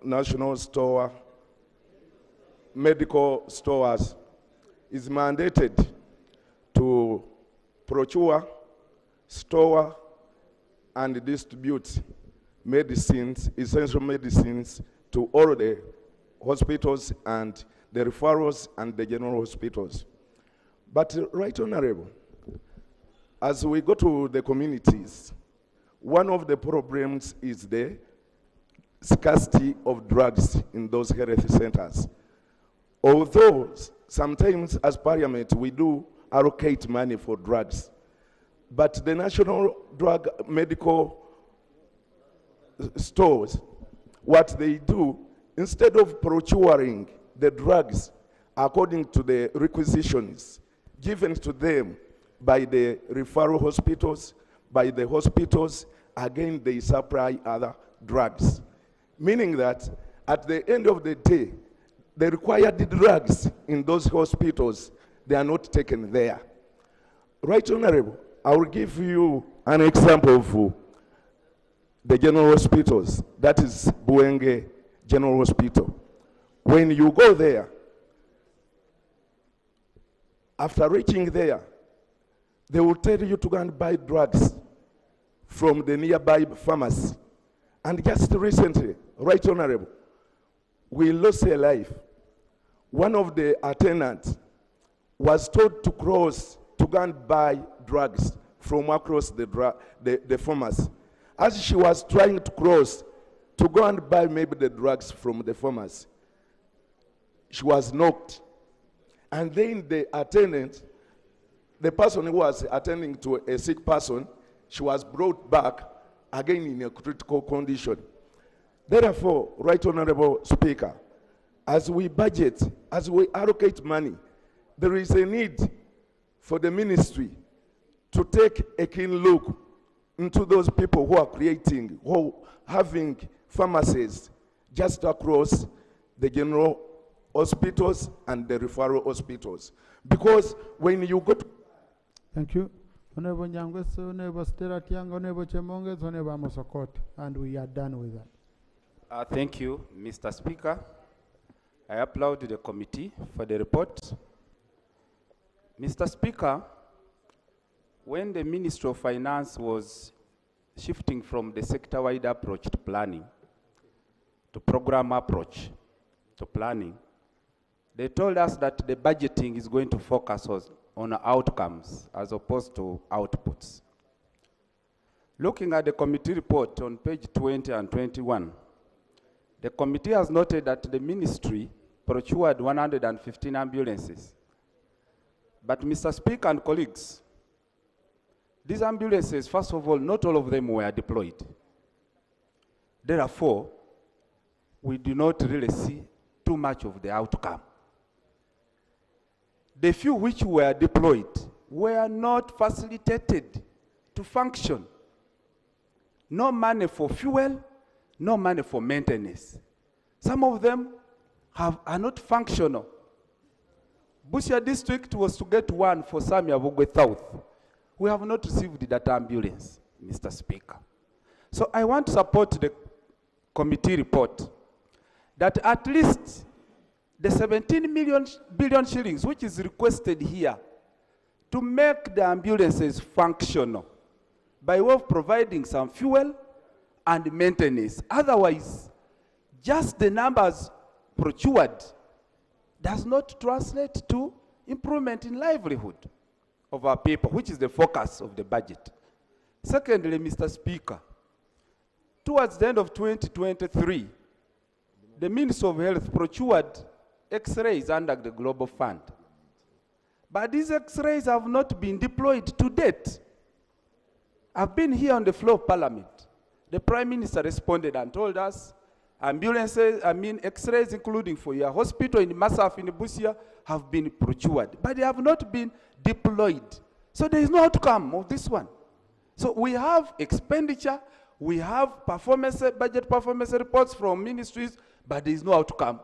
national store, medical stores is mandated to procure, store, and distribute medicines, essential medicines, to all the hospitals and the referrals and the general hospitals. But Right Honorable, as we go to the communities, one of the problems is the scarcity of drugs in those health centers. Although sometimes as Parliament we do allocate money for drugs, but the national drug medical stores, what they do, instead of procuring the drugs according to the requisitions given to them by the referral hospitals, by the hospitals, again they supply other drugs. Meaning that at the end of the day, the required drugs in those hospitals, they are not taken there. Right Honorable, I will give you an example of the general hospitals. That is Buenge General Hospital. When you go there, after reaching there, they will tell you to go and buy drugs from the nearby pharmacy. And just recently, Right Honorable, we lost a life. One of the attendants was told to cross to go and buy drugs from across the pharmacy. As she was trying to cross to go and buy maybe the drugs from the pharmacy, she was knocked. And then the attendant, the person who was attending to a sick person, she was brought back again in a critical condition. Therefore, Right Honorable Speaker, as we budget, as we allocate money, there is a need for the ministry to take a keen look into those people who are creating, who are having pharmacies just across the general hospitals and the referral hospitals. Because when you go to... Thank you. Honorable Nyangwese, Honorable Stella Tiang, Honorable Chemonges, Honorable Mosokot, and we are done with that. Thank you, Mr. Speaker. I applaud the committee for the report. Mr. Speaker, when the Ministry of Finance was shifting from the sector-wide approach to planning to program approach to planning, they told us that the budgeting is going to focus on outcomes as opposed to outputs. Looking at the committee report on page 20 and 21, the committee has noted that the ministry procured 115 ambulances. But Mr. Speaker and colleagues, these ambulances, first of all, not all of them were deployed. Therefore, we do not really see too much of the outcome. The few which were deployed were not facilitated to function. No money for fuel, no money for maintenance. Some of them are not functional. Busia district was to get one for Samia Bugwe South. We have not received that ambulance, Mr. Speaker. So I want to support the committee report that at least the 17 billion shillings which is requested here to make the ambulances functional by way of providing some fuel and maintenance. Otherwise, just the numbers procured does not translate to improvement in livelihood of our people, which is the focus of the budget. Secondly, Mr. Speaker, towards the end of 2023, the Ministry of Health procured X-rays under the Global Fund. But these X-rays have not been deployed to date. I've been here on the floor of Parliament. The Prime Minister responded and told us ambulances, X-rays, including for your hospital in Massaf in Busia, have been procured, but they have not been deployed. So there is no outcome of this one. So we have expenditure, we have budget performance reports from ministries, but there is no outcome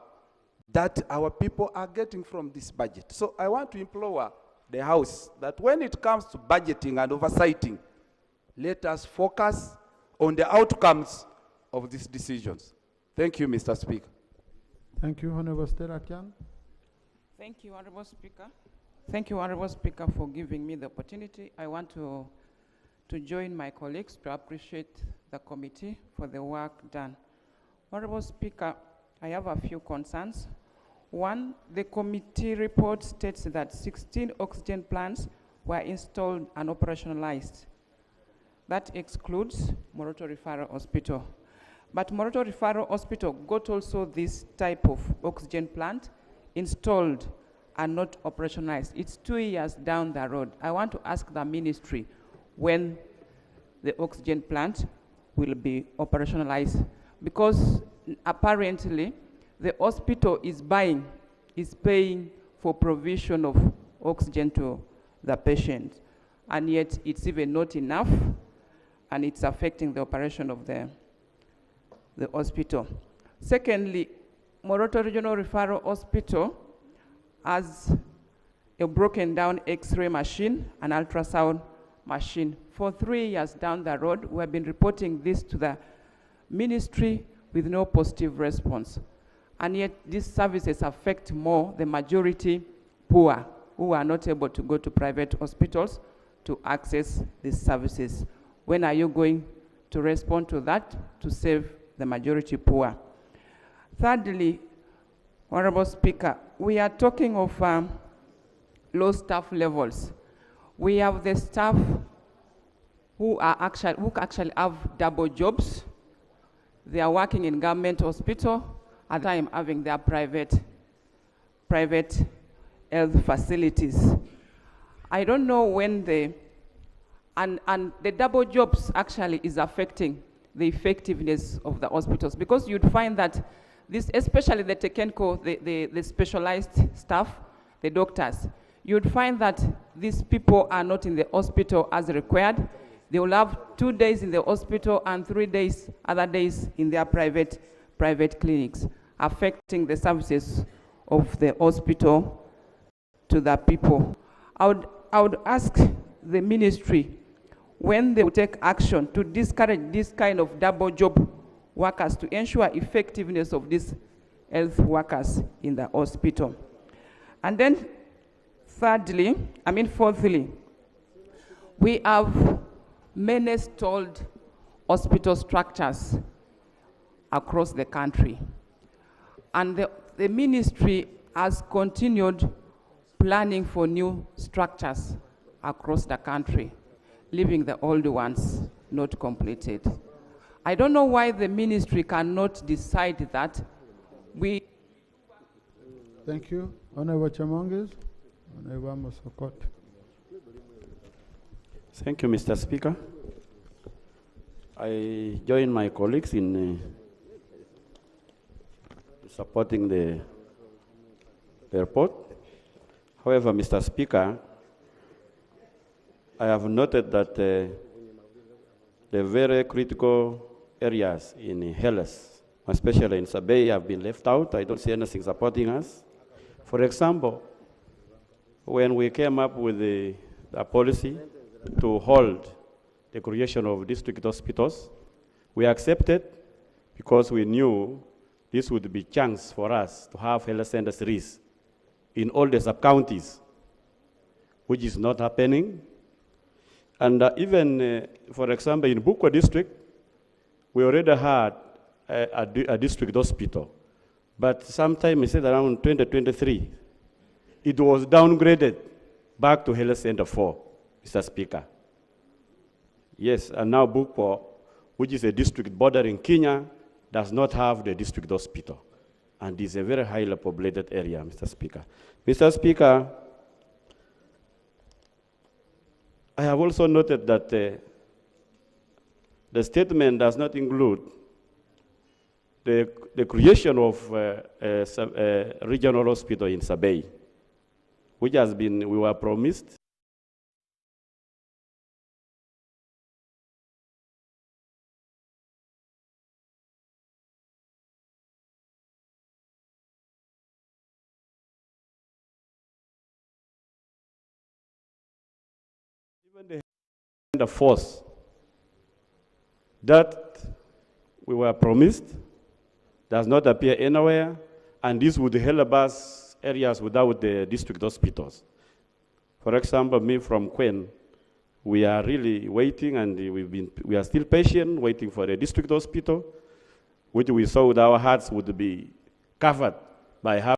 that our people are getting from this budget. So I want to implore the House that when it comes to budgeting and oversighting, let us focus on the outcomes of these decisions. Thank you, Mr. Speaker. Thank you, Honorable Stella Kyan. Thank you, Honorable Speaker. Thank you, Honorable Speaker, for giving me the opportunity. I want to join my colleagues to appreciate the committee for the work done. Honorable Speaker, I have a few concerns. One, the committee report states that 16 oxygen plants were installed and operationalized. That excludes Moroto Referral Hospital. But Moroto Referral Hospital got also this type of oxygen plant installed and not operationalized. It's 2 years down the road. I want to ask the ministry when the oxygen plant will be operationalized, because apparently the hospital is paying for provision of oxygen to the patient, and yet it's even not enough, and it's affecting the operation of the hospital. Secondly, Moroto Regional Referral Hospital has a broken down X-ray machine, an ultrasound machine. For 3 years down the road, we have been reporting this to the ministry with no positive response. And yet these services affect more the majority poor who are not able to go to private hospitals to access these services. When are you going to respond to that to save the majority poor? Thirdly, Honorable Speaker, we are talking of low staff levels. We have the staff who actually have double jobs. They are working in government hospital, at the time having their private health facilities. I don't know when and the double jobs actually is affecting the effectiveness of the hospitals, because you'd find that this, especially the technical, the specialized staff, the doctors, you'd find that these people are not in the hospital as required. They will have 2 days in the hospital and 3 days, other days in their private clinics, affecting the services of the hospital to the people. I would ask the ministry when they will take action to discourage this kind of double job workers, to ensure effectiveness of these health workers in the hospital. And then fourthly, we have many stalled hospital structures across the country. And the ministry has continued planning for new structures across the country, leaving the old ones not completed. I don't know why the ministry cannot decide that. Thank you. Honorable Chamongis. Honorable Mosokot. Thank you, Mr. Speaker. I join my colleagues in supporting the report. However, Mr. Speaker, I have noted that the very critical areas in health, especially in Sabay, have been left out. I don't see anything supporting us. For example, when we came up with the policy to hold the creation of district hospitals, we accepted because we knew this would be a chance for us to have health centers in all the sub-counties, which is not happening. And even, for example, in Bukwa district, we already had a district hospital. But sometime, it said around 2023, it was downgraded back to Health Center 4, Mr. Speaker. Yes, and now Bukwa, which is a district bordering Kenya, does not have the district hospital. and it's a very highly populated area, Mr. Speaker. Mr. Speaker, I have also noted that the statement does not include the creation of a regional hospital in Sabey, which has been, we were promised. Even the force that we were promised does not appear anywhere, and this would help us areas without the district hospitals. For example, me from Queen, we are really waiting, and we are still patient, waiting for the district hospital, which we saw with our hearts would be covered by half.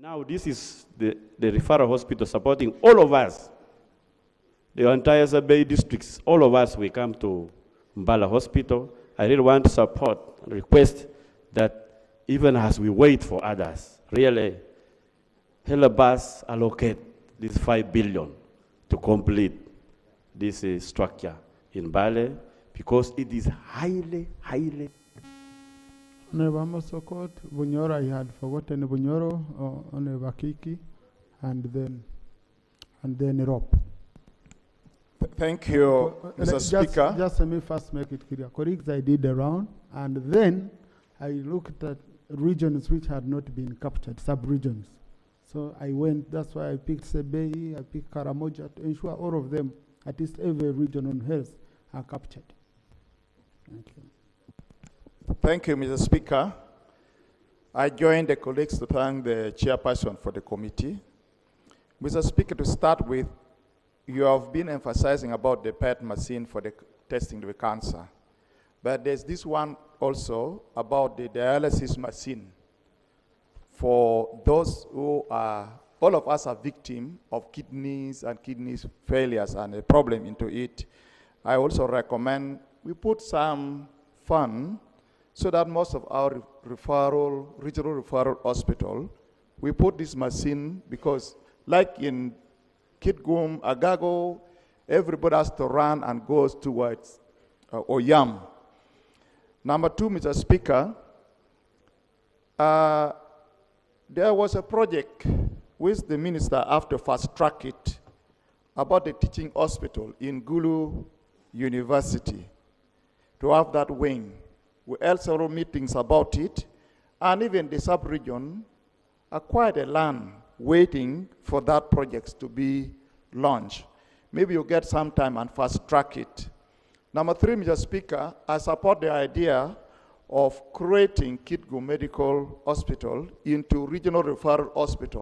Now this is the referral hospital supporting all of us, the entire Sabey districts, all of us, we come to Mbala Hospital. I really want to support and request that even as we wait for others, really help us allocate this 5 billion to complete this structure in Mbale, because it is highly. Honorable Mosokot, Bunyoro, I had forgotten Bunyoro, Honorable Kiki, and then Rob. Thank you, Mr. Speaker. Just let me first make it clear. Colleagues, I did the round, and then I looked at regions which had not been captured, sub-regions. So I went, that's why I picked Sabey, I picked Karamoja, to ensure all of them, at least every region on health, are captured. Thank you. Thank you, Mr. Speaker. I join the colleagues to thank the chairperson for the committee. Mr. Speaker, to start with, you have been emphasizing about the PET machine for the testing the cancer. But there's this one also about the dialysis machine for those who are, all of us are victims of kidneys and kidney failures and a problem into it. I also recommend we put some fund so that most of our regional referral hospital, we put this machine, because like in Kitgum, Agago, everybody has to run and goes towards Oyam. Number two, Mr. Speaker, there was a project which the minister have to fast track it about the teaching hospital in Gulu University, to have that wing. We held several meetings about it, and even the sub-region acquired a land waiting for that project to be launched. Maybe you get some time and fast track it. Number three, Mr. Speaker, I support the idea of creating Kitgum Medical Hospital into regional referral hospital.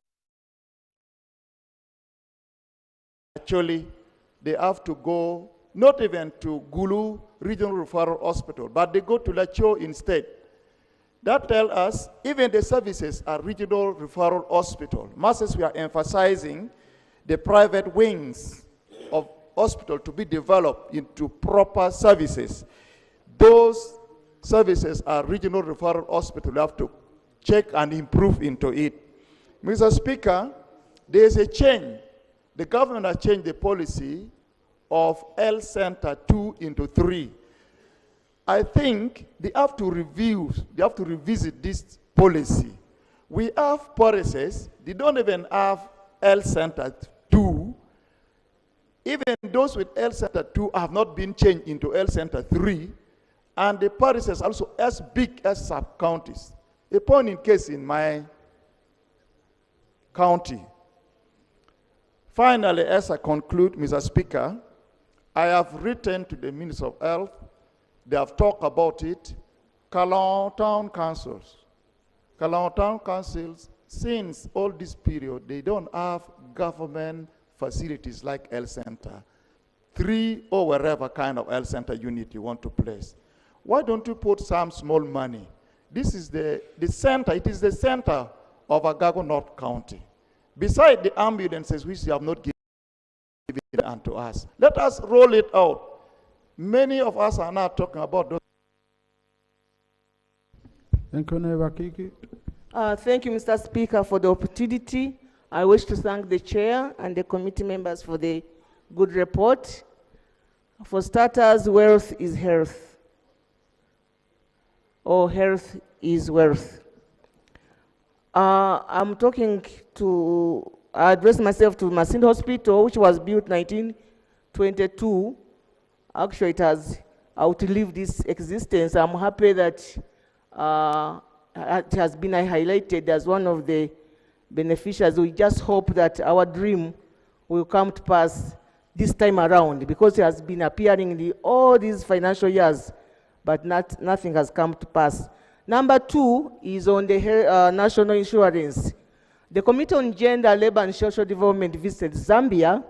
Actually, they have to go not even to Gulu Regional Referral Hospital, but they go to Lacho instead. That tells us even the services are regional referral hospital. Much as we are emphasizing the private wings of hospital to be developed into proper services, those services are regional referral hospital. You have to check and improve into it. Mr. Speaker, there is a change. The government has changed the policy of health center 2 into 3. I think they have to revisit this policy. We have policies, they don't even have health center 2. Even those with health center 2 have not been changed into health center 3. And the policies also as big as sub-counties. A point in case in my county. Finally, as I conclude, Mr. Speaker, I have written to the Minister of Health. They have talked about it. Kalon Town Councils. Kalon Town Councils, since all this period, they don't have government facilities like health center. 3 or wherever kind of health center unit you want to place. Why don't you put some small money This is the center, it is the center of Agago North County. Beside the ambulances which they have not given unto us. Let us roll it out. Many of us are now talking about those. Thank you, Neighbor Kiki. Thank you, Mr. Speaker, for the opportunity. I wish to thank the chair and the committee members for the good report. For starters, wealth is health, or health is wealth. I'm talking to, I address myself to Masinde Hospital, which was built 1922. Actually, it has outlived its existence. I'm happy that it has been highlighted as one of the beneficiaries. We just hope that our dream will come to pass this time around, because it has been appearing in all these financial years, but nothing has come to pass. Number 2 is on the national insurance. The Committee on Gender, Labor and Social Development visited Zambia,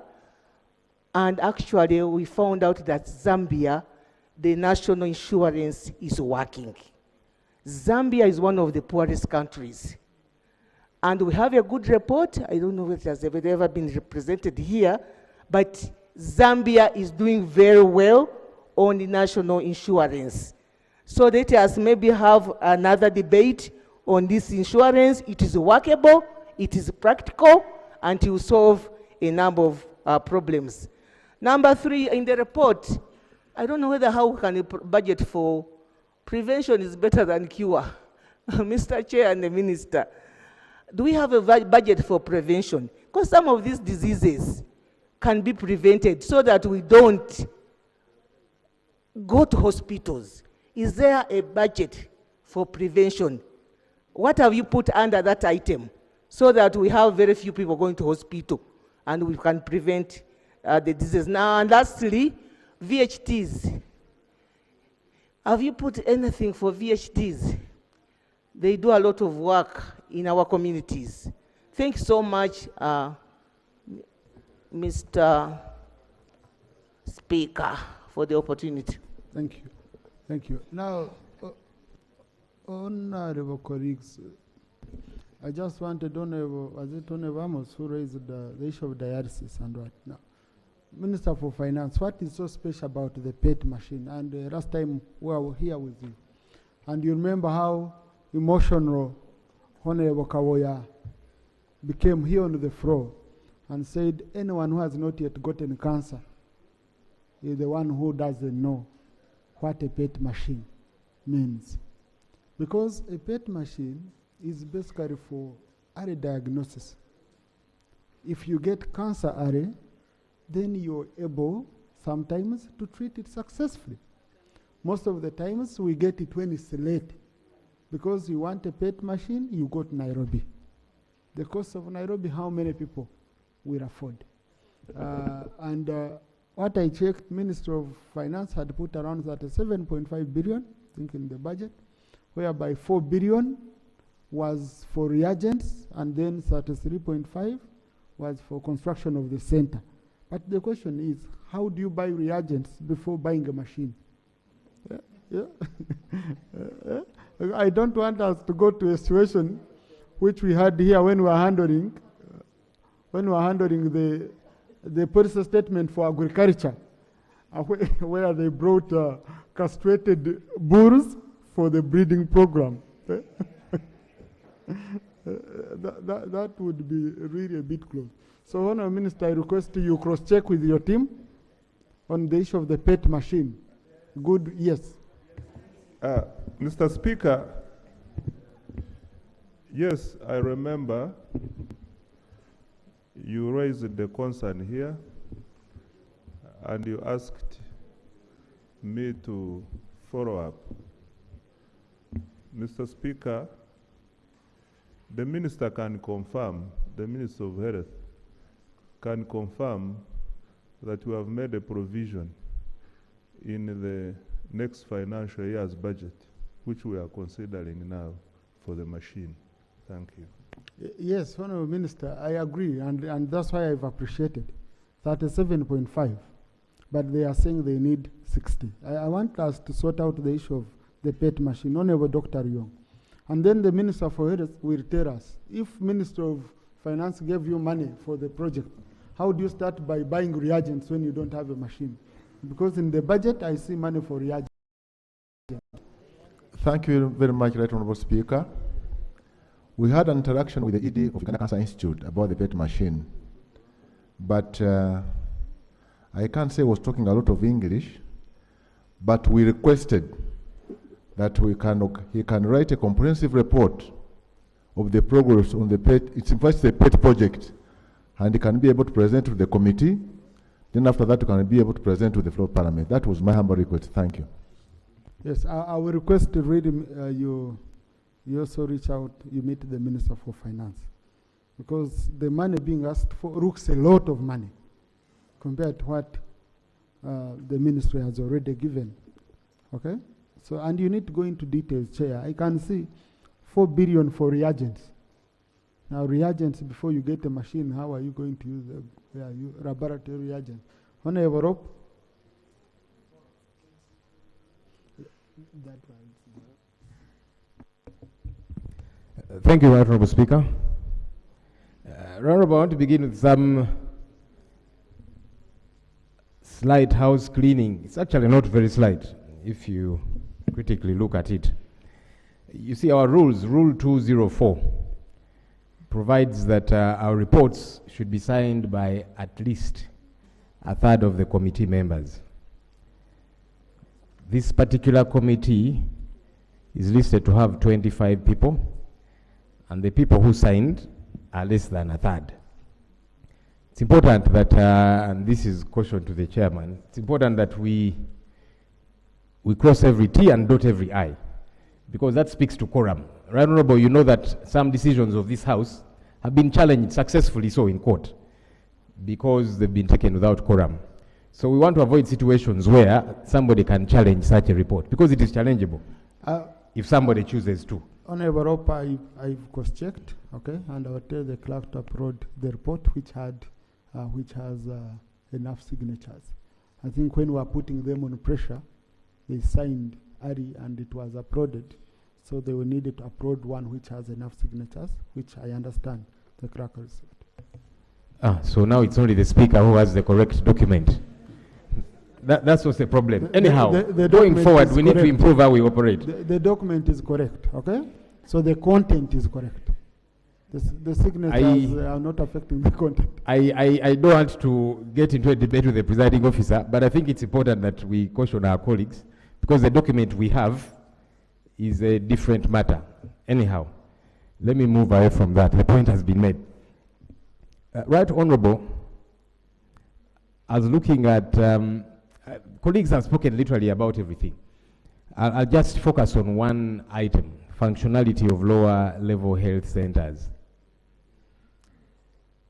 and actually we found out that Zambia, the national insurance is working. Zambia is one of the poorest countries. And we have a good report. I don't know if it has ever been represented here, but Zambia is doing very well on the national insurance. So let us maybe have another debate on this insurance. It is workable, it is practical, and it will solve a number of problems. Number 3, in the report, I don't know how we can budget for prevention is better than cure. Mr. Chair and the Minister, do we have a budget for prevention? Because some of these diseases can be prevented so that we don't go to hospitals. Is there a budget for prevention? What have you put under that item so that we have very few people going to hospital and we can prevent the disease? Now, and lastly, VHTs. Have you put anything for VHTs? They do a lot of work in our communities. Thank you so much, Mr. Speaker, for the opportunity. Thank you. Thank you. Now, honorable colleagues, I just wanted Honorable Amos who raised the issue of dialysis and what. Now, Minister for Finance, what is so special about the PET machine? And last time we were here with you, and you remember how emotional Honorable Kawoya became here on the floor and said anyone who has not yet gotten cancer is the one who doesn't know what a PET machine means. Because a PET machine is basically for early diagnosis. If you get cancer early, then you're able sometimes to treat it successfully. Most of the times we get it when it's late. Because you want a PET machine, you go to Nairobi. The cost of Nairobi, how many people will afford? What I checked, Ministry of Finance had put around 37.5 billion, I think, in the budget, whereby 4 billion was for reagents, and then 33.5 was for construction of the center. But the question is, how do you buy reagents before buying a machine? I don't want us to go to a situation which we had here when we were handling the policy statement for agriculture, where they brought castrated bulls for the breeding program. That would be really a bit close. So, Honourable Minister, I request you cross-check with your team on the issue of the PET machine. Good, yes. Mr. Speaker, yes, I remember you raised the concern here and you asked me to follow up. Mr. Speaker, the Minister can confirm, the Minister of Health can confirm that we have made a provision in the next financial year's budget, which we are considering now for the machine. Thank you. Yes, Honourable Minister, I agree, and that's why I've appreciated 37.5, but they are saying they need 60. I want us to sort out the issue of the PET machine. Honourable Dr. Young, And then the Minister for Health will tell us, if Minister of Finance gave you money for the project, how do you start by buying reagents when you don't have a machine? Because in the budget, I see money for reagents. Thank you very much, Right Honorable Speaker. We had an interaction with the ED of Uganda Cancer Institute about the PET machine, but I can't say I was talking a lot of English, but we requested that he can write a comprehensive report of the progress on the PET. It's in fact a PET project, and he can be able to present to the committee. Then after that, he can be able to present to the floor of Parliament. That was my humble request. Thank you. Yes, I will request to read you also reach out, you meet the Minister for Finance, because the money being asked for looks a lot of money compared to what the ministry has already given. Okay? So, and you need to go into details, Chair. I can see 4 billion for reagents. Now, reagents, before you get a machine, how are you going to use the laboratory reagents? Honorable Rob? Thank you, Honorable Speaker. Honorable, I want to begin with some slight house cleaning. It's actually not very slight if you critically look at it. You see, our rules, Rule 204, provides that our reports should be signed by at least a third of the committee members. This particular committee is listed to have 25 people, and the people who signed are less than a third. It's important that, and this is caution to the chairman, it's important that we cross every T and dot every I, because that speaks to quorum. Right, Honorable, you know that some decisions of this House have been challenged successfully so in court because they've been taken without quorum. So we want to avoid situations where somebody can challenge such a report, because it is challengeable if somebody chooses to. Honorable Rope, I've cross-checked, okay, and I will tell the clerk to upload the report which has enough signatures. I think when we were putting them on pressure, they signed early and it was uploaded. So they will need to upload one which has enough signatures, which I understand the clerk received. So now it's only the speaker who has the correct document. That's what's the problem. Anyhow, going forward, we need to improve how we operate. The document is correct, okay? So the content is correct. The signatures are not affecting the content. I don't want to get into a debate with the presiding officer, but I think it's important that we caution our colleagues, because the document we have is a different matter. Anyhow, let me move away from that. The point has been made. Right Honorable, I was looking at, colleagues have spoken literally about everything. I'll just focus on one item, functionality of lower level health centers.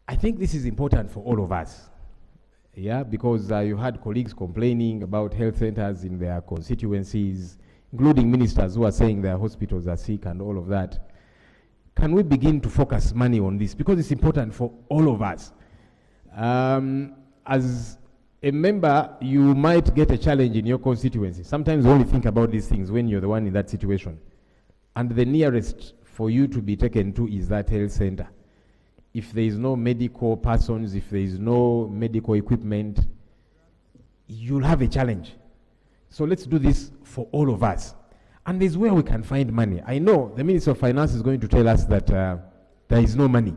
I think this is important for all of us, yeah, because you had colleagues complaining about health centers in their constituencies, including ministers who are saying their hospitals are sick and all of that. Can we begin to focus money on this? Because it's important for all of us. As a member, you might get a challenge in your constituency. Sometimes you only think about these things when you're the one in that situation. And the nearest for you to be taken to is that health center. If there is no medical persons, if there is no medical equipment, you'll have a challenge. So let's do this for all of us. And there's where we can find money. I know the Minister of Finance is going to tell us that there is no money.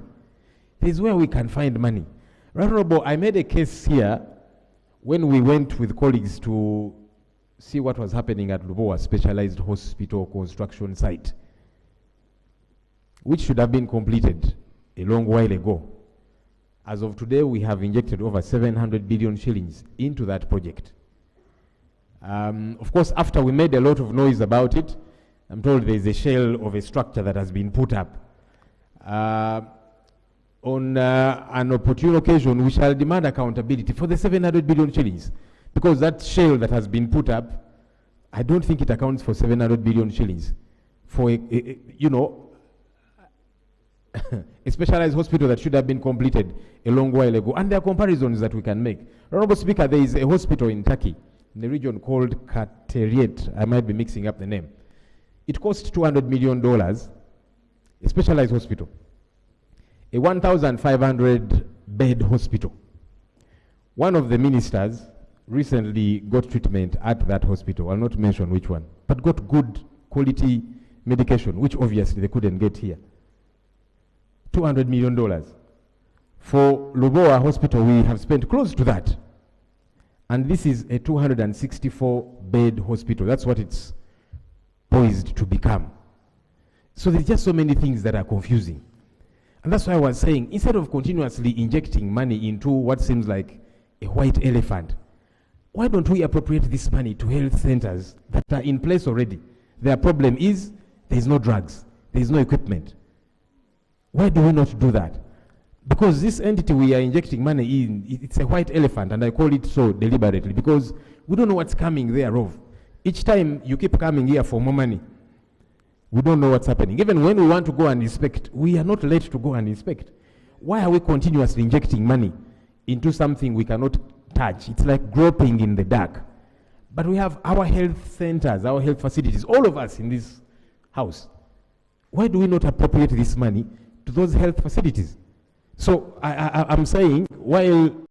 There's where we can find money. Right Honorable, I made a case here when we went with colleagues to see what was happening at Lubowa Specialized Hospital construction site, which should have been completed a long while ago. As of today, we have injected over 700 billion shillings into that project. Of course, after we made a lot of noise about it, I'm told there's a shell of a structure that has been put up. On an opportune occasion, we shall demand accountability for the 700 billion shillings, because that shell that has been put up, I don't think it accounts for 700 billion shillings for a specialized hospital that should have been completed a long while ago. And there are comparisons that we can make. Honorable Speaker, there is a hospital in Turkey, in the region called Kateriet. I might be mixing up the name. It costs $200 million, a specialized hospital, a 1,500 bed hospital. One of the ministers recently got treatment at that hospital. I'll not mention which one, but got good quality medication, which obviously they couldn't get here. $200 million. For Lubowa Hospital, we have spent close to that. And this is a 264-bed hospital. That's what it's poised to become. So there's just so many things that are confusing. And that's why I was saying, instead of continuously injecting money into what seems like a white elephant, why don't we appropriate this money to health centers that are in place already? Their problem is there's no drugs, there's no equipment. Why do we not do that? Because this entity we are injecting money in, it's a white elephant, and I call it so deliberately, because we don't know what's coming thereof. Each time you keep coming here for more money, we don't know what's happening. Even when we want to go and inspect, we are not let to go and inspect. Why are we continuously injecting money into something we cannot touch? It's like groping in the dark. But we have our health centers, our health facilities, all of us in this house. Why do we not appropriate this money to those health facilities? So I'm saying, while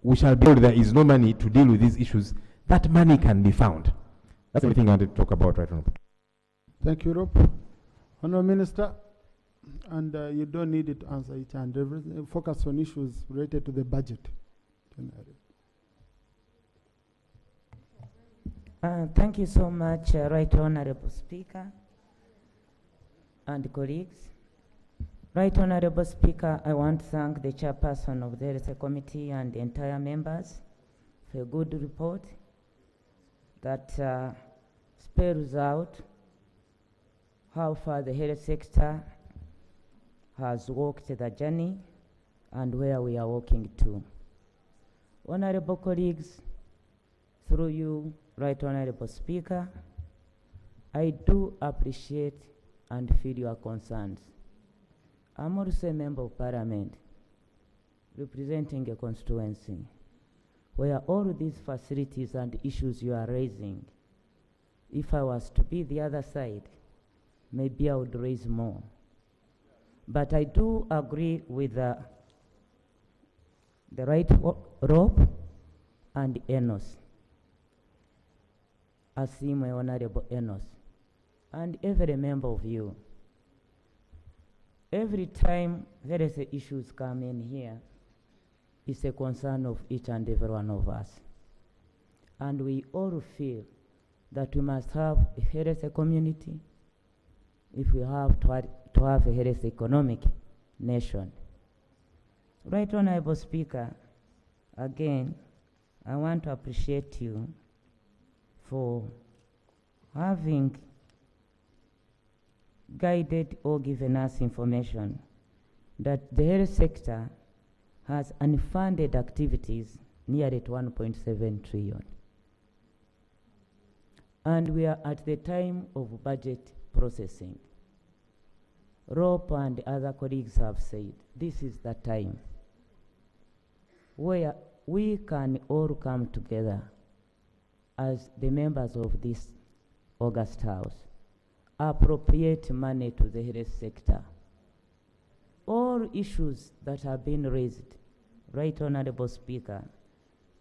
we shall be told there is no money to deal with these issues, that money can be found. That's everything I wanted to talk about right now. Thank you, Rob. Honourable Minister, and you don't need it to answer each and everything. Focus on issues related to the budget. Thank you so much, Right Honourable Speaker and colleagues. Right Honourable Speaker, I want to thank the chairperson of the Health Committee and the entire members for a good report that spells out how far the health sector has walked the journey and where we are walking to. Honourable colleagues, through you, Right Honourable Speaker, I do appreciate and feel your concerns. I'm also a member of Parliament representing a constituency where all these facilities and issues you are raising, if I was to be the other side, maybe I would raise more. But I do agree with the right Rob and Enos, Asim, Honourable Enos, and every member of you. Every time there is issues come in here, it's a concern of each and every one of us. And we all feel that we must have a healthy community if we have to have a healthy economic nation. Right Honourable Speaker, again, I want to appreciate you for having guided or given us information that the health sector has unfunded activities nearly at 1.7 trillion. And we are at the time of budget processing. Rob and other colleagues have said this is the time where we can all come together as the members of this august house, appropriate money to the health sector. All issues that have been raised, Right Honourable Speaker,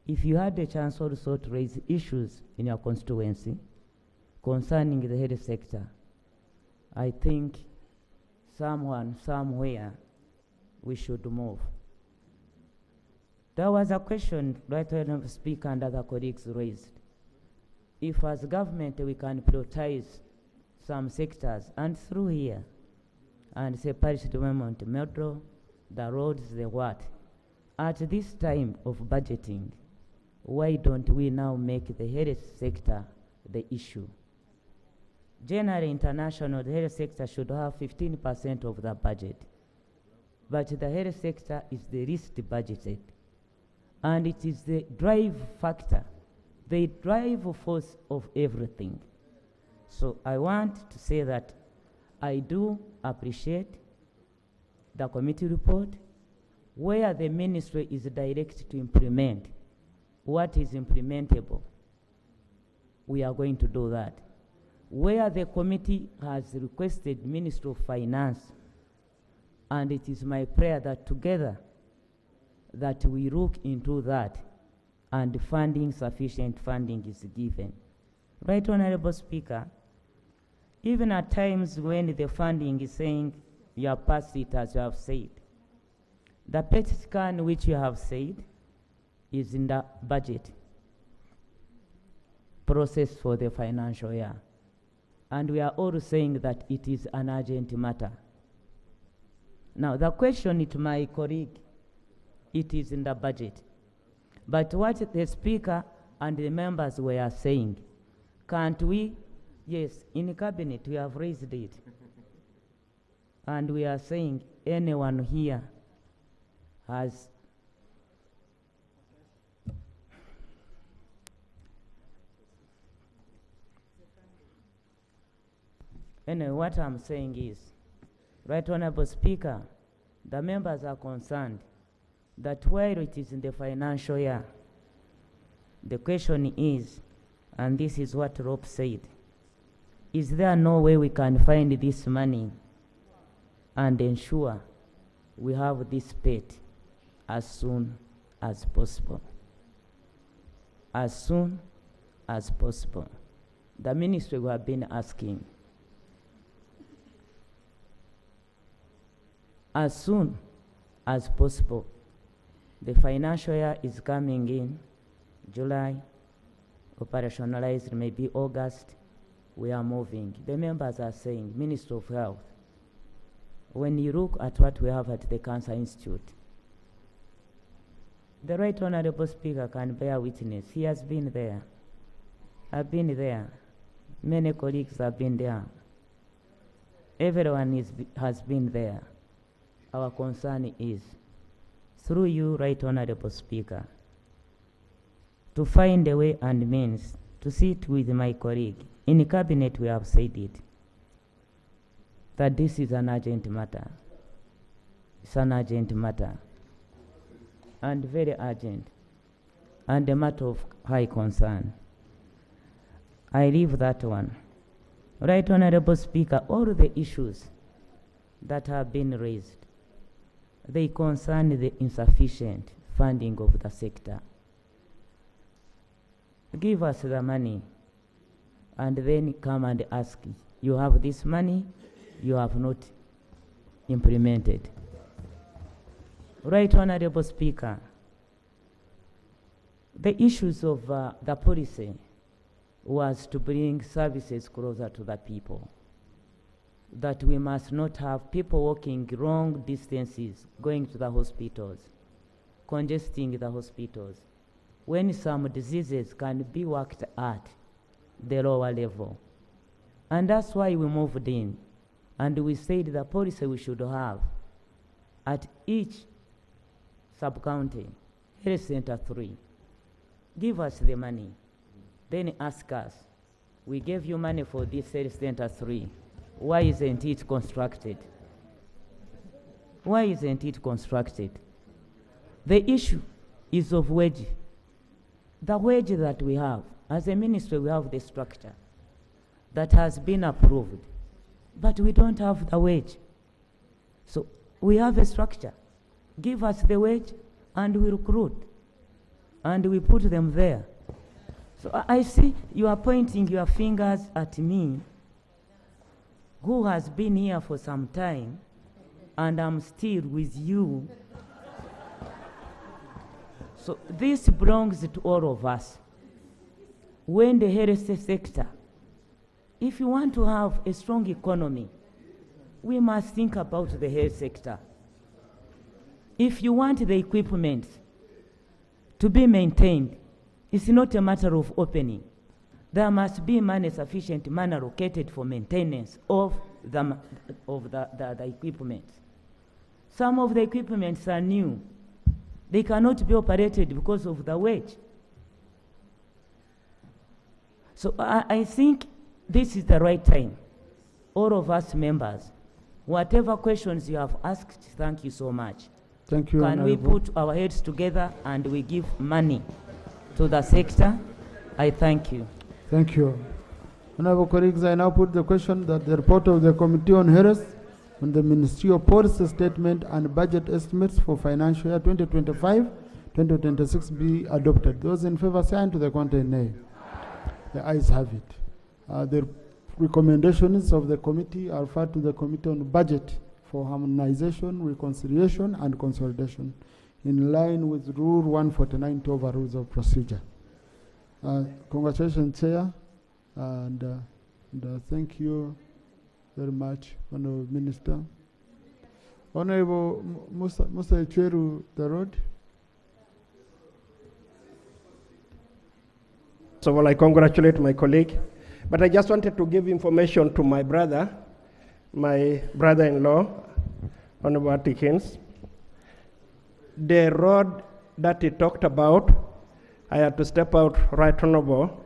if you had the chance also to raise issues in your constituency concerning the health sector, I think someone, somewhere, we should move. There was a question Right Honourable Speaker and other colleagues raised. If as government we can prioritize some sectors and through here and say Paris Development Metro, the roads, the what, at this time of budgeting, why don't we now make the health sector the issue? Generally, international, the health sector should have 15% of the budget. But the health sector is the least budgeted. And it is the drive factor, the drive force of everything. So I want to say that I do appreciate the committee report where the ministry is directed to implement what is implementable. We are going to do that. where the committee has requested Ministry of Finance, and it is my prayer that together that we look into that and sufficient funding is given. Right, Honorable Speaker, even at times when the funding is saying you have passed it as you have said, the PET scan which you have said is in the budget process for the financial year. And we are all saying that it is an urgent matter. Now, the question to my colleague, it is in the budget. But what the Speaker and the members were saying, can't we? Yes, in Cabinet we have raised it. And we are saying anyone here has anyway, what I'm saying is, Right Honorable Speaker, the members are concerned that while it is in the financial year, the question is, and this is what Rob said, is there no way we can find this money and ensure we have this PET as soon as possible? As soon as possible. The ministry we have been asking. As soon as possible. The financial year is coming in July, operationalized maybe August. We are moving. The members are saying, Minister of Health, when you look at what we have at the Cancer Institute, the Right Honorable Speaker can bear witness. He has been there. I've been there. Many colleagues have been there. Everyone has been there. Our concern is, through you, Right Honorable Speaker, to find a way and means to sit with my colleague. In Cabinet, we have said it, that this is an urgent matter. It's an urgent matter, and very urgent, and a matter of high concern. I leave that one. Right Honorable Speaker, all the issues that have been raised, they concern the insufficient funding of the sector. Give us the money, and then come and ask, you have this money, you have not implemented. Right Honorable Speaker, the issues of the policy was to bring services closer to the people. That we must not have people walking long distances going to the hospitals, congesting the hospitals, when some diseases can be worked at the lower level. And that's why we moved in, and we said the policy we should have at each sub-county, health center 3. Give us the money, then ask us, we gave you money for this health center 3. Why isn't it constructed? Why isn't it constructed? The issue is of wage. The wage that we have, as a ministry, we have the structure that has been approved, but we don't have the wage. So we have a structure. Give us the wage, and we recruit, and we put them there. So I see you are pointing your fingers at me, who has been here for some time, and I'm still with you. So this belongs to all of us. When the health sector, if you want to have a strong economy, we must think about the health sector. If you want the equipment to be maintained, it's not a matter of opening. There must be money, sufficient money allocated for maintenance of the equipment. Some of the equipments are new. They cannot be operated because of the wage. So I think this is the right time. All of us members, whatever questions you have asked, thank you so much. Thank you, Can we Honorable. put our heads together and we give money to the sector? I thank you. Thank you. Honorable colleagues, I now put the question that the report of the Committee on Arrears on the Ministerial Policy Statement and Budget Estimates for financial year 2025-2026 be adopted. Those in favor say aye, to the contrary nay. The ayes have it. The recommendations of the committee are referred to the Committee on Budget for harmonization, reconciliation, and consolidation in line with Rule 149 of our Rules of Procedure. Congratulations, Chair, and thank you very much, Honorable Minister. Honorable Musa Icheru, the road. So well, I congratulate my colleague, but I just wanted to give information to my brother-in-law, Honorable Atikins. The road that he talked about, I had to step out, Right Honorable,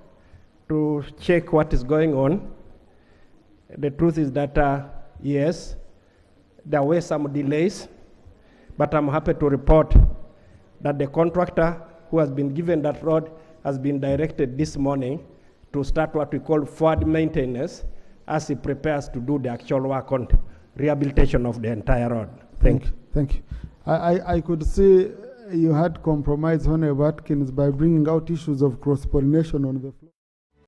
to check what is going on. The truth is that, yes, there were some delays, but I'm happy to report that the contractor who has been given that road has been directed this morning to start what we call forward maintenance as he prepares to do the actual work on rehabilitation of the entire road. Thank you. Thank you. I could see you had compromised Honorable Atkins by bringing out issues of cross-pollination on the floor.